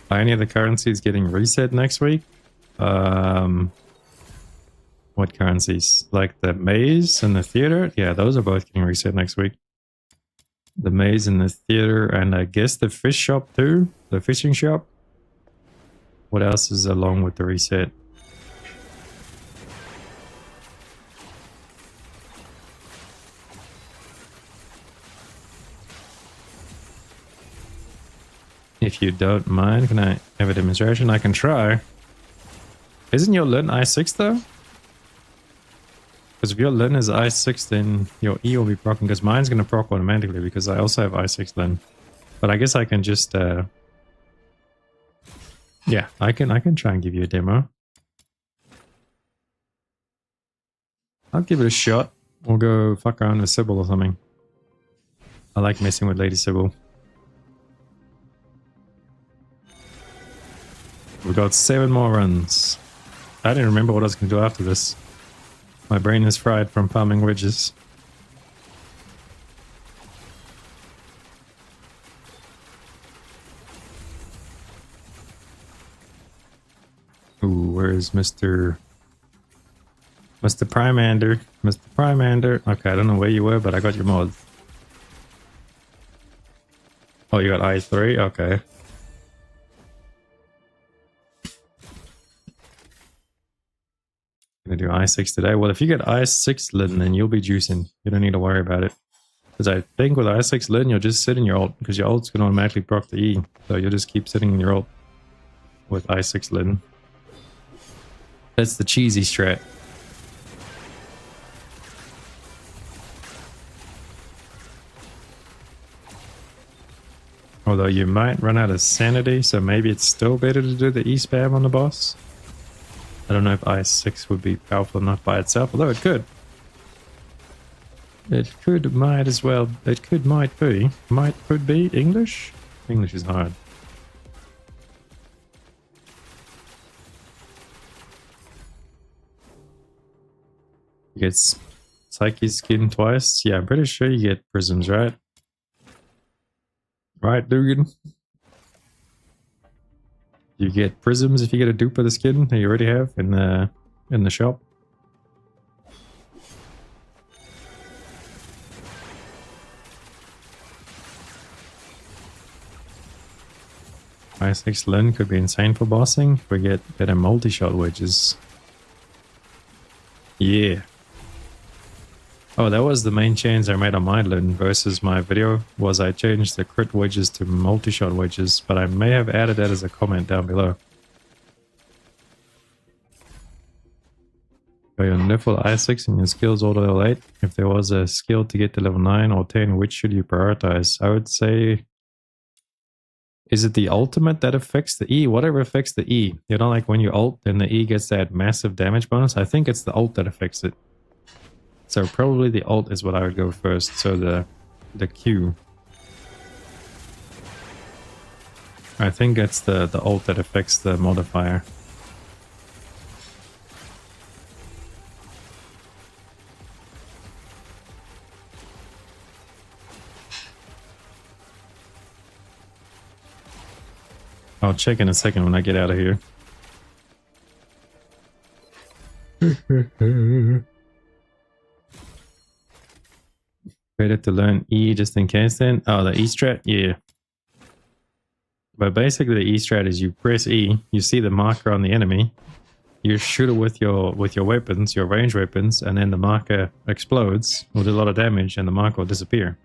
Are any of the currencies getting reset next week? What currencies? Like the maze and the theater? Yeah, those are both getting reset next week. The maze and the theater, and I guess the fish shop too? The fishing shop? What else is along with the reset? If you don't mind, can I have a demonstration? I can try. Isn't your Lin I6 though? Because if your Lin is I6, then your E will be proccing, because mine's going to proc automatically because I also have I6 Lin. But I guess I can just... yeah, I can try and give you a demo. I'll give it a shot. We'll go fuck around with Sybil or something. I like messing with Lady Sybil. We've got 7 more runs. I didn't remember what I was going to do after this. My brain is fried from farming wedges. Ooh, where is Mr. Primander? Mr. Primander. Okay, I don't know where you were, but I got your mods. Oh, you got I3? Okay. Gonna do I6 today. Well, if you get I6 Lin, then you'll be juicing. You don't need to worry about it. Because I think with I6 Lin, you'll just sit in your ult, because your ult's gonna automatically proc the E. So you'll just keep sitting in your ult with I6 Lin. That's the cheesy strat. Although you might run out of sanity, so maybe it's still better to do the E spam on the boss. I don't know if I6 would be powerful enough by itself, although it could. It could, might as well. It could, might be. Might, could be. English? English is hard. You get Psyche skin twice? Yeah, I'm pretty sure you get prisms, right? Right, Dugan? You get prisms if you get a dupe of the skin that you already have in the shop. I6 Lin could be insane for bossing if we get better multi-shot wedges. Yeah. Oh, that was the main change I made on my Lin versus my video, was I changed the crit wedges to multi-shot wedges, but I may have added that as a comment down below. Got your Niffle I6 and your skills all to level 8. If there was a skill to get to level 9 or 10, which should you prioritize? I would say... Is it the ultimate that affects the E? Whatever affects the E. You know, like when you ult, then the E gets that massive damage bonus. I think it's the ult that affects it. So probably the ult is what I would go first. So the Q. I think it's the ult that affects the modifier. I'll check in a second when I get out of here. Better to learn E just in case then? Oh, the E strat? Yeah. But basically the E strat is you press E, you see the marker on the enemy, you shoot it with your weapons, your range weapons, and then the marker explodes, will do a lot of damage, and the marker will disappear.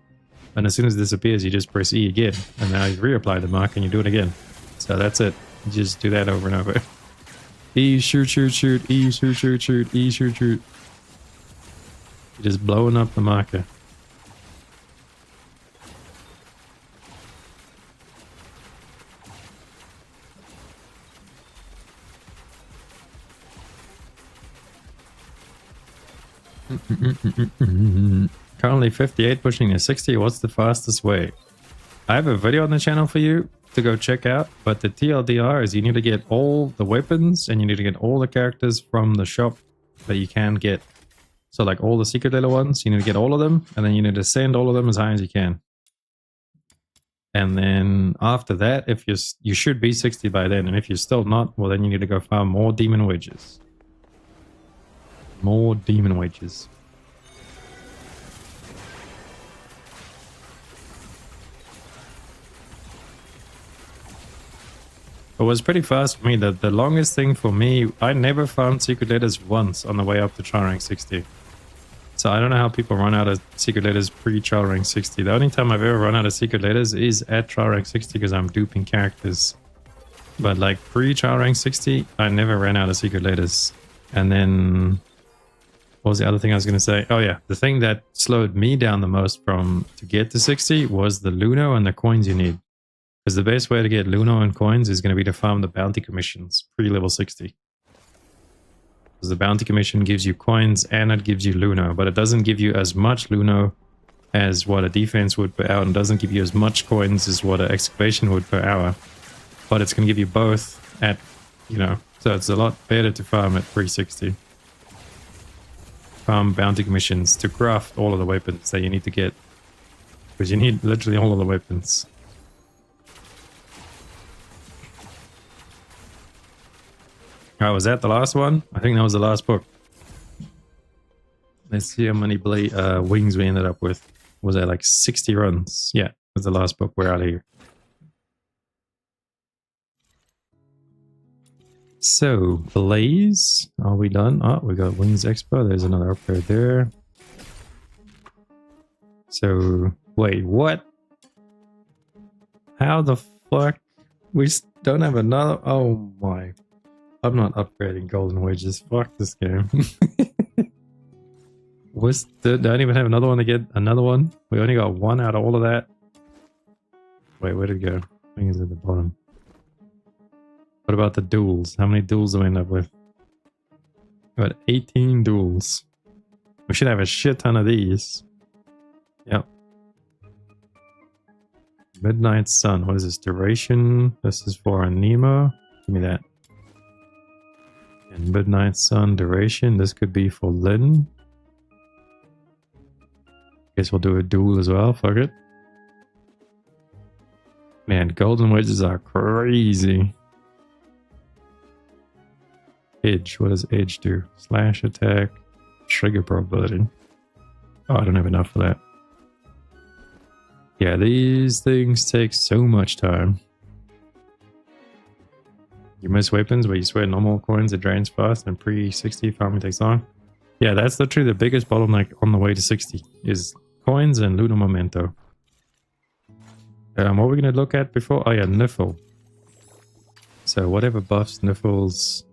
And as soon as it disappears, you just press E again, and now you reapply the marker and you do it again. So that's it. You just do that over and over. E, shoot, shoot, shoot, E, shoot, shoot, shoot, E, shoot, shoot. You're just blowing up the marker. Currently 58 pushing to 60. What's the fastest way? I have a video on the channel for you to go check out, but the TLDR is you need to get all the weapons and you need to get all the characters from the shop that you can get. So like all the secret little ones, you need to get all of them, and then you need to send all of them as high as you can. And then after that, if you should be 60 by then, and if you're still not, well then you need to go farm more demon wedges. More demon wedges. It was pretty fast for me. The longest thing for me, I never found secret letters once on the way up to trial rank 60. So I don't know how people run out of secret letters pre-trial rank 60. The only time I've ever run out of secret letters is at trial rank 60 because I'm duping characters. But like pre-trial rank 60, I never ran out of secret letters. And then... what was the other thing I was going to say? Oh yeah, the thing that slowed me down the most to get to 60 was the Luno and the coins you need. Because the best way to get Luno and coins is going to be to farm the bounty commissions pre-level 60. Because the bounty commission gives you coins and it gives you Luno, but it doesn't give you as much Luno as what a defense would per hour, and doesn't give you as much coins as what an excavation would per hour. But it's going to give you both at, you know, so it's a lot better to farm at pre-60. Farm bounty commissions to craft all of the weapons that you need to get. Because you need literally all of the weapons. Alright, was that the last one? I think that was the last book. Let's see how many wings we ended up with. Was that like 60 runs? Yeah, that's the last book. We're out of here. So, Blaze. Are we done? Oh, we got Wings Expo. There's another upgrade there. So, wait, what? How the fuck? We don't have another... Oh my... I'm not upgrading golden wedges. Fuck this game. Don't even have another one to get another one. We only got one out of all of that. Wait, where did it go? I think it's at the bottom. What about the duels? How many duels do we end up with? We got 18 duels. We should have a shit ton of these. Yep. Midnight Sun. What is this? Duration. This is for a Nemo. Give me that. And Midnight Sun duration. This could be for Lin. Guess we'll do a duel as well. Fuck it. Man, golden wedges are crazy. Edge. What does edge do? Slash attack. Trigger probability. Oh, I don't have enough for that. Yeah, these things take so much time. You miss weapons where you swear normal coins, it drains fast, and pre-60 farming takes long. Yeah, that's literally the biggest bottleneck on the way to 60 is coins and Lunar Memento. What were we going to look at before? Oh yeah, Niffle. So whatever buffs Niffles.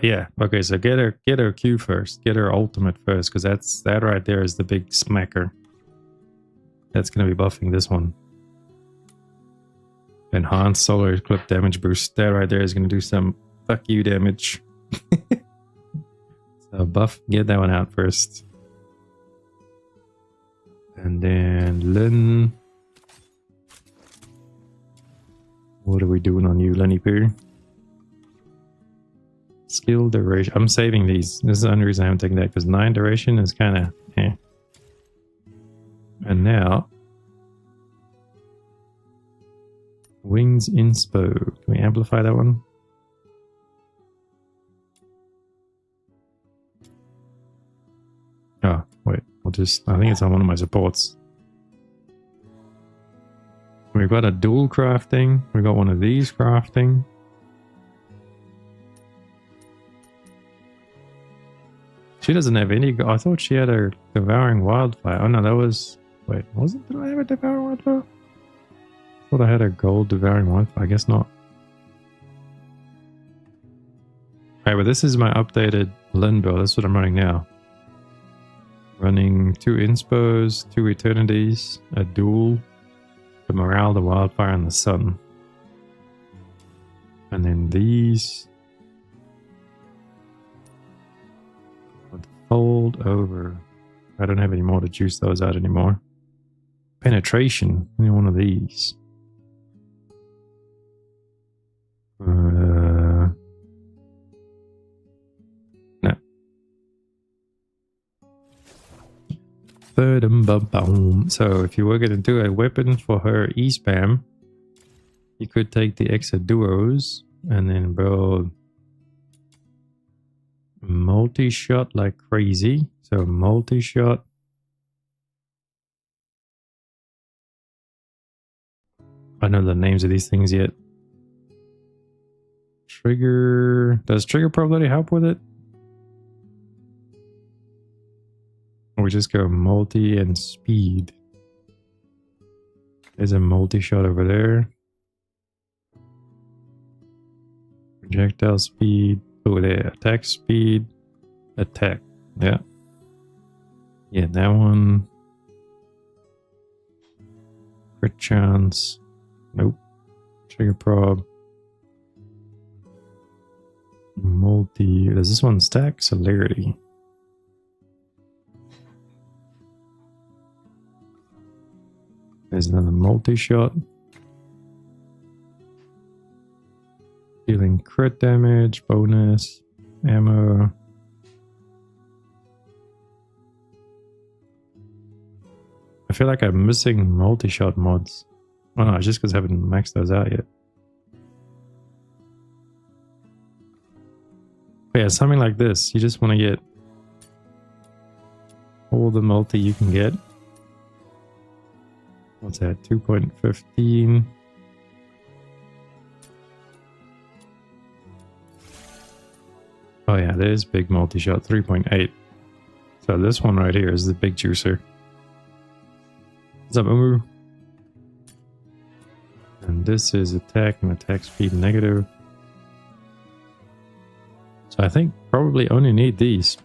Yeah. Okay, so get her Q first. Get her ultimate first, because that right there is the big smacker. That's going to be buffing this one. Enhanced solar clip damage boost. That right there is going to do some fuck you damage. So buff, get that one out first. And then Lin. What are we doing on you, Lenny Poo? Skill duration. I'm saving these. This is the only reason I'm taking that, because 9 duration is kind of eh. And now Wings Inspo. Can we amplify that one? Oh, wait. I think it's on one of my supports. We've got a dual crafting. We got one of these crafting. She doesn't have any. I thought she had a devouring wildfire. Oh no, that was. Wait, wasn't? Did I have a devouring wildfire? I thought I had a gold devouring wildfire. I guess not. Alright, but this is my updated Lin build. That's what I'm running now. Running 2 inspos, 2 eternities, a dual, the morale, the wildfire, and the sun. And then these would fold over. I don't have any more to juice those out anymore. Penetration, any one of these. No. So if you were going to do a weapon for her E-spam, you could take the Exa Duos and then build multi-shot like crazy. So multi-shot. I don't know the names of these things yet. Trigger. Does trigger probability help with it? Or we just go multi and speed. There's a multi-shot over there. Projectile speed. Oh, there. Attack speed. Attack. Yeah. Yeah, that one. Crit chance. Nope. Trigger prob. Multi. Does this one stack? Celerity. There's another multi-shot. Dealing crit damage, bonus, ammo. I feel like I'm missing multi-shot mods. Oh no, just because I haven't maxed those out yet. But yeah, something like this. You just want to get all the multi you can get. What's that? 2.15. Oh yeah, there's big multi-shot, 3.8. So this one right here is the big juicer. What's up, Umu? And this is attack and attack speed negative. So I think probably only need these.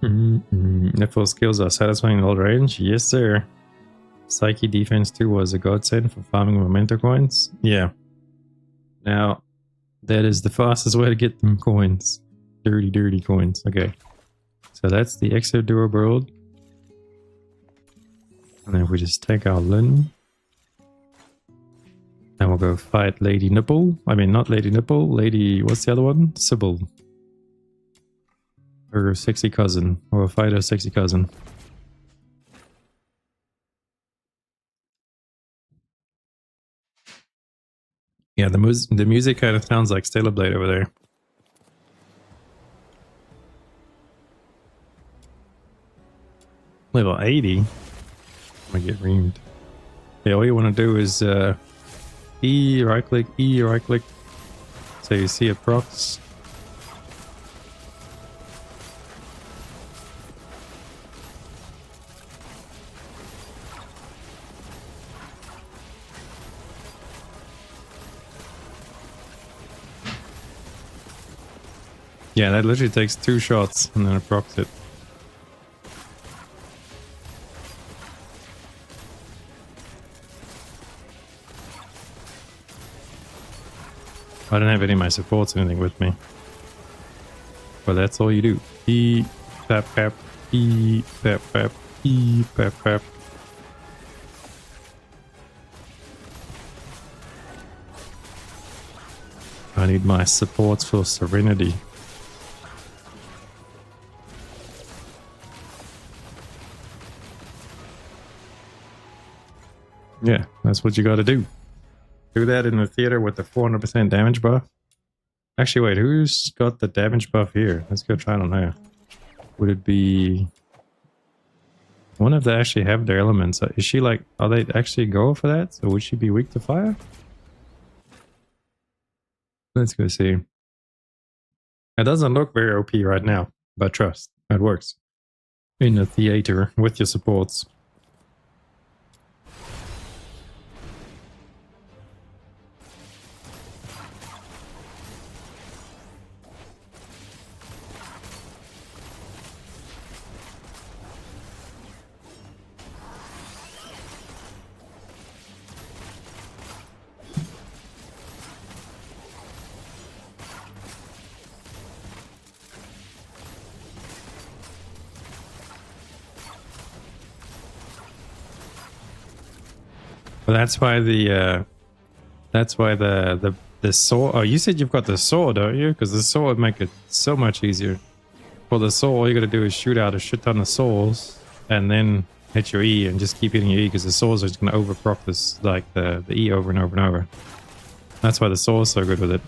Niffle skills are satisfying in all range. Yes, sir. Psyche defense 2 was a godsend for farming memento coins. Yeah. Now, that is the fastest way to get them coins. Dirty, dirty coins. Okay. So that's the Exo Duo build. And then if we just take our Lin. Then we'll go fight Lady Nipple. I mean, not Lady Nipple. Lady, what's the other one? Sybil. Her sexy cousin. Or fight her sexy cousin. Yeah, the music kind of sounds like Stellar Blade over there. Level 80? I'm gonna get reamed. Yeah, all you want to do is E, right click, E, right click. So you see it procs. Yeah, that literally takes 2 shots and then it procs it. I don't have any of my supports or anything with me. But that's all you do. E, pap, pap, E, pap, pap, E, pap, pap. I need my supports for Serenity. Yeah, that's what you gotta do. Do that in the theater with the 400% damage buff. Actually, wait, who's got the damage buff here? Let's go try it on her. Would it be... I wonder if they actually have their elements. Is she like... Are they actually go for that? So would she be weak to fire? Let's go see. It doesn't look very OP right now, but trust, it works. In the theater with your supports. Well, that's why the sword. Oh, you said you've got the sword, don't you? Because the sword would make it so much easier. For the soul, all you gotta do is shoot out a shit ton of souls and then hit your E and just keep hitting your E because the souls are just gonna overproc this, like the E over and over and over. That's why the soul is so good with it.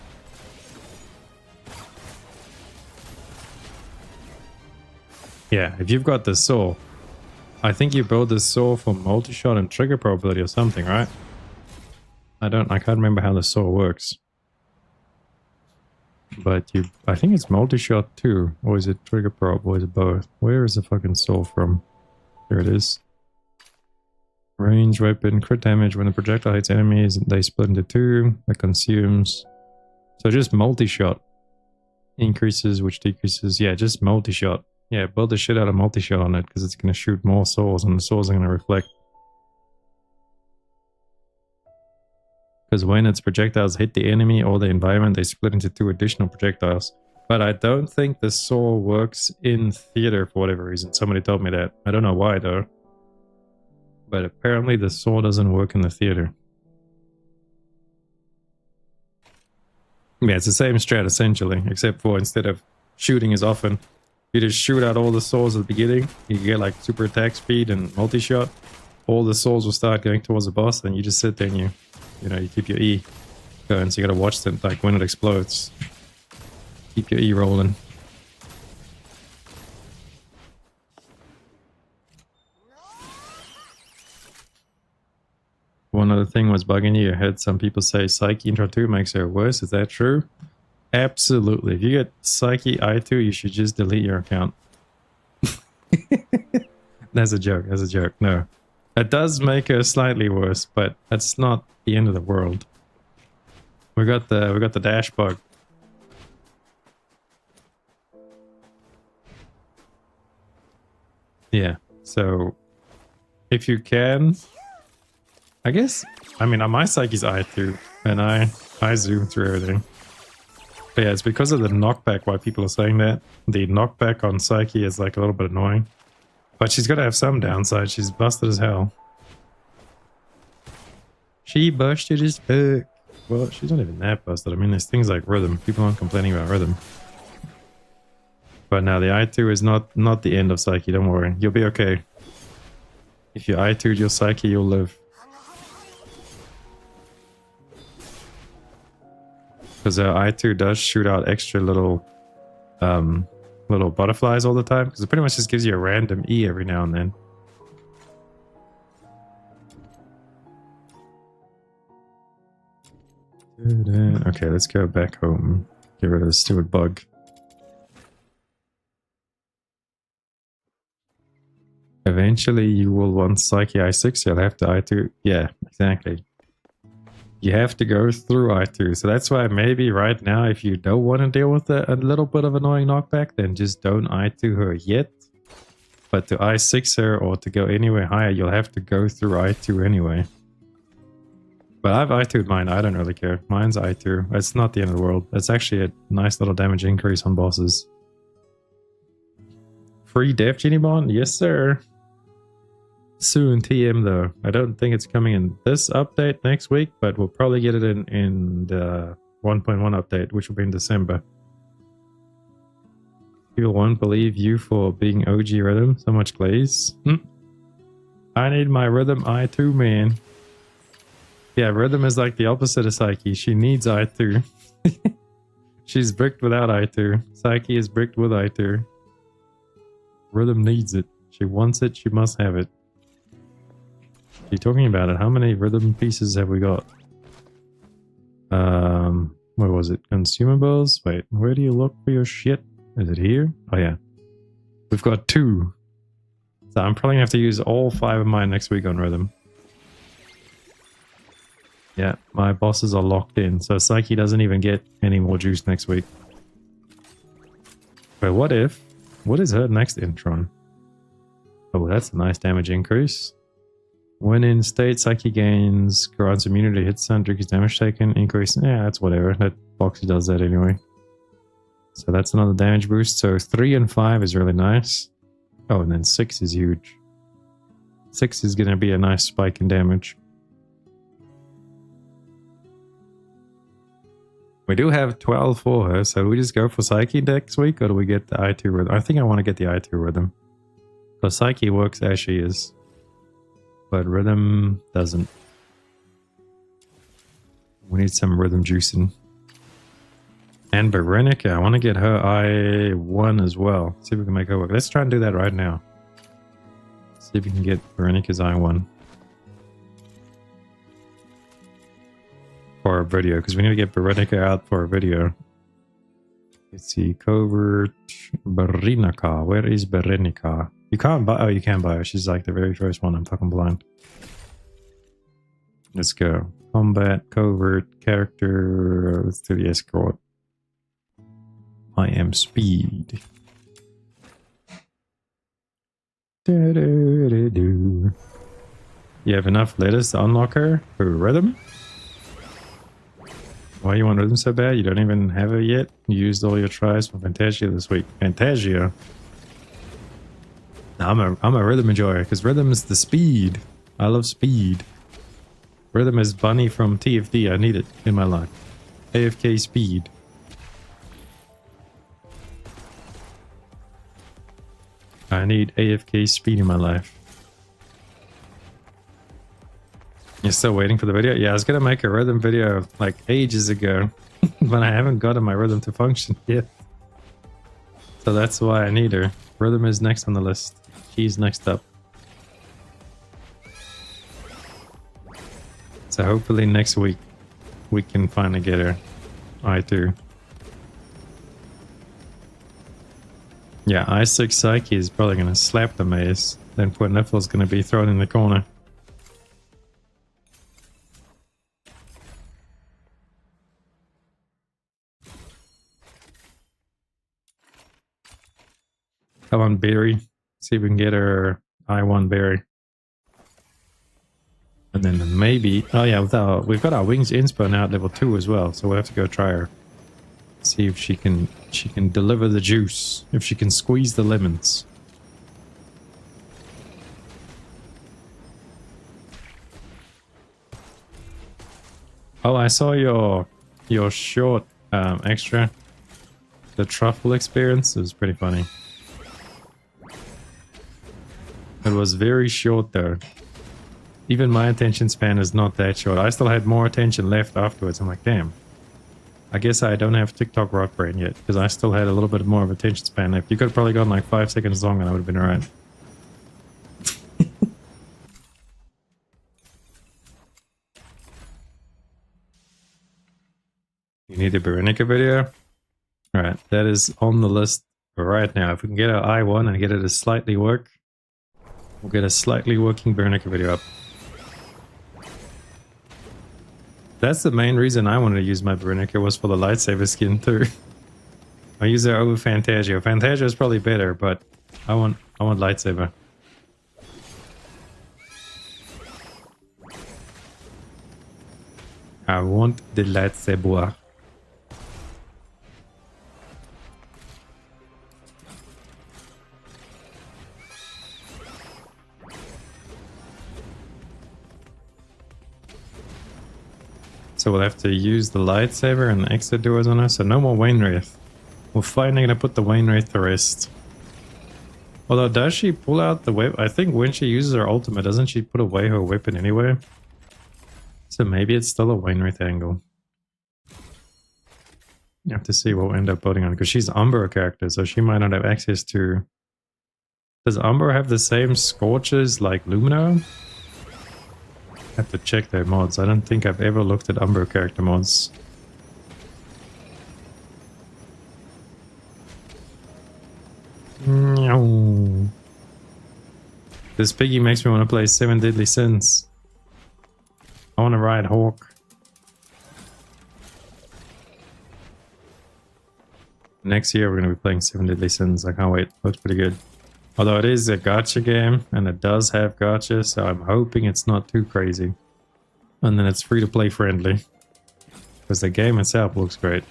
Yeah, if you've got the soul, I think you build the soul for multi-shot and trigger probability or something, right? I can't remember how the soul works. But I think it's multi-shot too. Or is it trigger prob, or is it both? Where is the fucking soul from? There it is. Range weapon, crit damage. When the projectile hits enemies, they split into 2. That consumes. So just multi-shot. Increases, which decreases. Yeah, just multi-shot. Yeah, build the shit out of multi-shot on it, because it's going to shoot more souls, and the souls are going to reflect. Because when its projectiles hit the enemy or the environment, they split into 2 additional projectiles. But I don't think the saw works in theater for whatever reason. Somebody told me that. I don't know why though. But apparently the saw doesn't work in the theater. Yeah, it's the same strat essentially, except for instead of shooting as often, you just shoot out all the souls at the beginning. You get like super attack speed and multi-shot. All the souls will start going towards the boss, and you just sit there and you keep your E going, so you gotta watch them, like when it explodes. Keep your E rolling. One other thing was bugging you. I heard some people say Psyche Intro 2 makes her worse. Is that true? Absolutely. If you get Psyche I2, you should just delete your account. That's a joke. That's a joke. No. It does make her slightly worse, but that's not the end of the world. We got the dash bug. Yeah. So if you can, I guess, I mean, my Psyche's I2, and I zoom through everything. But yeah, it's because of the knockback why people are saying that. The knockback on Psyche is like a little bit annoying. But she's got to have some downside. She's busted as hell. She busted as fuck. Well, she's not even that busted. I mean, there's things like rhythm. People aren't complaining about rhythm. But now the I2 is not the end of Psyche. Don't worry. You'll be okay. If you I2'd your Psyche, you'll live. Because I2 does shoot out extra little butterflies all the time. Because it pretty much just gives you a random E every now and then. Okay, let's go back home. Get rid of the stupid bug. Eventually you will want Psyche I6, you'll have to I2. Yeah, exactly. You have to go through I2. So that's why maybe right now, if you don't want to deal with a little bit of annoying knockback, then just don't I2 her yet. But to I6 her or to go anywhere higher, you'll have to go through I2 anyway. But I've I2'd mine, I don't really care. Mine's I2. It's not the end of the world. It's actually a nice little damage increase on bosses. Free Deft Genimon? Yes, sir. Soon TM though. I don't think it's coming in this update next week, but we'll probably get it in the 1.1 update, which will be in December. People won't believe you for being OG Rhythm. So much glaze. I need my Rhythm I2, man. Yeah, Rhythm is like the opposite of Psyche. She needs I2. She's bricked without I2. Psyche is bricked with I2. Rhythm needs it. She wants it. She must have it. You're talking about it. How many Rhythm pieces have we got? What was it? Consumables? Wait, where do you look for your shit? Is it here? Oh yeah. We've got 2. So I'm probably gonna have to use all 5 of mine next week on Rhythm. Yeah, my bosses are locked in, so Psyche doesn't even get any more juice next week. But what if... What is her next Intron? Oh, that's a nice damage increase. When in state, Psyche gains, grants immunity to hit stun, decrease damage taken, increase... Yeah, that's whatever. That Boxy does that anyway. So that's another damage boost. So 3 and 5 is really nice. Oh, and then 6 is huge. 6 is going to be a nice spike in damage. We do have 12 for her, so we just go for Psyche next week, or do we get the I2 Rhythm? I think I want to get the I2 Rhythm. Because Psyche works as she is. But Rhythm doesn't. We need some Rhythm juicing. And Berenica, I want to get her I1 as well. See if we can make her work. Let's try and do that right now. See if we can get Berenica's I1. For a video, because we need to get Berenica out for a video. Let's see, covert Berenica. Where is Berenica? You can't buy. Oh, you can buy her. She's like the very first one. I'm fucking blind. Let's go. Combat, covert, character. Let's do the escort. I am speed. You have enough letters to unlock her for Rhythm? Why you want Rhythm so bad? You don't even have her yet? You used all your tries for Fantasia this week. Fantasia? No, I'm a Rhythm enjoyer, because Rhythm is the speed. I love speed. Rhythm is Bunny from TFD. I need it in my life. AFK speed. I need AFK speed in my life. You're still waiting for the video? Yeah, I was gonna make a Rhythm video like ages ago, but I haven't gotten my Rhythm to function yet. So that's why I need her. Rhythm is next on the list. She's next up. So hopefully next week we can finally get her. I2. Yeah, I6 Psyche is probably gonna slap the maze. Then poor Niffle's gonna be thrown in the corner. Come on, Berry. See if we can get her I1 Berry. And then maybe... Oh yeah, we've got our Wings Inspo now at level 2 as well, so we'll have to go try her. See if she can deliver the juice. If she can squeeze the lemons. Oh, I saw your short extra. The truffle experience. It was pretty funny. It was very short though. Even my attention span is not that short. I still had more attention left afterwards. I'm like, damn. I guess I don't have TikTok rot brain yet, because I still had a little bit more of attention span left. You could have probably gone like 5 seconds long and I would have been alright. You need a Berenica video? Alright, that is on the list right now. If we can get our I1 and get it to slightly work, we'll get a slightly working Berenica video up. That's the main reason I wanted to use my Berenica, was for the lightsaber skin too. I use it over Fantasia. Fantasia is probably better, but I want lightsaber. I want the lightsaber. So we'll have to use the lightsaber and the exit doors on her. So no more Wainwraith. We're finally going to put the Wainwraith to rest. Although, does she pull out the weapon? I think when she uses her ultimate, doesn't she put away her weapon anyway? So maybe it's still a Wainwraith angle. You have to see what we'll end up voting on, because she's Umbro character, so she might not have access to... Does Umbro have the same scorches like Lumino? I have to check their mods. I don't think I've ever looked at Umbro character mods. This piggy makes me want to play 7 Deadly Sins. I want to ride Hawk. Next year we're going to be playing 7 Deadly Sins. I can't wait. Looks pretty good. Although it is a gacha game, and it does have gacha, so I'm hoping it's not too crazy. And then it's free to play friendly. Because the game itself looks great.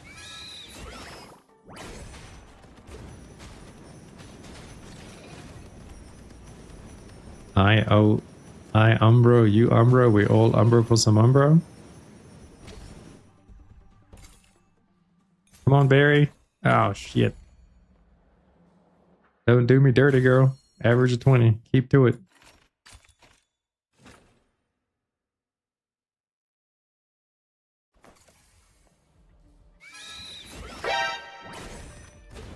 I Umbro, you Umbro, we all Umbro for some Umbro. Come on, Barry. Oh, shit. Don't do me dirty, girl. Average of 20. Keep to it.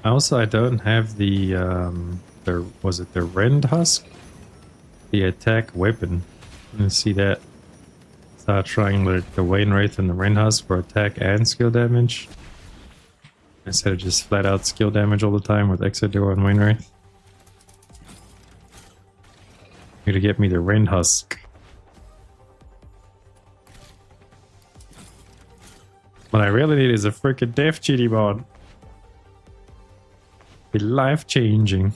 Also, I don't have the was it the Rend Husk? The attack weapon. Let's see that. Start trying with the Wainwraith and the Rend Husk for attack and skill damage. Instead of just flat out skill damage all the time with Exodore and Wainwraith. Need to get me the Rend Husk. What I really need is a freaking Deft Genimon. Be life changing.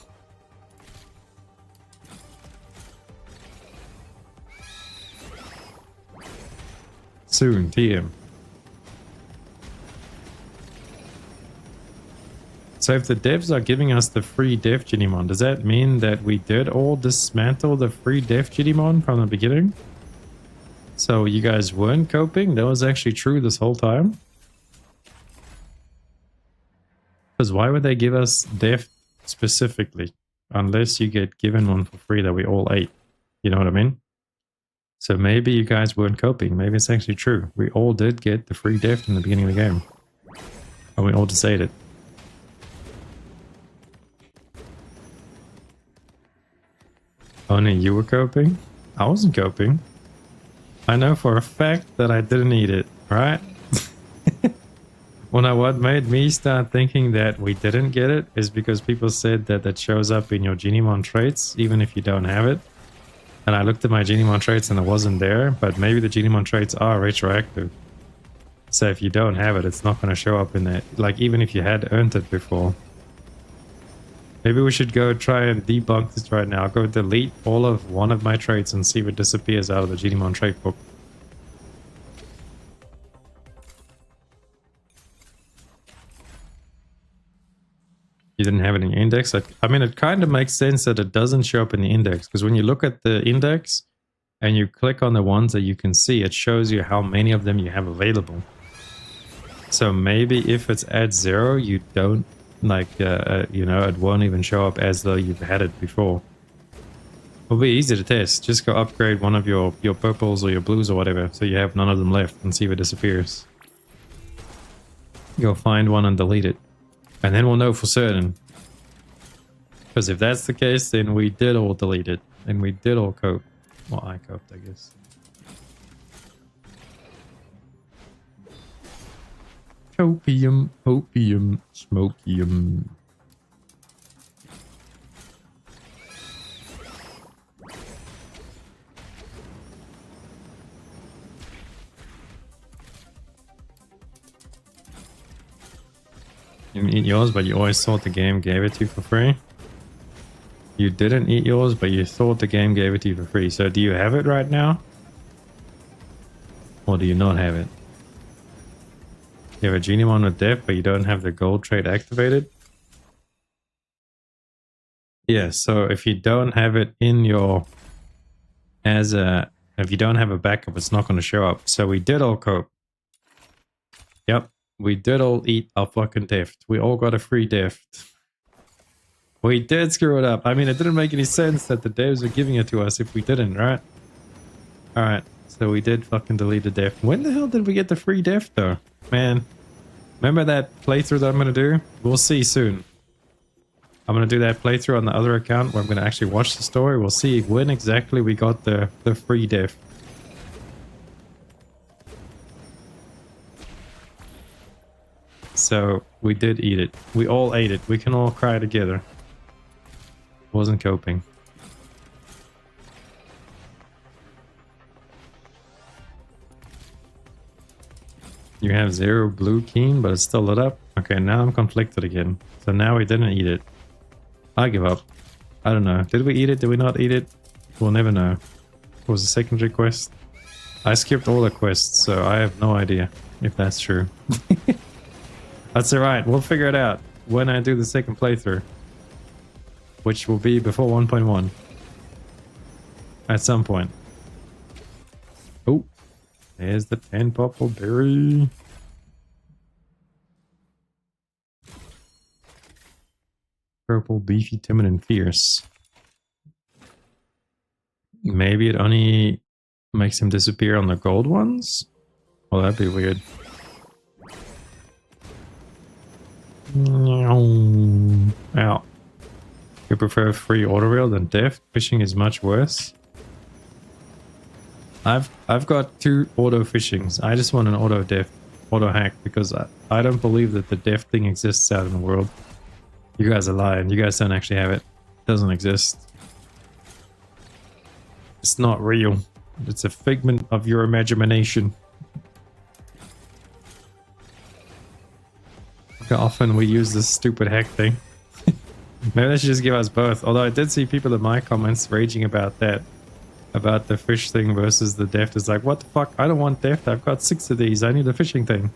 Soon, TM. So if the devs are giving us the free Deft Genimon, does that mean that we did all dismantle the free Deft Genimon from the beginning? So you guys weren't coping? That was actually true this whole time? Because why would they give us Deft specifically? Unless you get given one for free that we all ate. You know what I mean? So maybe you guys weren't coping. Maybe it's actually true. We all did get the free Deft in the beginning of the game. And we all just ate it. Only you were coping? I wasn't coping. I know for a fact that I didn't eat it, right? Well, now what made me start thinking that we didn't get it is because people said that that shows up in your Genimon traits, even if you don't have it. And I looked at my Genimon traits and it wasn't there, but maybe the Genimon traits are retroactive. So if you don't have it, it's not going to show up in there. Like, even if you had earned it before. Maybe we should go try and debunk this right now. Go delete all of one of my traits and see if it disappears out of the Genimon trait book. You didn't have it in your index? I mean, it kind of makes sense that it doesn't show up in the index. Because when you look at the index and you click on the ones that you can see, it shows you how many of them you have available. So maybe if it's at 0, you don't... Like, you know, it won't even show up as though you've had it before. It'll be easy to test. Just go upgrade one of your purples or your blues or whatever, so you have none of them left, and see if it disappears. Go find one and delete it. And then we'll know for certain. Because if that's the case, then we did all delete it. And we did all cope. Well, I coped, I guess. Copium, opium, smokium. You didn't eat yours, but you always thought the game gave it to you for free. You didn't eat yours, but you thought the game gave it to you for free. So do you have it right now? Or do you not have it? You have a Genimon with Deft, but you don't have the gold trait activated? Yeah, so if you don't have it in your... If you don't have a backup, it's not going to show up. So we did all cope. Yep. We did all eat our fucking Deft. We all got a free Deft. We did screw it up. I mean, it didn't make any sense that the devs were giving it to us if we didn't, right? Alright, so we did fucking delete the Deft. When the hell did we get the free Deft, though? Man, remember that playthrough that I'm going to do? We'll see soon. I'm going to do that playthrough on the other account where I'm going to actually watch the story. We'll see when exactly we got the free Deft. So we did eat it. We all ate it. We can all cry together. Wasn't coping. You have 0 blue keen, but it's still lit up. Okay, now I'm conflicted again. So now we didn't eat it. I give up. I don't know. Did we eat it? Did we not eat it? We'll never know. What was the secondary quest? I skipped all the quests, so I have no idea if that's true. That's alright, we'll figure it out when I do the second playthrough. Which will be before 1.1. At some point. Oh, there's the 10 purple berry. Purple, beefy, timid, and fierce. Maybe it only makes him disappear on the gold ones? Well, that'd be weird. Ow. You prefer free auto reel than Deft? Fishing is much worse. I've got 2 auto fishings. I just want an auto Deft, auto hack, because I don't believe that the Deft thing exists out in the world. You guys are lying. You guys don't actually have it. It doesn't exist. It's not real. It's a figment of your imagination. Look how often we use this stupid hack thing. Maybe they should just give us both. Although I did see people in my comments raging about that. About the fish thing versus the Deft. It's like, what the fuck? I don't want Deft. I've got 6 of these. I need the fishing thing.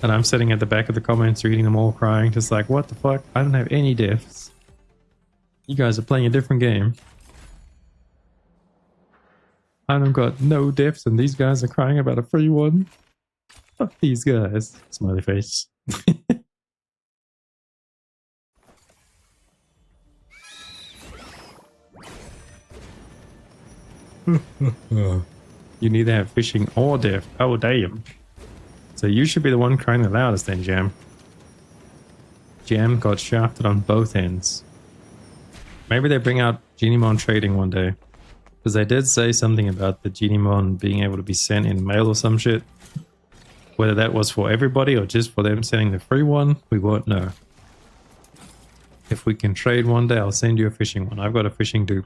And I'm sitting at the back of the comments reading them all crying. Just like, what the fuck? I don't have any Defts. You guys are playing a different game. I don't got no Defts and these guys are crying about a free one. Fuck these guys. Smiley face. You need to have fishing or Deft. Oh, damn. So you should be the one crying the loudest then, Jam. Jam got shafted on both ends. Maybe they bring out Genimon trading one day. Because they did say something about the Genimon being able to be sent in mail or some shit. Whether that was for everybody or just for them sending the free one, we won't know. If we can trade one day, I'll send you a fishing one. I've got a fishing dupe.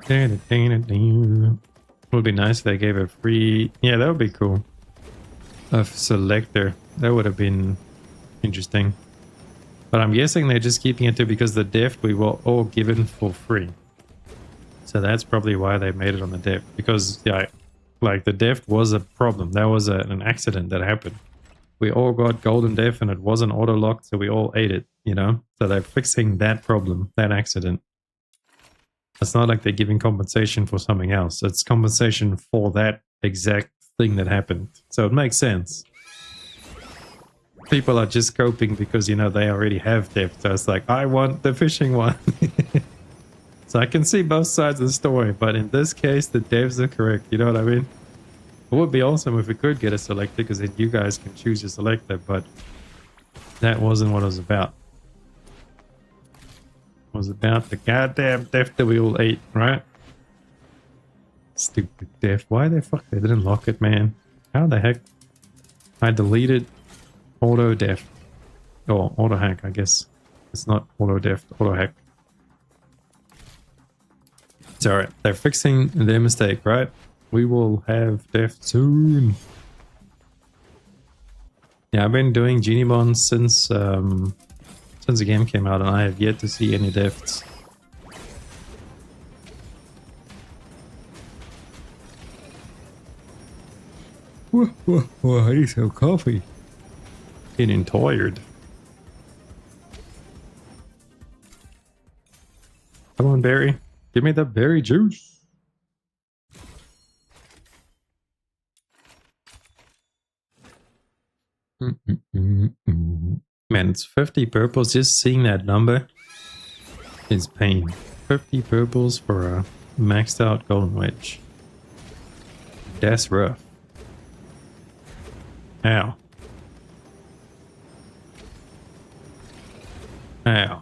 It would be nice if they gave a free... Yeah, that would be cool. A selector. That would have been interesting. But I'm guessing they're just keeping it too because the Deft we were all given for free. So that's probably why they made it on the Deft. Because, yeah, like the Deft was a problem. That was an accident that happened. We all got golden Deft and it wasn't auto-locked, so we all ate it, you know? So they're fixing that problem, that accident. It's not like they're giving compensation for something else. It's compensation for that exact thing that happened. So it makes sense. People are just coping because, you know, they already have Deft. So it's like, I want the fishing one. So I can see both sides of the story. But in this case, the devs are correct. You know what I mean? It would be awesome if we could get a selector because then you guys can choose your selector. But that wasn't what it was about. was about the goddamn Deft that we all ate, right? Stupid Deft. Why the fuck they didn't lock it, man? How the heck? I deleted auto Deft. Or auto hack, I guess. It's not auto Deft, auto hack. It's alright. They're fixing their mistake, right? We will have Deft soon. Yeah, I've been doing Genimon since the game came out, and I have yet to see any Defts. Whoa, I need some coffee. Getting tired. Come on, berry. Give me the berry juice. Man, it's 50 purples. Just seeing that number is pain. 50 purples for a maxed out golden wedge. That's rough. Ow. Ow.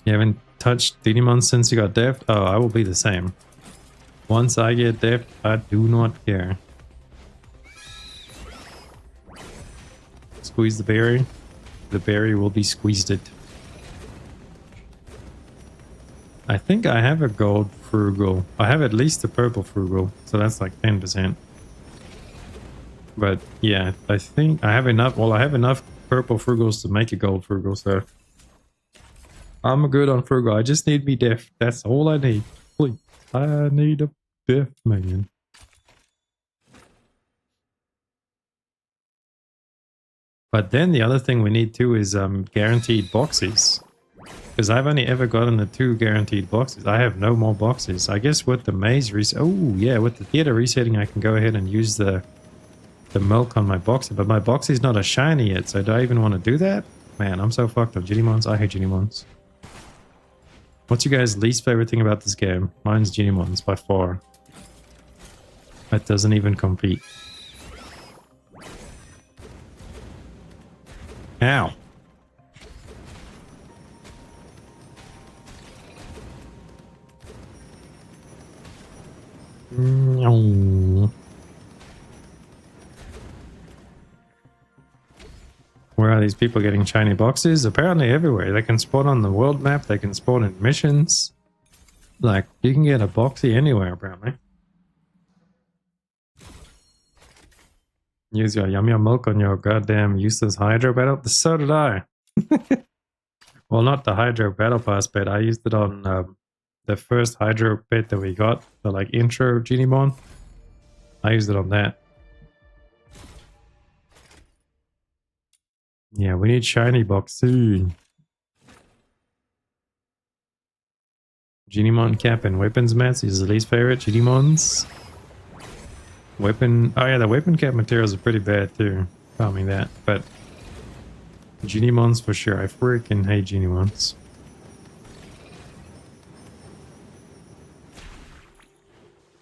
You haven't touched Digimon since you got Deft? Oh, I will be the same. Once I get Deft, I do not care. Squeeze the berry. The berry will be squeezed it. I think I have a gold frugal. I have at least a purple frugal, so that's like 10%. But yeah, I think I have enough. Well, I have enough purple frugals to make a gold frugal, so I'm good on frugal. I just need me Deft. That's all I need. Please, I need a Deft, man. But then the other thing we need too is guaranteed boxes. Because I've only ever gotten the 2 guaranteed boxes. I have no more boxes. I guess with the maze reset... Oh, yeah, with the theater resetting, I can go ahead and use the milk on my boxy. But my boxy's not a shiny yet, so do I even want to do that? Man, I'm so fucked up. Genimons, I hate Genimons. What's your guys' least favorite thing about this game? Mine's Genimons, by far. That doesn't even compete. Ow. No. Where are these people getting shiny boxes? Apparently everywhere. They can spawn on the world map. They can spawn in missions. Like, you can get a boxy anywhere, apparently. Use your yum yum milk on your goddamn useless Hydro battle. So did I. Well, not the Hydro battle pass pet. I used it on the first Hydro pet that we got. The like intro Genimon. I used it on that. Yeah, we need shiny box soon. Genimon cap and weapons mats is the least favorite. Genimons. Weapon. Oh yeah, the weapon cap materials are pretty bad too. Tell me that. But Genimons for sure. I freaking hate Genimons.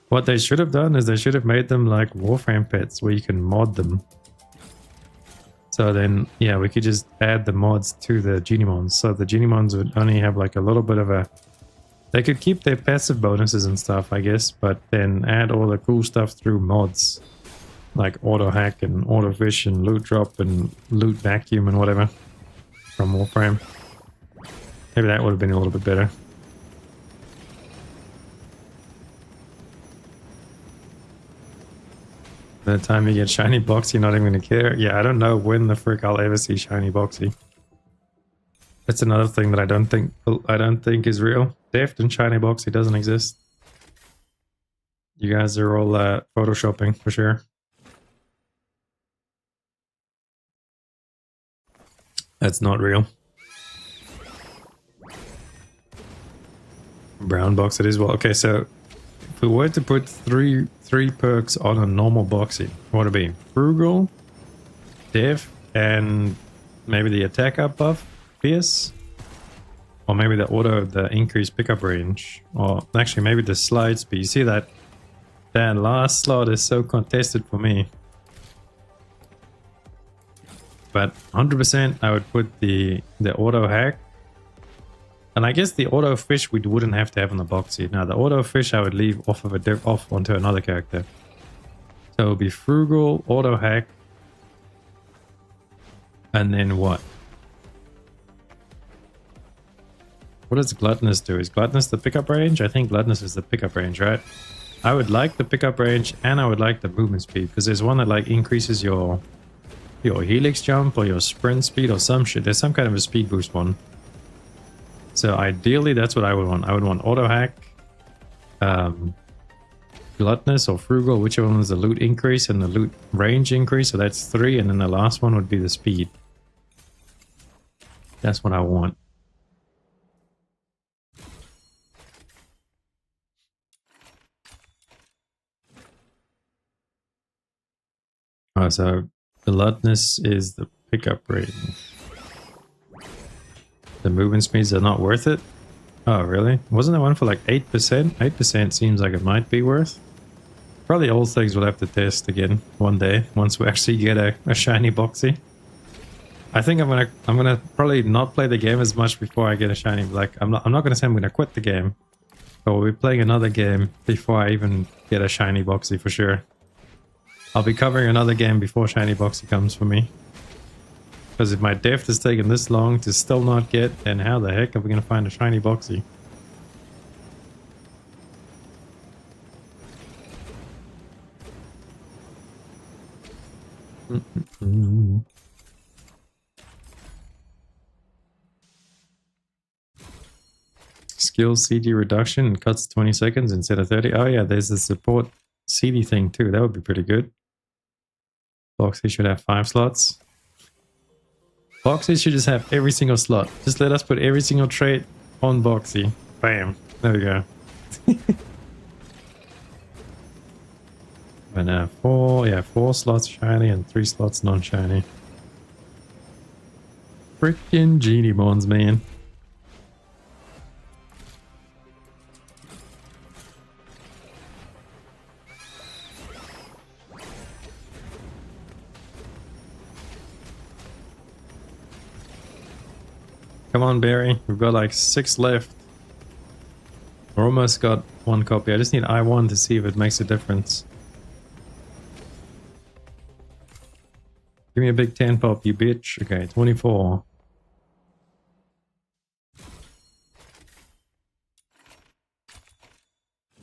What they should have done is they should have made them like Warframe pets where you can mod them. So then, yeah, we could just add the mods to the Genimons. So the Genimons would only have like a little bit of a... They could keep their passive bonuses and stuff, I guess, but then add all the cool stuff through mods. Like auto hack and auto fish and loot drop and loot vacuum and whatever from Warframe. Maybe that would have been a little bit better. By the time you get shiny boxy, you're not even gonna care. Yeah, I don't know when the frick I'll ever see shiny boxy. That's another thing that I don't think is real. Deft and shiny boxy doesn't exist. You guys are all photoshopping for sure. That's not real. Brown box it is. Well, okay, so if we were to put three perks on a normal boxy, what would it be? Frugal, Def, and maybe the attack up buff, Fierce, or maybe the increased pickup range, or actually maybe the slide speed. You see that last slot is so contested for me. But 100% I would put the auto hack. And I guess the auto fish we wouldn't have to have on the Boxy. Now the auto fish I would leave off of off onto another character. So it would be frugal, auto hack, and then what? What does gluttonous do? Is gluttonous the pickup range? I think gluttonous is the pickup range, right? I would like the pickup range and I would like the movement speed because there's one that like increases your helix jump or your sprint speed or some shit. There's some kind of a speed boost one. So ideally that's what I would want. I would want auto hack, gluttonous or frugal, whichever one is the loot increase and the loot range increase. So that's 3, and then the last one would be the speed. That's what I want. Oh, so gluttonous is the pickup range. The movement speeds are not worth it? Oh, really? Wasn't there one for like 8%? 8% seems like it might be worth. Probably all things we'll have to test again one day once we actually get a shiny Boxy. I think I'm gonna probably not play the game as much before I get a shiny. Like I'm not gonna say I'm gonna quit the game, but we'll be playing another game before I even get a shiny Boxy for sure. I'll be covering another game before shiny Boxy comes for me. Because if my Deft is taking this long to still not get, then how the heck are we gonna find a shiny Boxy? Skill CD reduction cuts 20 seconds instead of 30. Oh yeah, there's the support CD thing too. That would be pretty good. Boxy should have 5 slots. Boxy should just have every single slot. Just let us put every single trait on Boxy. Bam. There we go. And 4 slots shiny and 3 slots non-shiny. Frickin' Genimons, man. Come on, Barry. We've got like 6 left. We're almost got 1 copy. I just need I1 to see if it makes a difference. Give me a big 10 pop, you bitch. Okay, 24.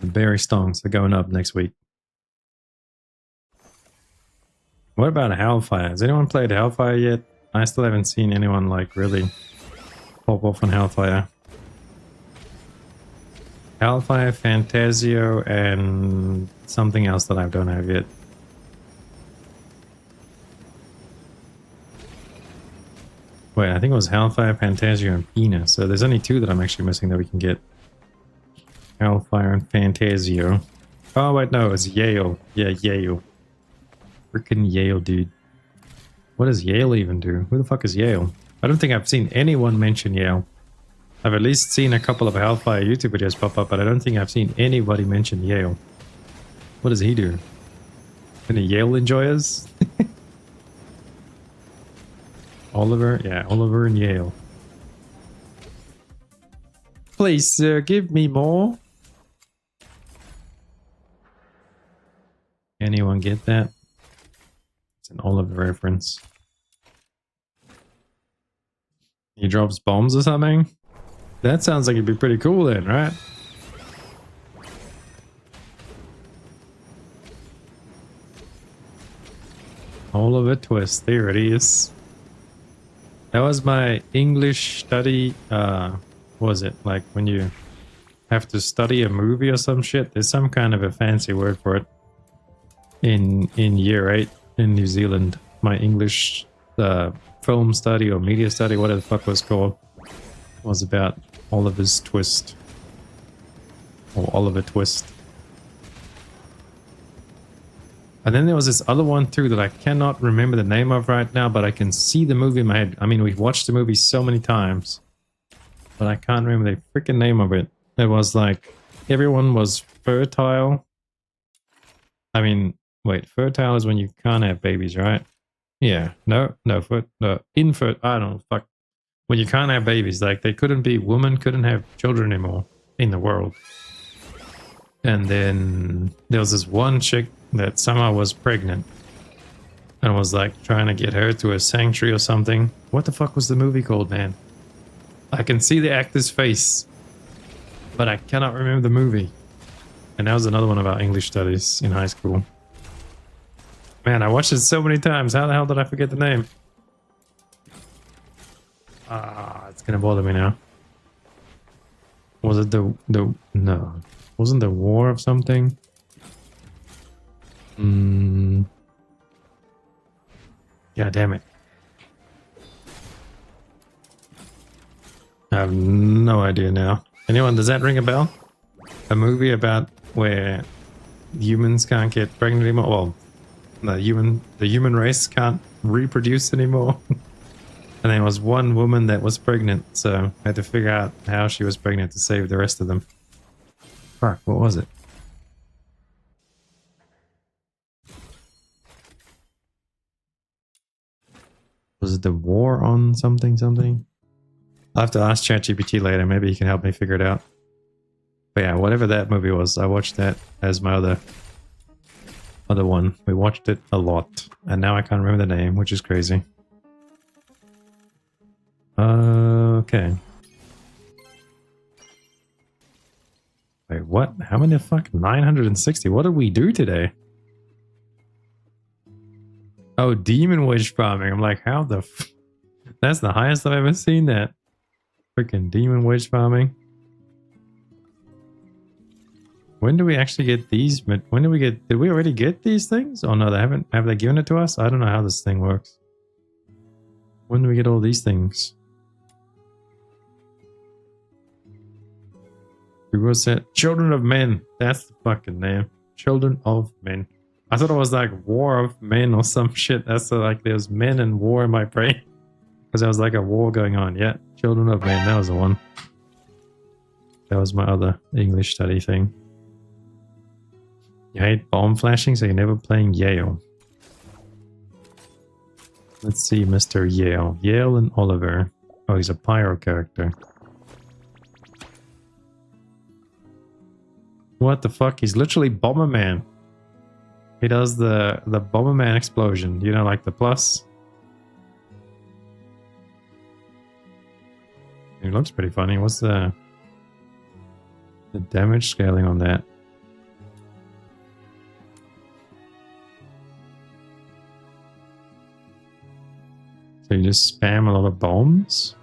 The Barry stonks are going up next week. What about Hellfire? Has anyone played Hellfire yet? I still haven't seen anyone like really pop off on Hellfire. Hellfire, Fantasio, and something else that I don't have yet. Wait, I think it was Hellfire, Fantasio, and Pina. So there's only 2 that I'm actually missing that we can get. Hellfire and Fantasio. Oh wait, no, it's Yale. Yeah, Yale. Freaking Yale, dude. What does Yale even do? Who the fuck is Yale? I don't think I've seen anyone mention Yale. I've at least seen a couple of Hellfire YouTube videos pop up, but I don't think I've seen anybody mention Yale. What does he do? Any Yale enjoyers? Oliver? Yeah, Oliver and Yale. Please, sir, give me more. Anyone get that? It's an Oliver reference. He drops bombs or something? That sounds like it'd be pretty cool then, right? Oliver Twist, there it is. That was my English study, what was it? Like when you have to study a movie or some shit? There's some kind of a fancy word for it. In year 8 in New Zealand, my English film study or media study, whatever the fuck it was called, was about Oliver's Twist. Or Oliver Twist. And then there was this other one too that I cannot remember the name of right now, but I can see the movie in my head. I mean, we've watched the movie so many times, but I can't remember the freaking name of it. It was like, everyone was fertile. I mean, wait, fertile is when you can't have babies, right? Yeah, no foot, no infoot. I don't know, fuck. When you can't have babies, like they couldn't be, women couldn't have children anymore in the world. And then there was this one chick that somehow was pregnant and was like trying to get her to a sanctuary or something. What the fuck was the movie called, man? I can see the actor's face, but I cannot remember the movie. And that was another one of our English studies in high school. Man, I watched it so many times. How the hell did I forget the name? Ah, it's gonna bother me now. Was it the no? Wasn't the War of something? Yeah, damn it. I have no idea now. Anyone, does that ring a bell? A movie about where humans can't get pregnant anymore? Well, the human race can't reproduce anymore. And there was one woman that was pregnant, so I had to figure out how she was pregnant to save the rest of them. Fuck, what was it? Was it the War on something? I'll have to ask ChatGPT later. Maybe he can help me figure it out. But yeah, whatever that movie was, I watched that as my other one. We watched it a lot, and now I can't remember the name, which is crazy. Okay. Wait, what? How many the fuck? 960. What did we do today? Oh, demon witch farming. I'm like, how the that's the highest I've ever seen that. Freaking demon witch farming. When do we actually get these? When do we get? Did we already get these things? Oh no, they haven't. Have they given it to us? I don't know how this thing works. When do we get all these things? Who was that? Children of Men. That's the fucking name. Children of Men. I thought it was like War of Men or some shit. That's like there's men and war in my brain. Because there was like a war going on. Yeah, Children of Men. That was the one. That was my other English study thing. You hate bomb flashing, so you're never playing Yale. Let's see, Mr. Yale. Yale and Oliver. Oh, he's a pyro character. What the fuck? He's literally Bomberman. He does the Bomberman explosion. You know, like the plus. It looks pretty funny. What's the damage scaling on that? So you just spam a lot of bombs?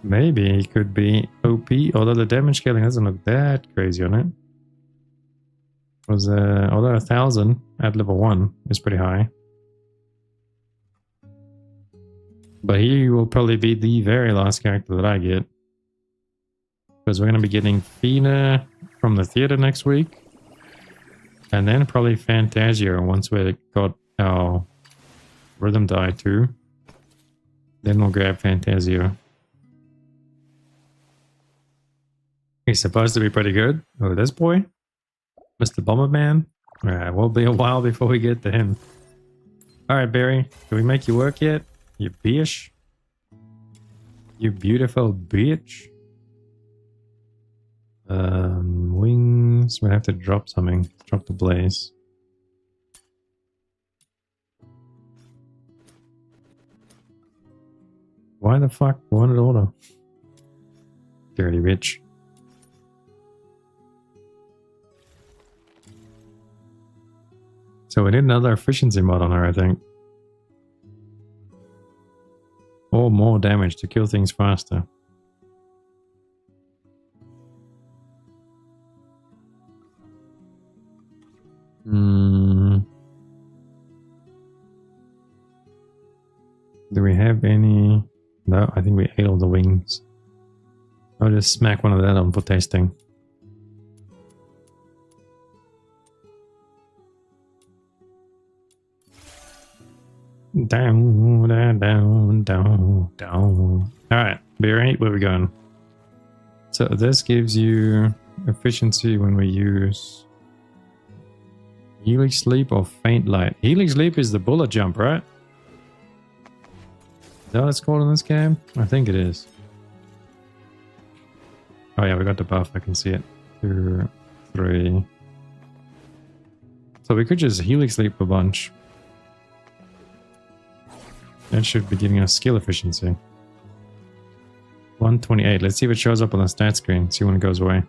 Maybe it could be OP, although the damage scaling doesn't look that crazy on it. Was although 1000 at level 1 is pretty high. But he will probably be the very last character that I get. Because we're going to be getting Fina from the theater next week. And then probably Fantasia once we got our Rhythm Die too. Then we'll grab Fantasia. He's supposed to be pretty good. Oh, this boy? Mr. Bomberman? Alright, will be a while before we get to him. Alright, Barry. Can we make you work yet? You bitch. You beautiful bitch. Wings. We have to drop something. Drop the blaze. Why the fuck? Wanted order. Dirty bitch. So we need another efficiency mod on her, I think. Or more damage to kill things faster. Do we have any? No, I think we ate all the wings. I'll just smack one of that on for tasting. Down, down, down, down, down. Alright, B8, where we going? So this gives you efficiency when we use Helix Leap or Faint Light. Helix Leap is the bullet jump, right? Is that what it's called in this game? I think it is. Oh yeah, we got the buff, I can see it. 2, 3. So we could just Helix Leap a bunch. That should be giving us skill efficiency. 128. Let's see if it shows up on the stat screen. See when it goes away.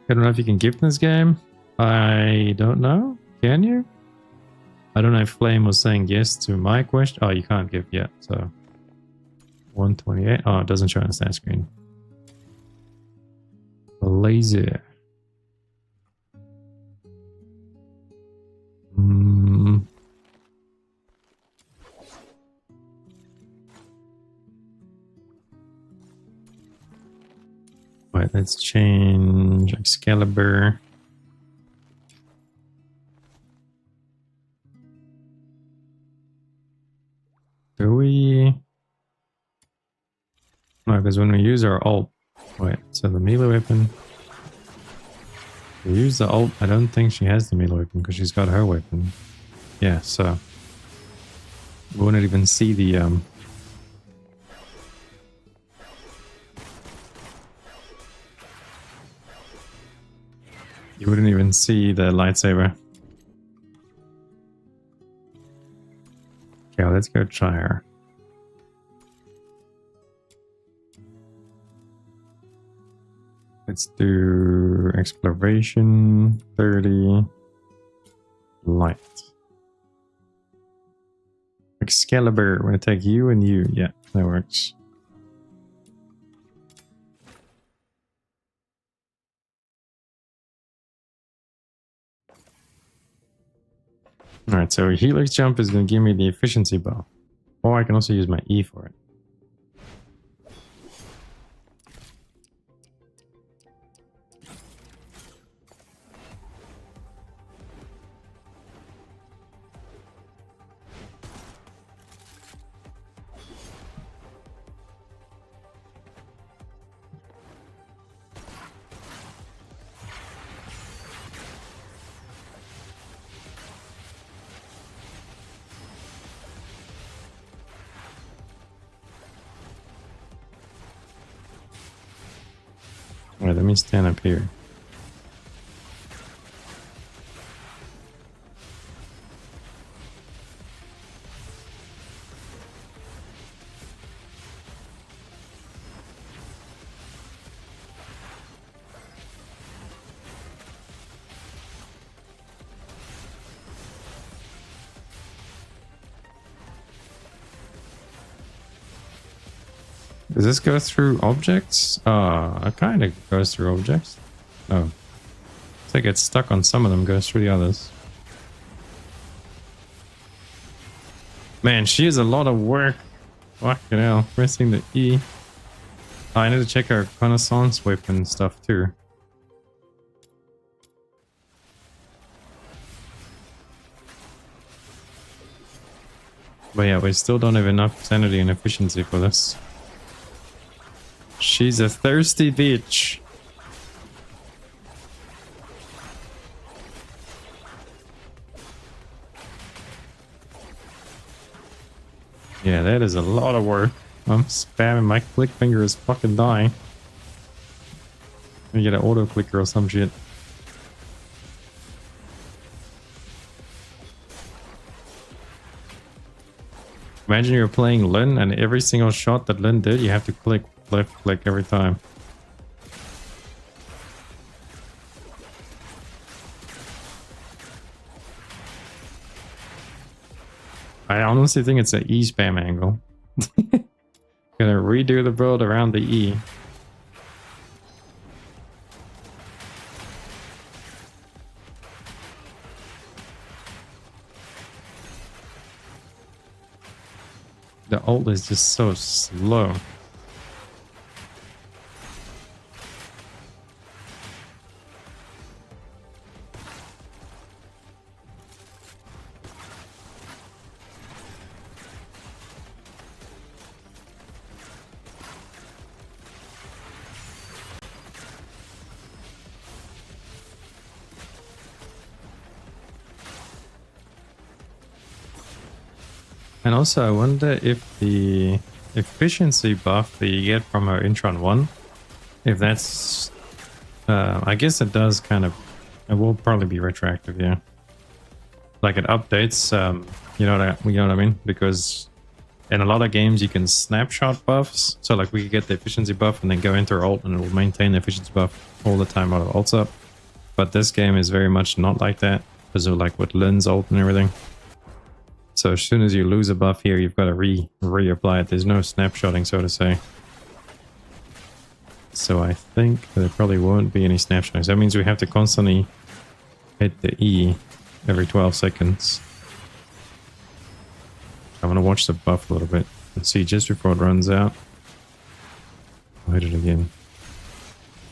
I don't know if you can gift in this game. I don't know. Can you? I don't know if Flame was saying yes to my question. Oh, you can't gift yet. So 128. Oh, it doesn't show on the stat screen. Laser. Right, let's change Excalibur. Do we? No, because when we use our ult. Wait, so the melee weapon. We use the ult. I don't think she has the melee weapon because she's got her weapon. Yeah, so we wouldn't even see the you wouldn't even see the lightsaber. Okay, let's go try her. Let's do exploration 30 light. Excalibur, we're gonna take you and you. Yeah, that works. Alright, so Helix Jump is gonna give me the efficiency buff. Or I can also use my E for it. Alright, let me stand up here. Does this go through objects? It kind of goes through objects. Oh. If it gets stuck on some of them, goes through the others. Man, she is a lot of work. Fucking hell. Pressing the E. Oh, I need to check our Reconnaissance weapon stuff too. But yeah, we still don't have enough sanity and efficiency for this. She's a thirsty bitch. Yeah, that is a lot of work. I'm spamming, my click finger is fucking dying. Let me get an auto clicker or some shit. Imagine you're playing Lin and every single shot that Lin did, you have to click left click every time. I honestly think it's an E spam angle. Gonna redo the build around the E. The ult is just so slow. And also, I wonder if the efficiency buff that you get from our Intron 1, if that's... I guess it does kind of... It will probably be retroactive, yeah. Like it updates, you know what I mean? Because in a lot of games you can snapshot buffs. So like we could get the efficiency buff and then go into our ult and it will maintain the efficiency buff all the time while the ult's up. But this game is very much not like that. Because of like with Lynn's ult and everything. So as soon as you lose a buff here, you've got to reapply it. There's no snapshotting, so to say. So I think there probably won't be any snapshotting. So that means we have to constantly hit the E every 12 seconds. I want to watch the buff a little bit and see just before it runs out. I'll hit it again.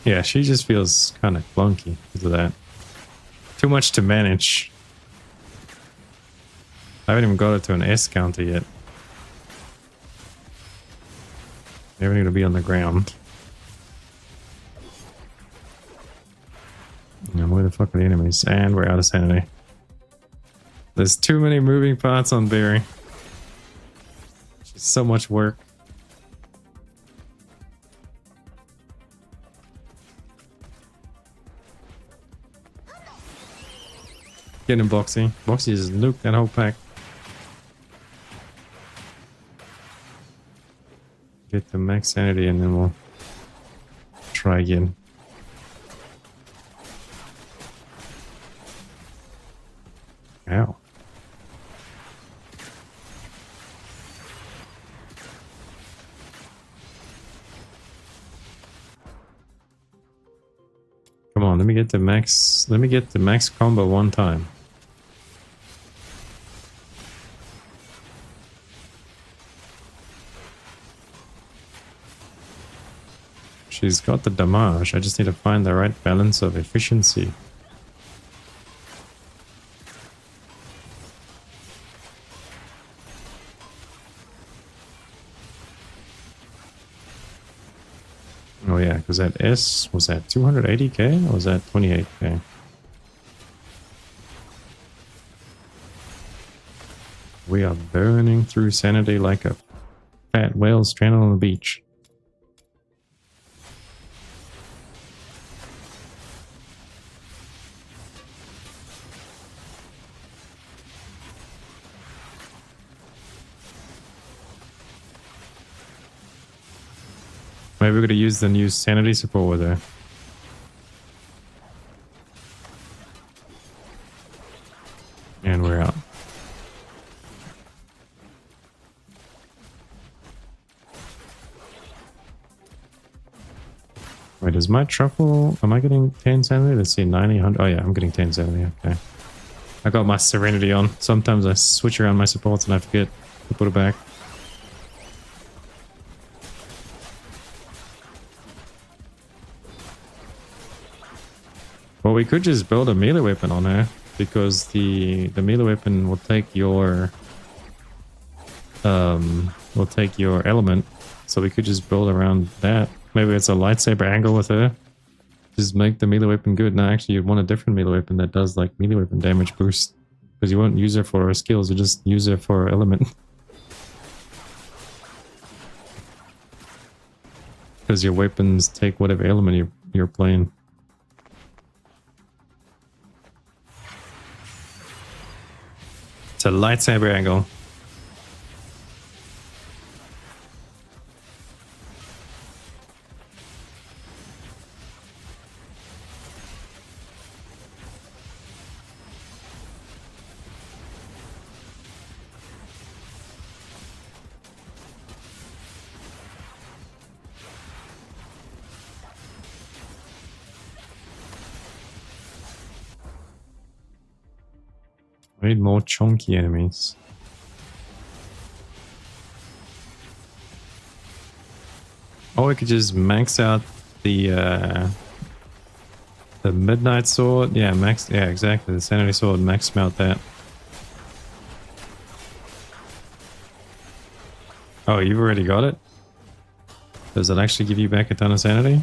Yeah, she just feels kind of clunky because of that. Too much to manage. I haven't even got it to an S counter yet. They haven't even be on the ground. And where the fuck are the enemies? And we're out of sanity. There's too many moving parts on Barry. So much work. Get him, Boxy. Boxy just nuked that whole pack. Get the max sanity and then we'll try again. Ow. Come on, let me get the max combo one time. She's got the damage. I just need to find the right balance of efficiency. Oh yeah, because that S, was that 280k or was that 28k? We are burning through sanity like a fat whale stranded on the beach. Maybe we're going to use the new sanity support with her. And we're out. Wait, is my truffle... Am I getting 10 sanity? Let's see, 90, 100... Oh yeah, I'm getting 10 sanity, okay. I got my serenity on. Sometimes I switch around my supports and I forget to put it back. Well, we could just build a melee weapon on her, because the melee weapon will take your element, so we could just build around that. Maybe it's a lightsaber angle with her. Just make the melee weapon good. No, actually, you'd want a different melee weapon that does like melee weapon damage boost, because you won't use her for her skills. You just use her for her element. Because your weapons take whatever element you're playing. It's a lightsaber angle. I need more chunky enemies. Or we could just max out the midnight sword. Yeah, yeah, exactly. The sanity sword, max out that. Oh, you've already got it? Does it actually give you back a ton of sanity?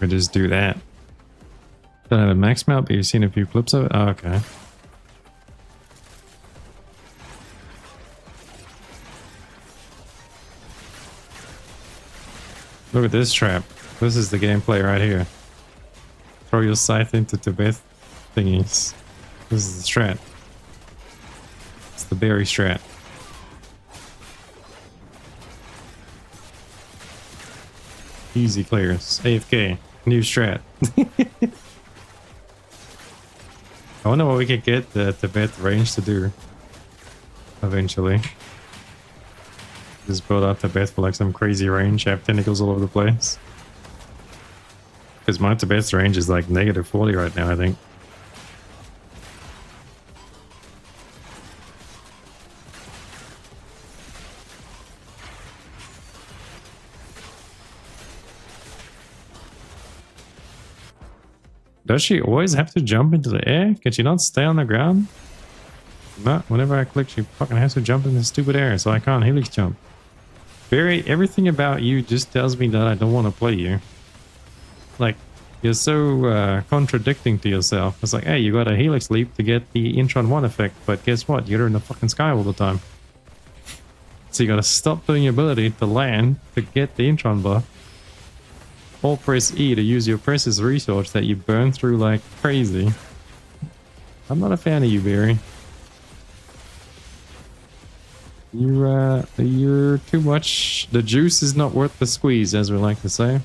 We just do that. Don't have a max mount, but you've seen a few clips of it? Oh, okay. Look at this trap. This is the gameplay right here. Throw your scythe into Tibet thingies. This is the strat. It's the berry strat. Easy clears. AFK. New strat. I wonder what we could get the Tibet range to do. Eventually. Just build up Tibet for like some crazy range. Have tentacles all over the place. Because my Tibet's range is like negative 40 right now, I think. Does she always have to jump into the air? Can she not stay on the ground? No, whenever I click, she fucking has to jump in the stupid air, so I can't helix jump. Barry, everything about you just tells me that I don't want to play you. Like, you're so contradicting to yourself. It's like, hey, you got a helix leap to get the Intron 1 effect, but guess what? You're in the fucking sky all the time. So you gotta stop doing your ability to land to get the Intron buff. Or press E to use your precious resource that you burn through like crazy. I'm not a fan of you, Barry. You're too much. The juice is not worth the squeeze, as we like to say.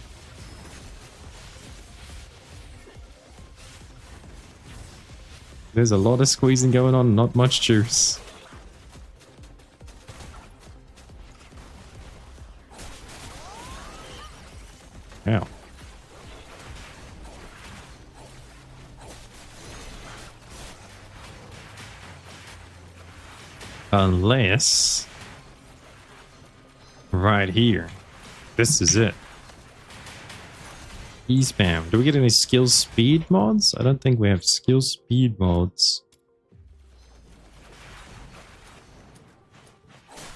There's a lot of squeezing going on, not much juice. Ow. Unless... right here. This is it. E-spam. Do we get any skill speed mods? I don't think we have skill speed mods.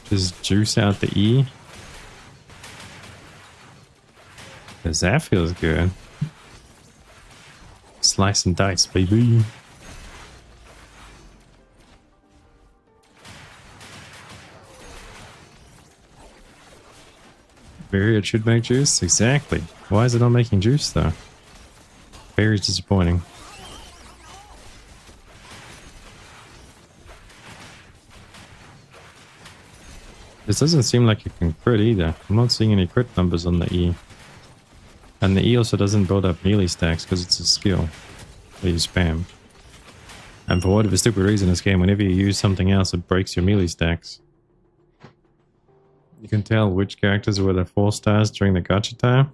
Just juice out the E. Because that feels good. Slice and dice, baby. Berry, it should make juice? Exactly. Why is it not making juice, though? Berry's disappointing. This doesn't seem like it can crit either. I'm not seeing any crit numbers on the E. And the E also doesn't build up melee stacks because it's a skill that you spam. And for whatever stupid reason in this game, whenever you use something else, it breaks your melee stacks. You can tell which characters were the 4 stars during the gacha time.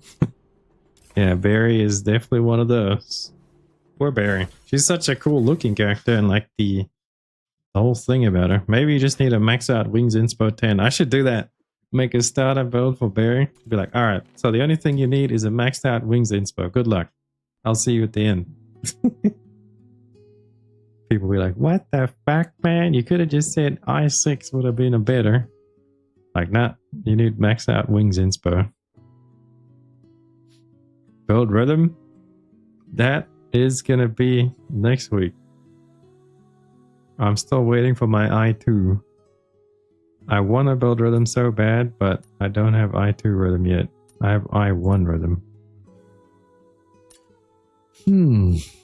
Yeah, Barry is definitely one of those. Poor Barry. She's such a cool looking character and like the whole thing about her. Maybe you just need a max out Wings Inspo 10. I should do that. Make a starter build for Barry. Be like, alright, so the only thing you need is a maxed out Wings Inspo. Good luck. I'll see you at the end. People be like, what the fuck, man? You could have just said I6 would have been a better. Like, nah, you need maxed out Wings Inspo. Build rhythm? That is gonna be next week. I'm still waiting for my I2. I want to build rhythm so bad, but I don't have I2 rhythm yet. I have I1 rhythm.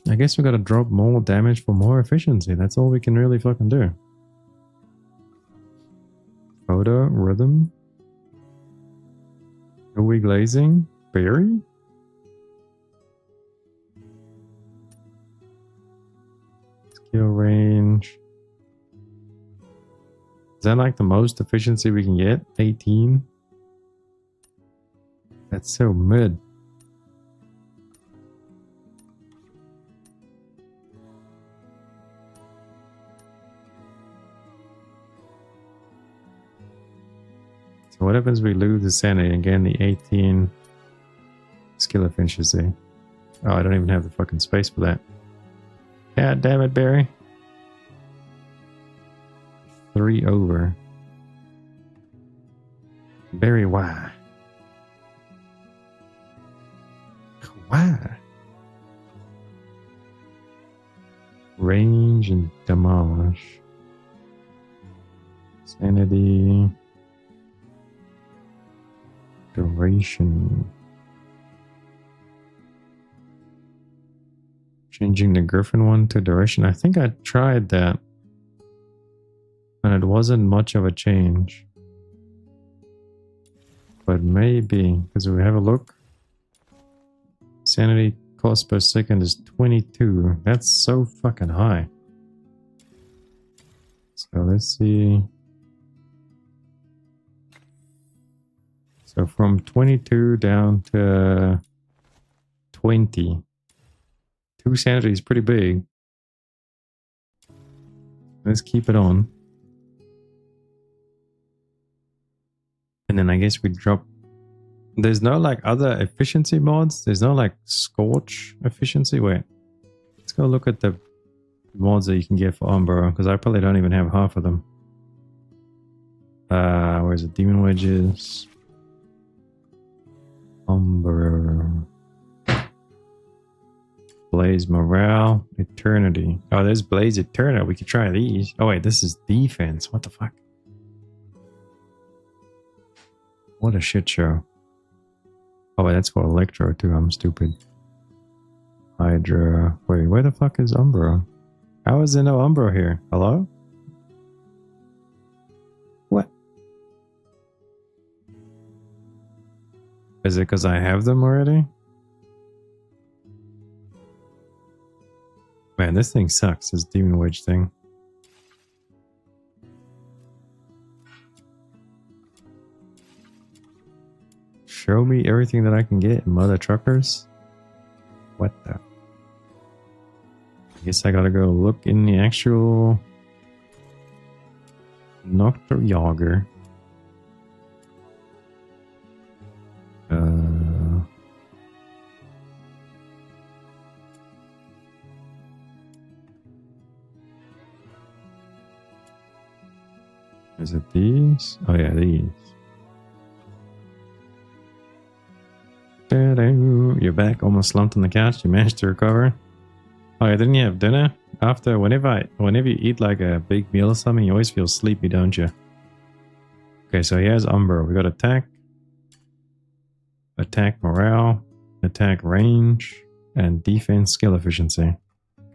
I guess we gotta drop more damage for more efficiency. That's all we can really fucking do. Photo, rhythm. Are we glazing? Berry? Skill range. Is that like the most efficiency we can get? 18? That's so mid. So what happens if we lose the sanity and gain the 18 skill efficiency? Oh, I don't even have the fucking space for that. God damn it, Barry. 3 over. Barry, why? Why? Range and demolish. Sanity. Duration. Changing the Griffin one to duration. I think I tried that. And it wasn't much of a change. But maybe, because we have a look. Sanity cost per second is 22. That's so fucking high. So let's see. So from 22 down to 20. 2 sanity is pretty big. Let's keep it on. And then I guess we drop. There's no like other efficiency mods. There's no like scorch efficiency. Wait. Let's go look at the mods that you can get for Umbro, because I probably don't even have half of them. Where's it? Demon Wedges. Umbro. Blaze Morale. Eternity. Oh, there's Blaze Eternity. We could try these. Oh wait, this is defense. What the fuck? What a shit show. Oh wait, that's for Electro too. I'm stupid. Hydra. Wait, where the fuck is Umbro? How is there no Umbro here? Hello? What? Is it because I have them already? Man, this thing sucks, this Demon Wedge thing. Show me everything that I can get, mother truckers. What the? I guess I gotta go look in the actual Nocturjager. Is it these? Oh yeah, these. You're back, almost slumped on the couch. You managed to recover. Oh yeah, didn't you have dinner? After, whenever you eat like a big meal or something, you always feel sleepy, don't you? Okay, so here's Umbro. We got attack, attack morale, attack range, and defense skill efficiency.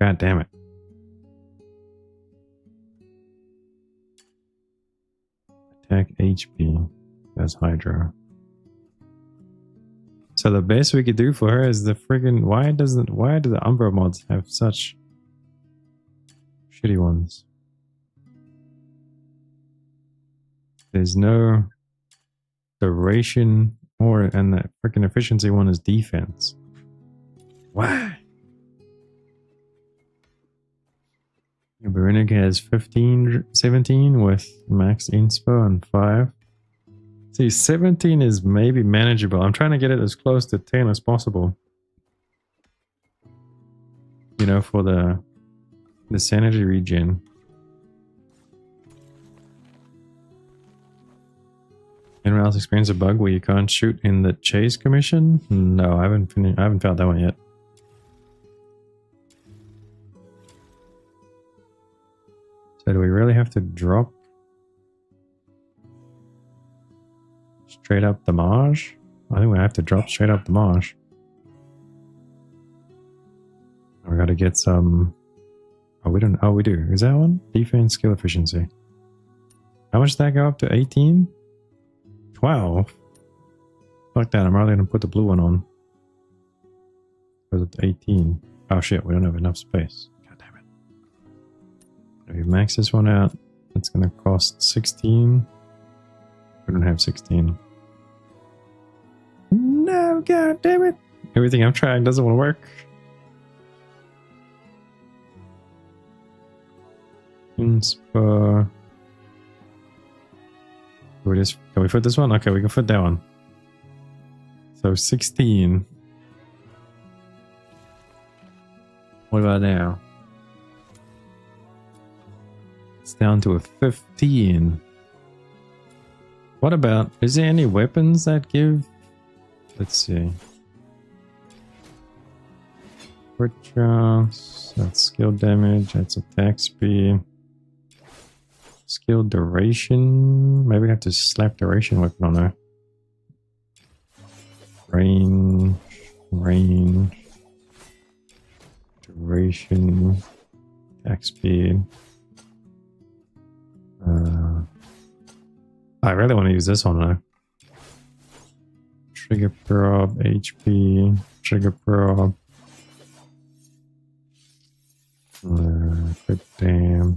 God damn it. Attack HP. That's Hydra. So the best we could do for her is the friggin' why do the Umbro mods have such shitty ones? There's no duration and the freaking efficiency one is defense. Why? Berenic has 17 with max inspo and 5. See, 17 is maybe manageable. I'm trying to get it as close to 10 as possible. You know, for the sanity regen. Anyone else experience a bug where you can't shoot in the chase commission? No, I haven't found that one yet. So do we really have to drop straight up the Maj? I think we have to drop straight up the Maj. We gotta get some. Oh, we don't. Oh, we do. Is that one? Defense skill efficiency. How much did that go up to? 18? 12? Fuck that. I'm rather gonna put the blue one on. Because it's 18. Oh shit, we don't have enough space. God damn it. If we max this one out, it's gonna cost 16. We don't have 16. No, god damn it. Everything I'm trying doesn't want to work. Inspo. Can we put this one? Okay, we can put that one. So 16. What about now? It's down to a 15. What about, is there any weapons that give? Let's see. crit chance. That's skill damage. That's attack speed. Skill duration. Maybe we have to slap duration weapon on her. Range. Range. Duration. Attack speed. I really want to use this one though. Trigger prob, HP, trigger prob. Crit damn.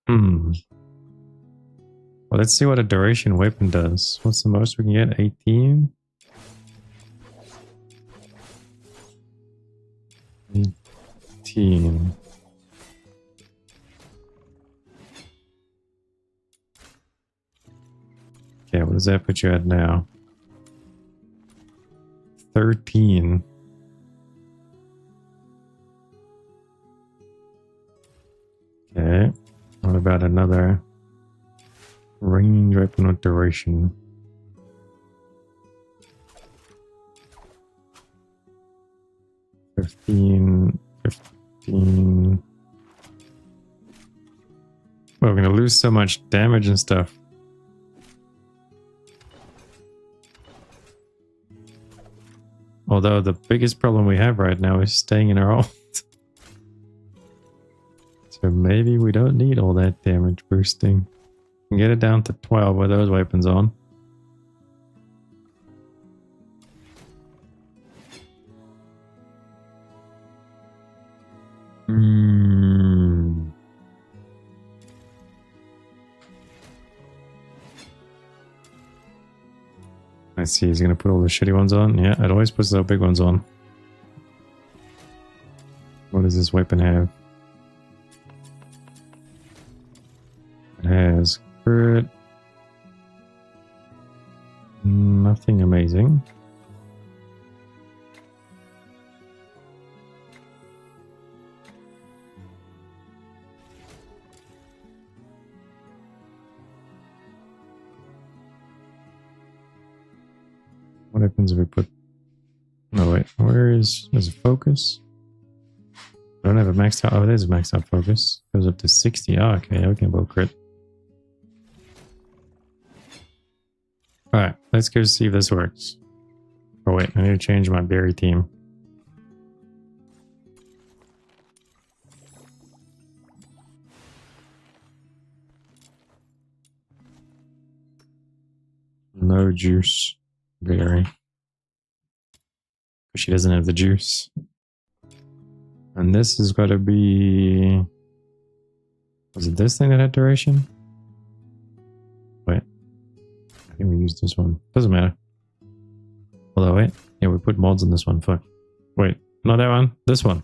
Well, let's see what a duration weapon does. What's the most we can get? 18? 18. Okay, what does that put you at now? 13. Okay, what about another range weapon with duration? 15. Well, we're gonna lose so much damage and stuff. Although the biggest problem we have right now is staying in our ult. So maybe we don't need all that damage boosting. We can get it down to 12 with those weapons on. Let's see, he's gonna put all the shitty ones on. Yeah, it always puts the big ones on. What does this weapon have? It has crit. Nothing amazing. What happens if we put... No, wait. Where is... There's a focus? I don't have a maxed out... Oh, there's a maxed out focus. Goes up to 60. Oh, okay. We can both crit. Alright. Let's go see if this works. Oh, wait. I need to change my berry team. No juice. Berry. She doesn't have the juice. And this is gotta be... Was it this thing that had duration? Wait. I think we used this one. Doesn't matter. Although, wait. Yeah, we put mods in this one. Fuck. Wait. Not that one. This one.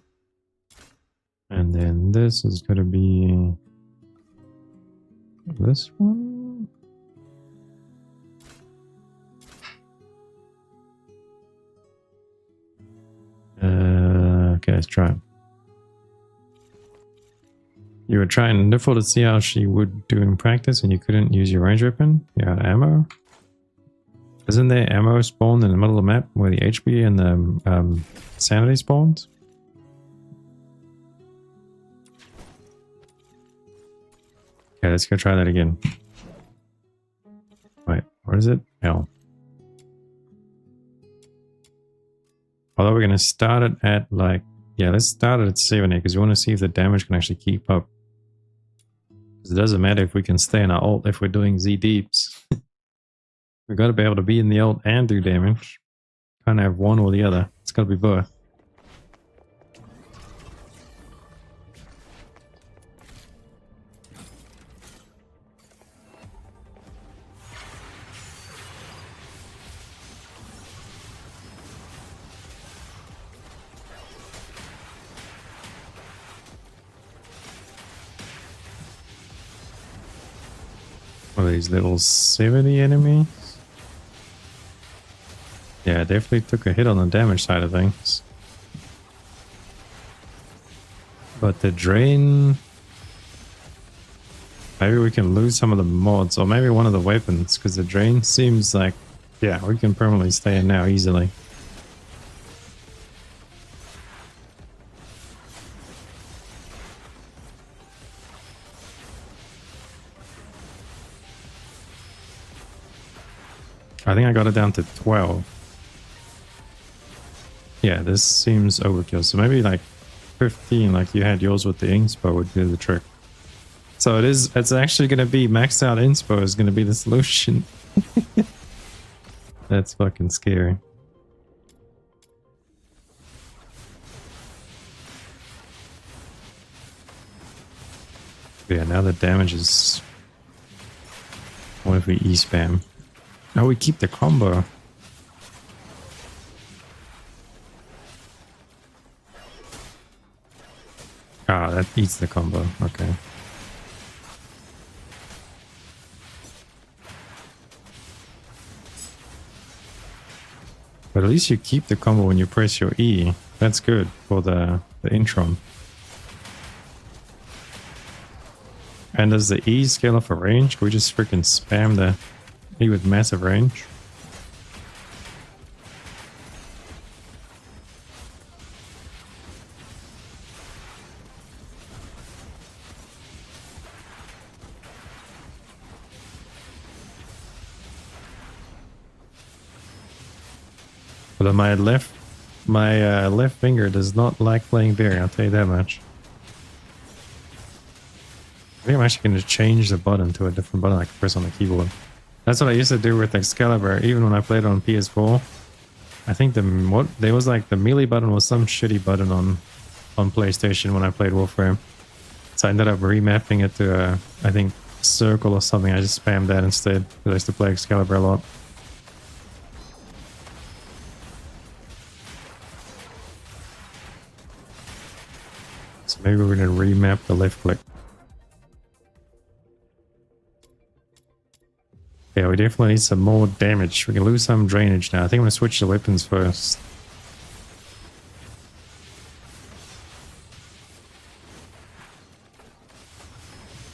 And then this is gonna be... This one? Okay, let's try it. You were trying Niffle to see how she would do in practice and you couldn't use your range weapon? You had ammo? Isn't there ammo spawned in the middle of the map where the HP and the sanity spawns? Okay, let's go try that again. Wait, what is it? L. Although we're going to start it at like... Yeah, let's start it at 70 because we want to see if the damage can actually keep up. Because it doesn't matter if we can stay in our ult if we're doing Z deeps. We've got to be able to be in the ult and do damage. Can't have one or the other. It's got to be both. What are these, level 70 enemies? Yeah, definitely took a hit on the damage side of things. But the drain... Maybe we can lose some of the mods, or maybe one of the weapons, because the drain seems like... Yeah, we can permanently stay in now easily. I think I got it down to 12. Yeah, this seems overkill. So maybe like 15, like you had yours with the inspo would do the trick. So it's actually going to be maxed out inspo is going to be the solution. That's fucking scary. Yeah, now the damage is... What if we E-spam? Oh, we keep the combo. Ah, that eats the combo. Okay. But at least you keep the combo when you press your E. That's good for the intron. And does the E scale off a range? Can we just freaking spam the E with massive range? But my left finger does not like playing Barry, I'll tell you that much. I think I'm actually going to change the button to a different button I can press on the keyboard. That's what I used to do with Excalibur, even when I played on PS4. I think there was like the melee button was some shitty button on PlayStation when I played Warframe. So I ended up remapping it to I think circle or something. I just spammed that instead because I used to play Excalibur a lot. So maybe we're going to remap the left click. Yeah, we definitely need some more damage. We can lose some drainage now. I think I'm going to switch the weapons first.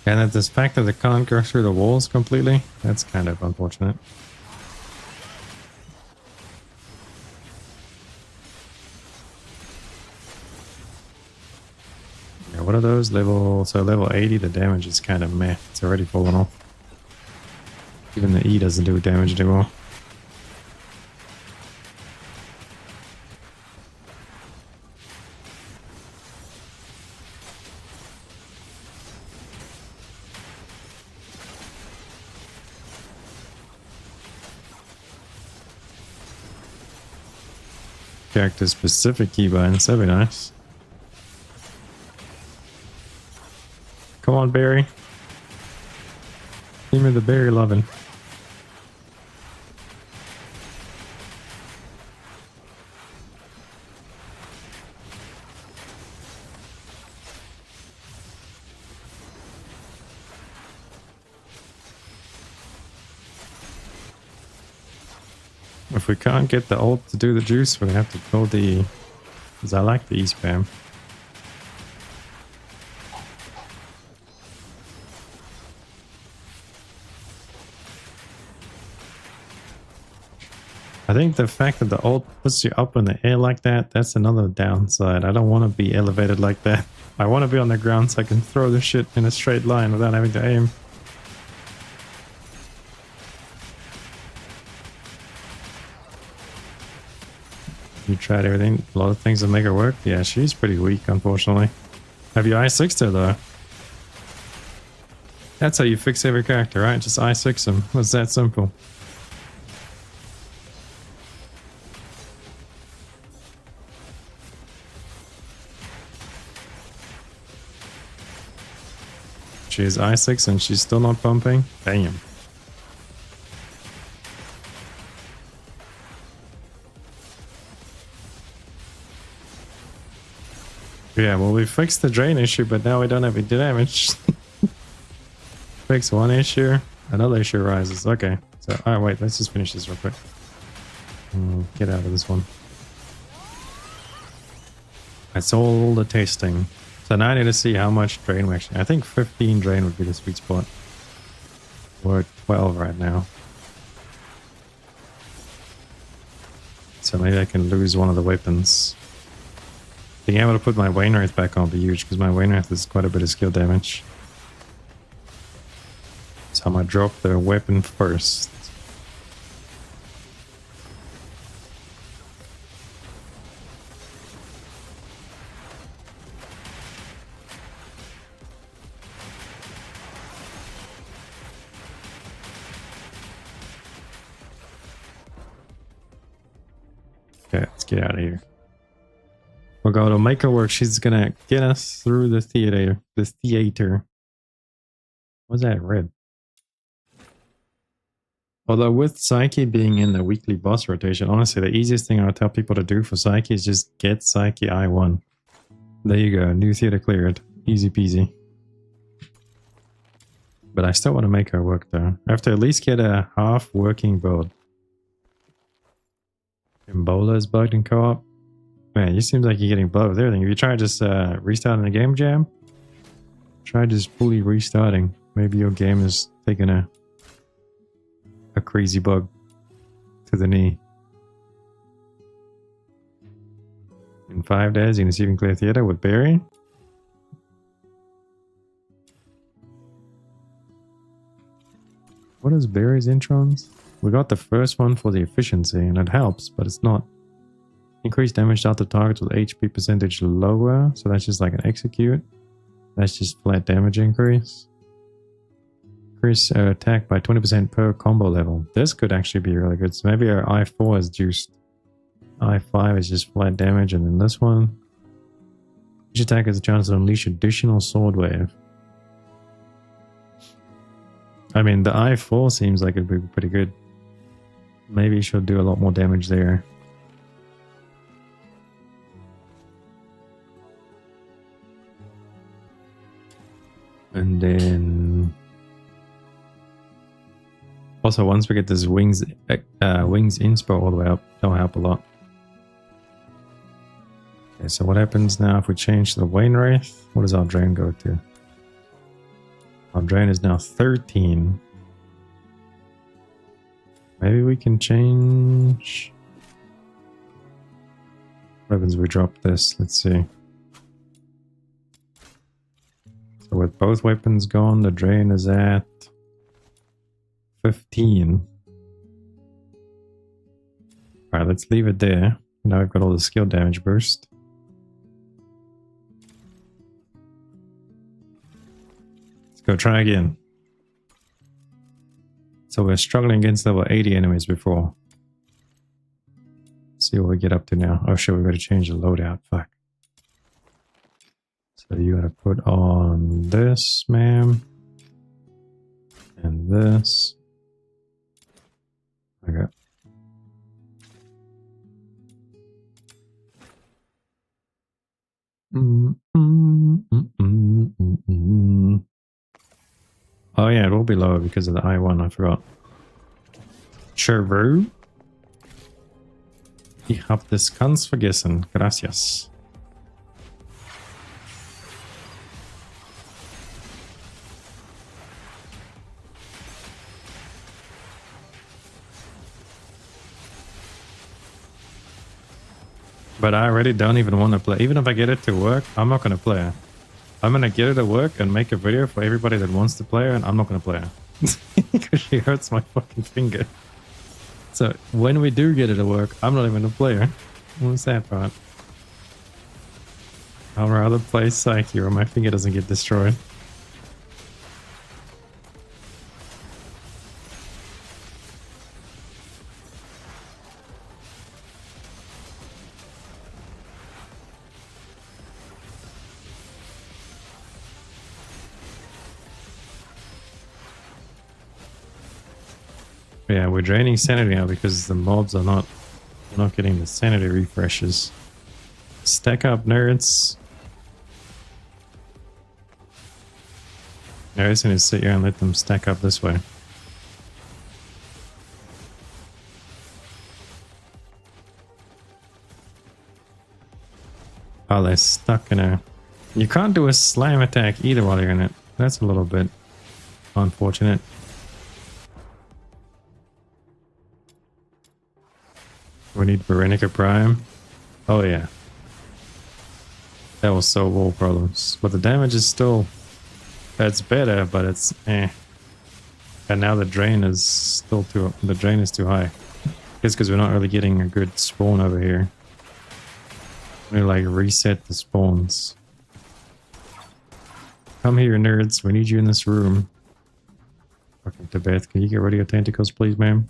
And that this fact that it can't go through the walls completely, that's kind of unfortunate. Yeah, what are those? So level 80, the damage is kind of meh. It's already fallen off. Even the E doesn't do damage anymore. Character specific keybinds, that'd be nice. Come on, Barry. Give me the berry lovin'. If we can't get the ult to do the juice, we're gonna have to go the... Because I like the E-spam. I think the fact that the ult puts you up in the air like that, that's another downside. I don't want to be elevated like that. I want to be on the ground so I can throw the shit in a straight line without having to aim. You tried everything, a lot of things to make her work. Yeah, she's pretty weak, unfortunately. Have you I6'd her though? That's how you fix every character, right? Just I6 them. It's that simple. She is I6 and she's still not pumping? Damn. Yeah, well, we fixed the drain issue, but now we don't have any damage. Fix one issue, another issue rises. Okay, so, alright, wait, let's just finish this real quick. Get out of this one. That's all the tasting. So now I need to see how much drain we actually... I think 15 drain would be the sweet spot. We're at 12 right now. So maybe I can lose one of the weapons. Being able to put my Wainwraith back on would be huge, because my Wainwraith has quite a bit of skill damage. So I'm gonna drop the weapon first. get out of here. We'll go to make her work. She's gonna get us through the theater. What's that red? Although with Psyche being in the weekly boss rotation, honestly, the easiest thing I would tell people to do for Psyche is just get Psyche I1. There you go. New theater cleared. Easy peasy. But I still want to make her work though. I have to at least get a half working build. Embola is bugged in co-op. Man, it seems like you're getting bugged with everything. If you try just restarting the game jam, try just fully restarting. Maybe your game is taking a crazy bug to the knee. In 5 days, you can see even clear theater with Barry. What is Barry's introns? We got the first one for the efficiency, and it helps, but it's not. Increased damage dealt to targets with HP percentage lower, so that's just like an execute. That's just flat damage increase. Increase attack by 20% per combo level. This could actually be really good. So maybe our I4 is juiced. I5 is just flat damage, and then this one. Each attack has a chance to unleash additional sword wave. I mean, the I4 seems like it'd be pretty good. Maybe she'll do a lot more damage there. And then... Also, once we get this wings inspo all the way up, that'll help a lot. Okay, so what happens now if we change the Wainwraith? What does our drain go to? Our drain is now 13. Maybe we can change... What happens if we drop this? Let's see. So with both weapons gone, the drain is at 15. Alright, let's leave it there. Now we've got all the skill damage boost. Let's go try again. So we're struggling against level 80 enemies before. Let's see what we get up to now. Oh shit, we gotta change the loadout. Fuck. So you gotta put on this, ma'am. And this. Okay. Oh yeah, it will be lower because of the I1, I forgot. Sure. Ich hab das ganz vergessen. Gracias. But I already don't even want to play. Even if I get it to work, I'm not going to play it. I'm going to get it to work and make a video for everybody that wants to play her, and I'm not going to play her. Because she hurts my fucking finger. So when we do get it to work, I'm not even going to play her. What's that part? I'll rather play Psyche or my finger doesn't get destroyed. Yeah, we're draining sanity now because the mobs are not getting the sanity refreshes. Stack up, nerds. I just need to sit here and let them stack up this way. Oh, they're stuck in a... You can't do a slam attack either while you're in it. That's a little bit unfortunate. We need Veronica Prime. Oh yeah. That will solve all problems. But the damage is still... That's better, but it's eh. And now the drain is still too... The drain is too high. It's because we're not really getting a good spawn over here. We like reset the spawns. Come here, nerds. We need you in this room. Fucking Tibet. Can you get rid of your tentacles, please, ma'am?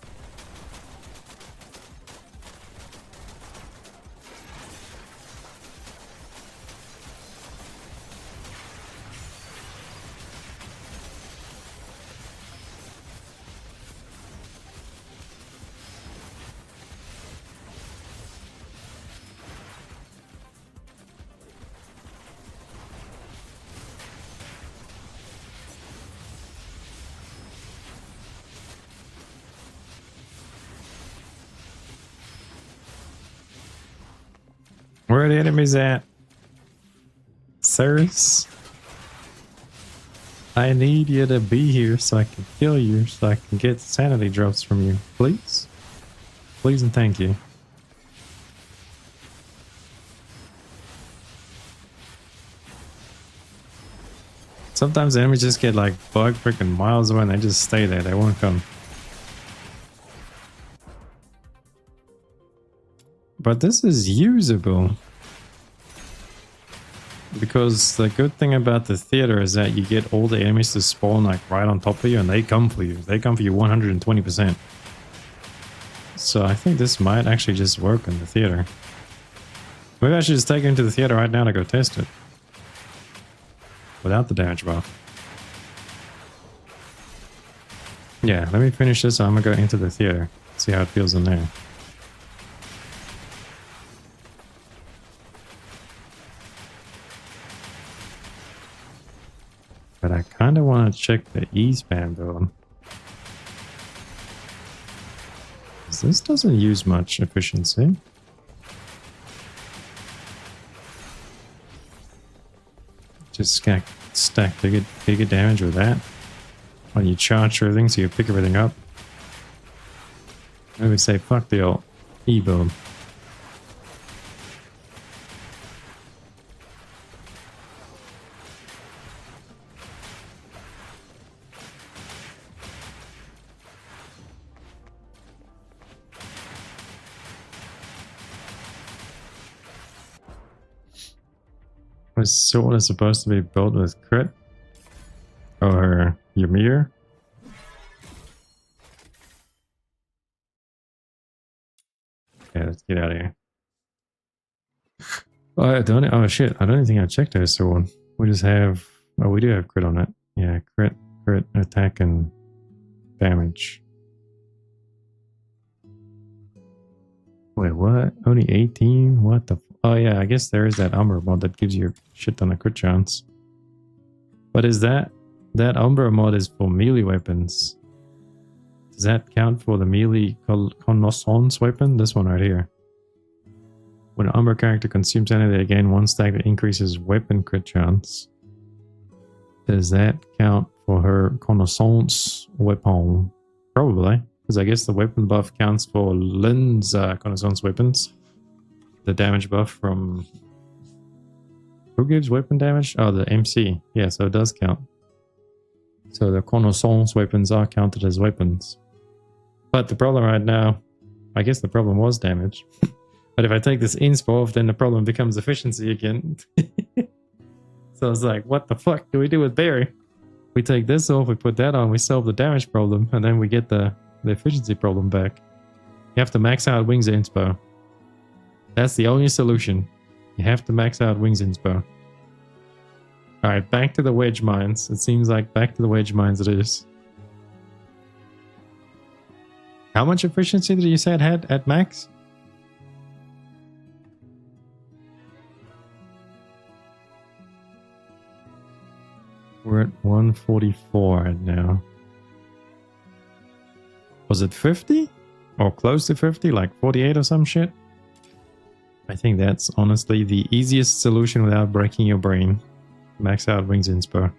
Where are the enemies at? Sirs? I need you to be here so I can kill you, so I can get sanity drops from you. Please? Please and thank you. Sometimes the enemies just get like bug freaking miles away and they just stay there. They won't come. But this is usable. Because the good thing about the theater is that you get all the enemies to spawn like right on top of you and they come for you. They come for you 120%. So I think this might actually just work in the theater. Maybe I should just take it into the theater right now to go test it. Without the damage buff. Yeah, let me finish this. I'm gonna go into the theater. See how it feels in there. But I kind of want to check the E-span build. This doesn't use much efficiency. Just stack bigger damage with that. When you charge everything, so you pick everything up. I would say fuck the old E build. This sword is supposed to be built with crit or Ymir. Okay, let's get out of here. Oh, I don't. Oh shit! I don't even think I checked our sword. We just have. Oh, we do have crit on it. Yeah, crit, attack, and damage. Wait, what? Only 18? What the? Oh yeah, I guess there is that Umbra mod that gives you a shit ton of crit chance. But is that Umbra mod is for melee weapons? Does that count for the melee connaissance weapon? This one right here. When an Umbra character consumes energy, they gain 1 stack that increases weapon crit chance. Does that count for her connaissance weapon? Probably, because I guess the weapon buff counts for Lynn's connaissance weapons. The damage buff from... Who gives weapon damage? Oh, the MC. Yeah, so it does count. So the connaissance weapons are counted as weapons. But the problem right now... I guess the problem was damage. But if I take this inspo off, then the problem becomes efficiency again. So I was like, what the fuck do we do with Barry? We take this off, we put that on, we solve the damage problem, and then we get the efficiency problem back. You have to max out Wings inspo. That's the only solution. You have to max out Wings inspo. Alright, back to the wedge mines. It seems like back to the wedge mines it is. How much efficiency did you say it had at max? We're at 144 right now. Was it 50? Or close to 50? Like 48 or some shit? I think that's honestly the easiest solution without breaking your brain. Max out Wings inspo.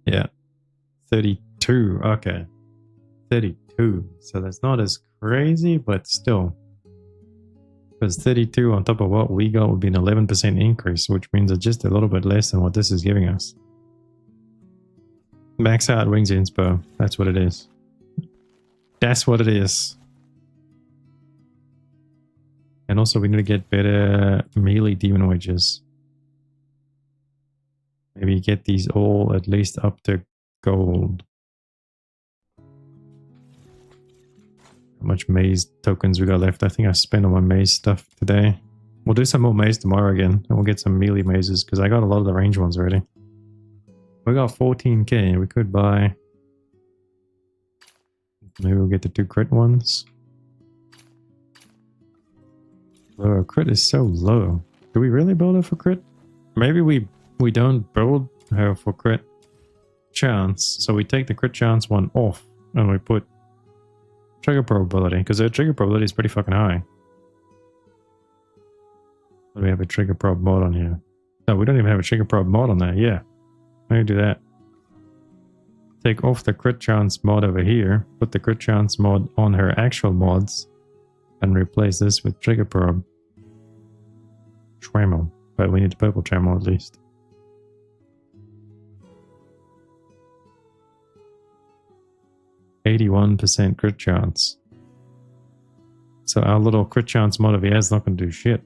Yeah. 32. Okay. 32. So that's not as crazy, but still. Because 32 on top of what we got would be an 11% increase, which means it's just a little bit less than what this is giving us. Max out Wings inspo. That's what it is. That's what it is. And also we need to get better melee demon wedges. Maybe get these all at least up to gold. How much maze tokens we got left? I think I spent on my maze stuff today. We'll do some more maze tomorrow again. And we'll get some melee mazes because I got a lot of the range ones already. We got 14k. We could buy... Maybe we'll get the 2 crit ones. Oh, crit is so low. Do we really build her for crit? Maybe we don't build her for crit chance. So we take the crit chance one off and we put trigger probability, because her trigger probability is pretty fucking high. Do we have a trigger probe mod on here? No, we don't even have a trigger probe mod on there. Yeah. Maybe do that. Take off the crit chance mod over here. Put the crit chance mod on her actual mods. And replace this with trigger probe. Trammel. But we need the purple trammel at least. %81% crit chance. So our little crit chance mod over here is not going to do shit.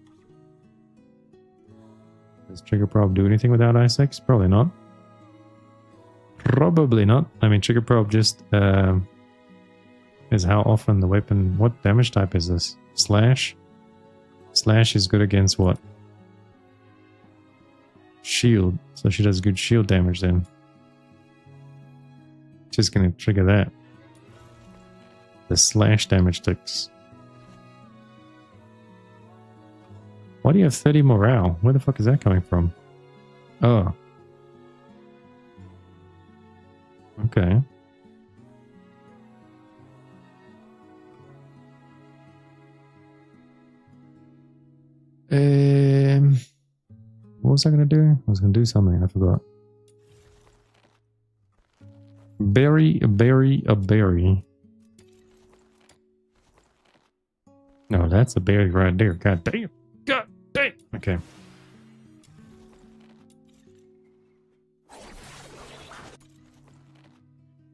Does trigger probe do anything without I6? Probably not. Probably not. I mean, trigger probe just is how often the weapon... What damage type is this? Slash? Slash is good against what? Shield. So she does good shield damage then. Just gonna trigger that. The slash damage ticks. Why do you have 30 morale? Where the fuck is that coming from? Oh. Okay. What was I gonna do? I was gonna do something, I forgot. Berry, a berry, a berry. No, that's a berry right there. God damn. God damn. Okay.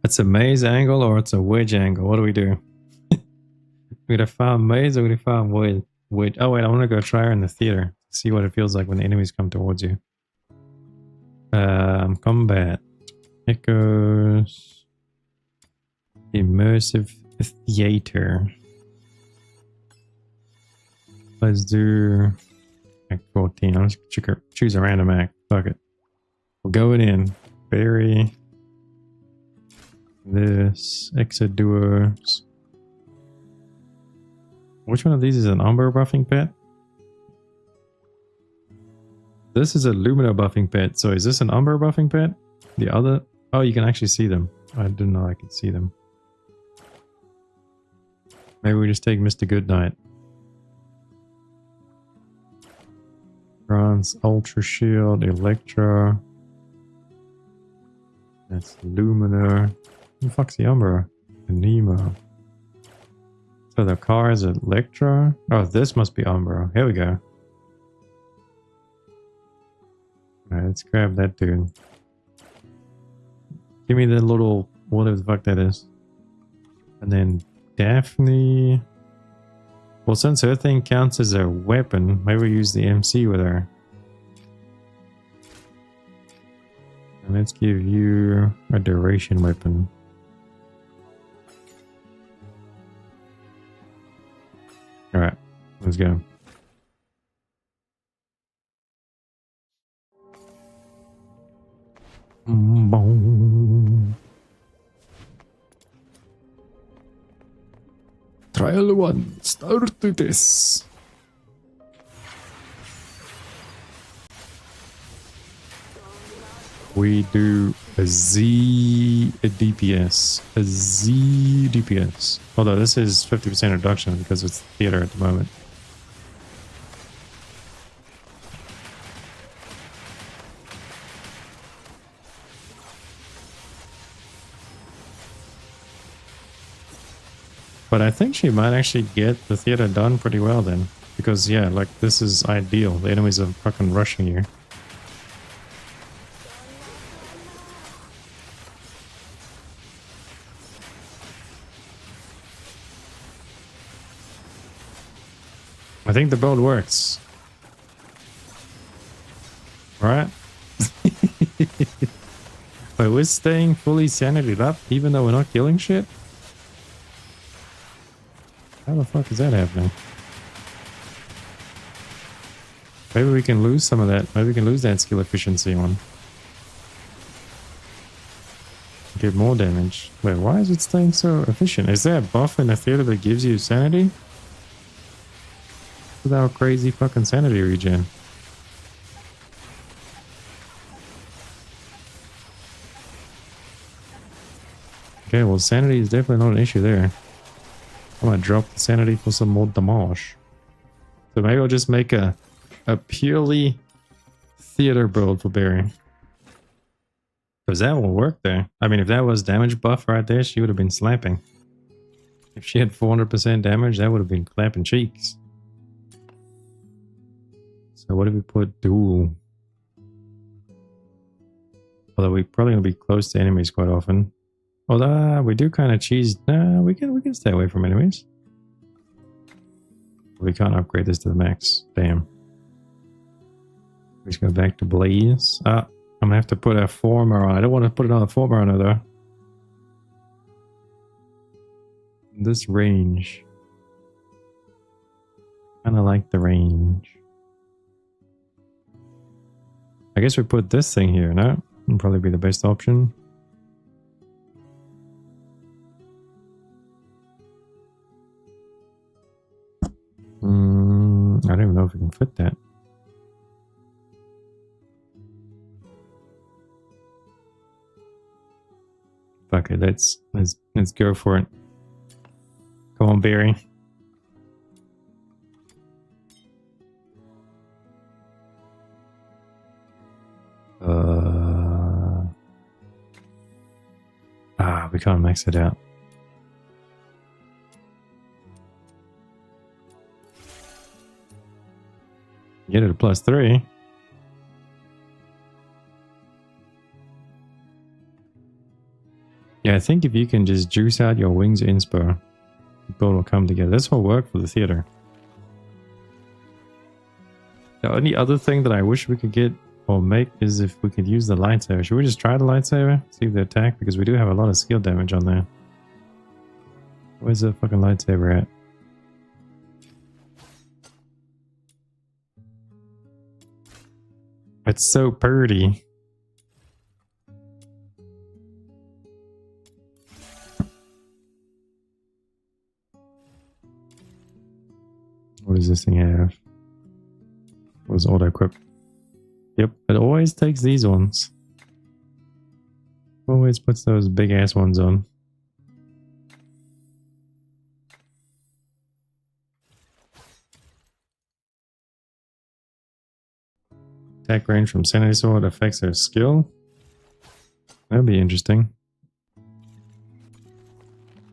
It's a maze angle or it's a wedge angle. What do we do? We're gonna farm maze or we're gonna farm wedge? Oh wait, I want to go try her in the theater. See what it feels like when the enemies come towards you. Combat. Echoes. Immersive theater. Let's do Act 14. I'll just choose a random act. Fuck it. We'll go it in. Berry. This. Exit duos. Which one of these is an Umbro buffing pet? This is a Lumina buffing pet. So is this an Umbro buffing pet? The other... Oh, you can actually see them. I didn't know I could see them. Maybe we just take Mr. Goodnight. Bronze, Ultra Shield, Electra. That's Lumina. Who the fuck's the Umbro? Anemo. So the car is Electra. Oh, this must be Umbro. Here we go. Alright, let's grab that dude. Give me the little... whatever the fuck that is. And then Daphne... Well, since her thing counts as a weapon, maybe we use the MC with her. And let's give you a duration weapon. Alright, let's go. Trial 1, start this. We do a Z DPS. A Z DPS. Although this is 50% reduction because it's theater at the moment. But I think she might actually get the theater done pretty well then. Because yeah, like this is ideal. The enemies are fucking rushing you. I think the build works. Right? But we're staying fully sanitied up even though we're not killing shit? How the fuck is that happening? Maybe we can lose some of that. Maybe we can lose that skill efficiency one. Get more damage. Wait, why is it staying so efficient? Is there a buff in the theater that gives you sanity? Without crazy fucking sanity regen. Okay, well sanity is definitely not an issue there. I'm gonna drop the sanity for some more damage. So maybe I'll just make a a purely theater build for Barry. Because that will work there. I mean, if that was damage buff right there, she would have been slapping. If she had 400% damage, that would have been clapping cheeks. So what if we put dual? Although we're probably going to be close to enemies quite often. Although we do kind of cheese. We can stay away from enemies. We can't upgrade this to the max. Damn. We just go back to Blaze. I'm going to have to put a former on. I don't want to put it on a former on her though. This range. Kind of like the range. I guess we put this thing here, no? Would probably be the best option. I don't even know if we can fit that. Fuck it, let's go for it. Come on, Barry. We can't max it out. Get it a +3. Yeah, I think if you can just juice out your wings inspo, people will come together. This will work for the theater. The only other thing that I wish we could get or make is if we could use the lightsaber. Should we just try the lightsaber? See if they attack? Because we do have a lot of skill damage on there. Where's the fucking lightsaber at? It's so pretty. What does this thing have? What is auto equip? Yep, it always takes these ones. Always puts those big ass ones on. Attack range from Sanity Sword affects their skill. That'd be interesting.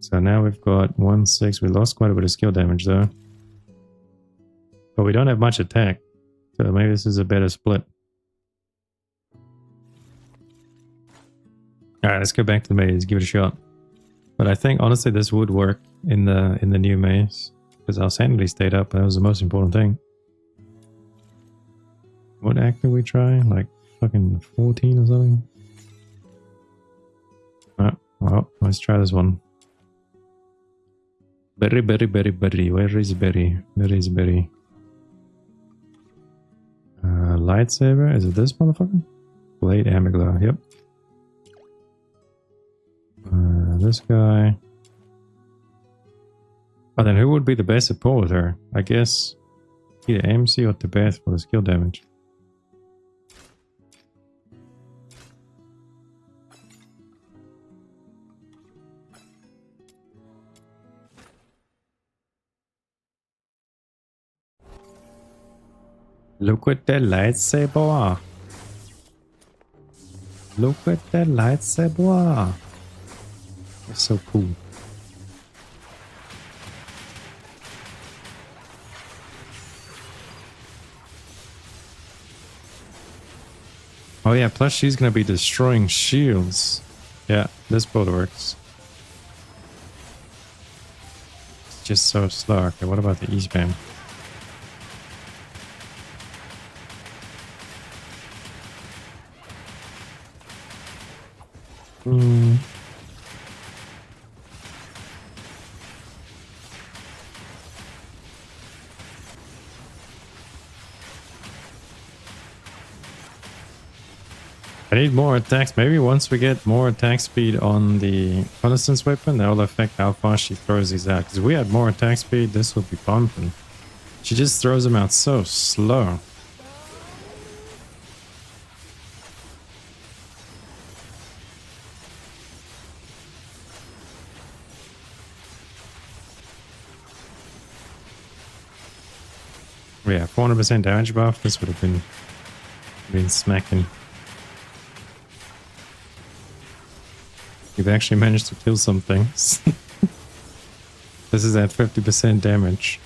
So now we've got 1-6. We lost quite a bit of skill damage though. But we don't have much attack. So maybe this is a better split. Alright, let's go back to the maze, give it a shot. But I think honestly this would work in the new maze. Because our sanity stayed up, that was the most important thing. What act did we try? Like fucking 14 or something? Oh, well, let's try this one. Berry. Where is Berry? Where is Berry? Lightsaber? Is it this motherfucker? Blade Amberglow, yep. This guy. Oh, then who would be the best at pull with her? I guess either AMC or Tibeth for the skill damage. Look at that lightsaber. Look at that lightsaber. It's so cool. Oh yeah, plus she's gonna be destroying shields. Yeah, this both works. It's just so slow. Okay, what about the E-spam? I need more attacks. Maybe once we get more attack speed on the reconnaissance weapon, that will affect how fast she throws these out. Because if we had more attack speed, this would be pumping. She just throws them out so slow. Yeah, 400% damage buff. This would have been smacking. You've actually managed to kill some things. This is at 50% damage.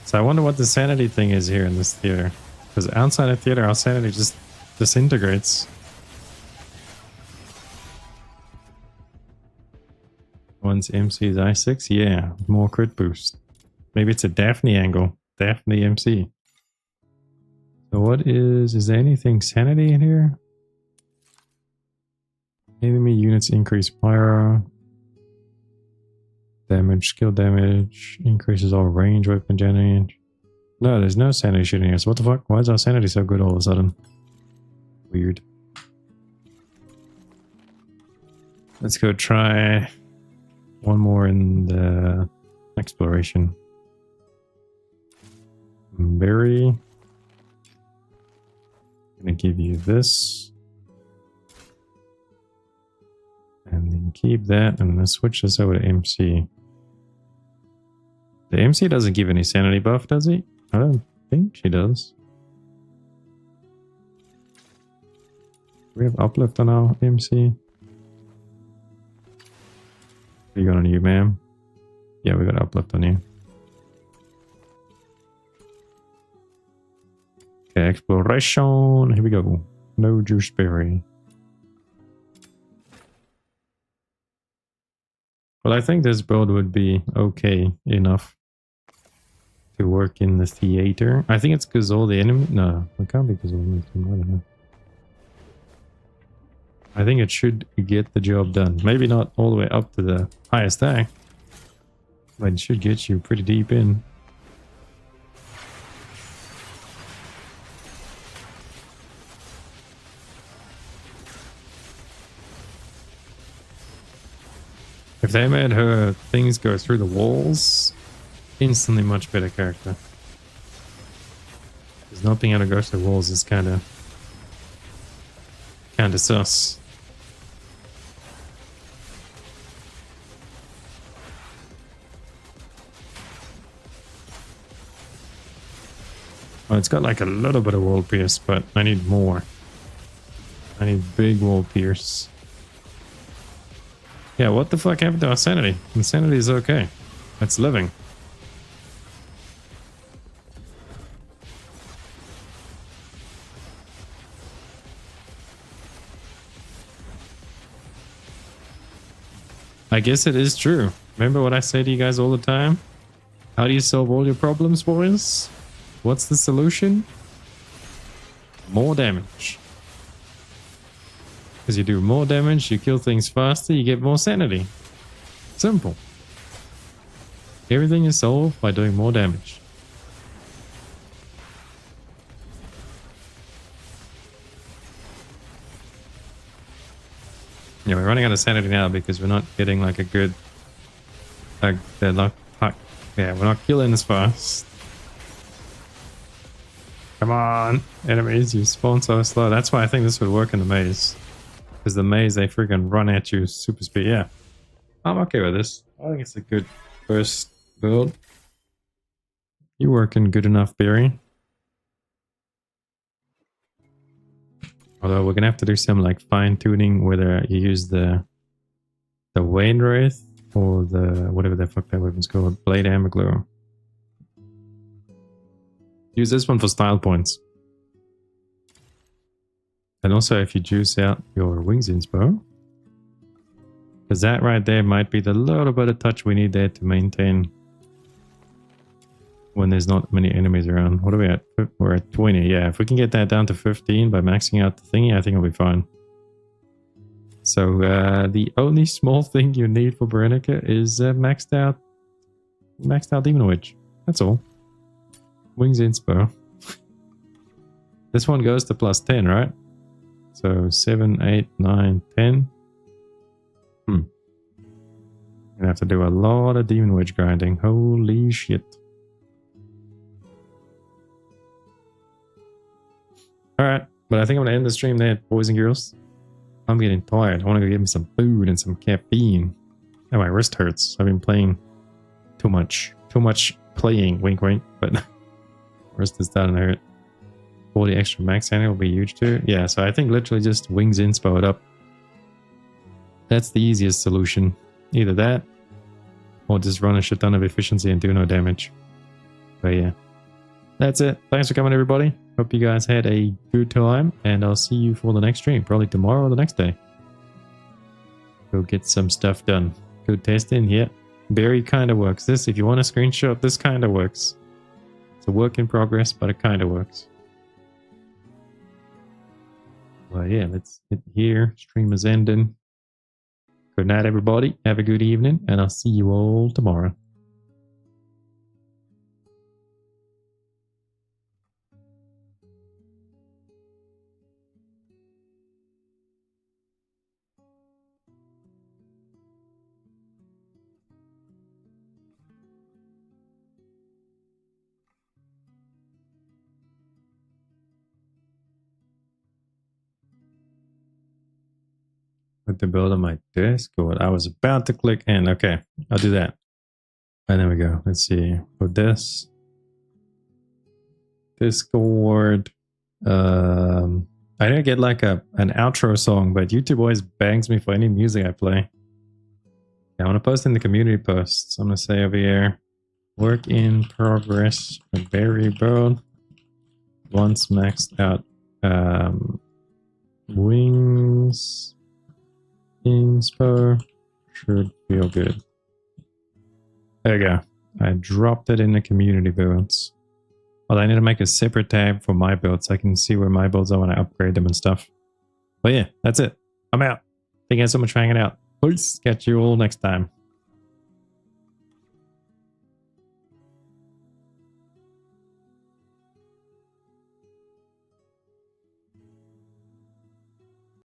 So I wonder what the sanity thing is here in this theater. Because outside of theater, our sanity just disintegrates. Once MC is I6, yeah, more crit boost. Maybe it's a Daphne angle. Daphne MC. So what is there anything sanity in here? Enemy units increase pyro. Damage, skill damage, increases all range, weapon damage. No, there's no sanity shooting here. So what the fuck? Why is our sanity so good all of a sudden? Weird. Let's go try one more in the exploration. Berry. Gonna give you this. And then keep that, and then switch this over to MC. The MC doesn't give any sanity buff, does he? I don't think she does. We have uplift on our MC. What you got on you, ma'am? Yeah, we got uplift on you. Okay, exploration. Here we go. No juice berry. Well, I think this build would be okay enough to work in the theater. I think it's because all the enemy... No, it can't be because all the enemies. I don't know. I think it should get the job done. Maybe not all the way up to the highest stack, but it should get you pretty deep in. If they made her things go through the walls, instantly much better character. Because not being able to go through the walls is kind of sus. Well, it's got like a little bit of wall pierce, but I need more. I need big wall pierce. Yeah, what the fuck happened to our sanity? Insanity is okay. It's living. I guess it is true. Remember what I say to you guys all the time? How do you solve all your problems, boys? What's the solution? More damage. Because you do more damage, you kill things faster, you get more sanity. Simple. Everything is solved by doing more damage. Yeah, we're running out of sanity now because we're not getting like a good... we're not killing as fast. Come on, enemies, you spawn so slow. That's why I think this would work in the maze. Because the maze, they freaking run at you super speed. Yeah, I'm okay with this. I think it's a good first build. You working good enough, Barry. Although we're gonna have to do some like fine tuning, whether you use the Wayne Wraith or the whatever the fuck that weapon's called, Blade Amberglow. Use this one for style points. And also if you juice out your wings inspo, because that right there might be the little bit of touch we need there to maintain when there's not many enemies around. What are we at? We're at 20. Yeah, if we can get that down to 15 by maxing out the thingy, I think it'll be fine. So the only small thing you need for Berenica is maxed out Demon Witch. That's all. Wings inspo. This one goes to plus 10, right? So 7, 8, 9, 10. Gonna have to do a lot of Demon Wedge grinding. Holy shit. Alright, but I think I'm gonna end the stream there, boys and girls. I'm getting tired. I want to go get me some food and some caffeine. And my wrist hurts. I've been playing too much. Too much playing, wink wink. But Wrist is starting to hurt. 40 extra max energy will be huge too. Yeah, so I think literally just wings inspo it up. That's the easiest solution. Either that, or just run a shit ton of efficiency and do no damage. But yeah, that's it. Thanks for coming, everybody. Hope you guys had a good time, and I'll see you for the next stream, probably tomorrow or the next day. Go get some stuff done. Good testing, yeah. Very kind of works. This, if you want a screenshot, this kind of works. It's a work in progress, but it kind of works. Well, yeah, let's hit here. Stream is ending. Good night, everybody. Have a good evening, and I'll see you all tomorrow. Put the build on my Discord. I was about to click in. Okay, I'll do that. And there we go. Let's see. For this Discord, I don't get like an outro song, but YouTube always bangs me for any music I play. I want to post in the community posts. I'm gonna say over here, work in progress. A berry bird. Once maxed out. Wings. Inspo should feel good. There we go. I dropped it in the community builds. Well, I need to make a separate tab for my builds so I can see where my builds are when I upgrade them and stuff. But yeah, that's it. I'm out. Thank you guys so much for hanging out. Peace. Catch you all next time.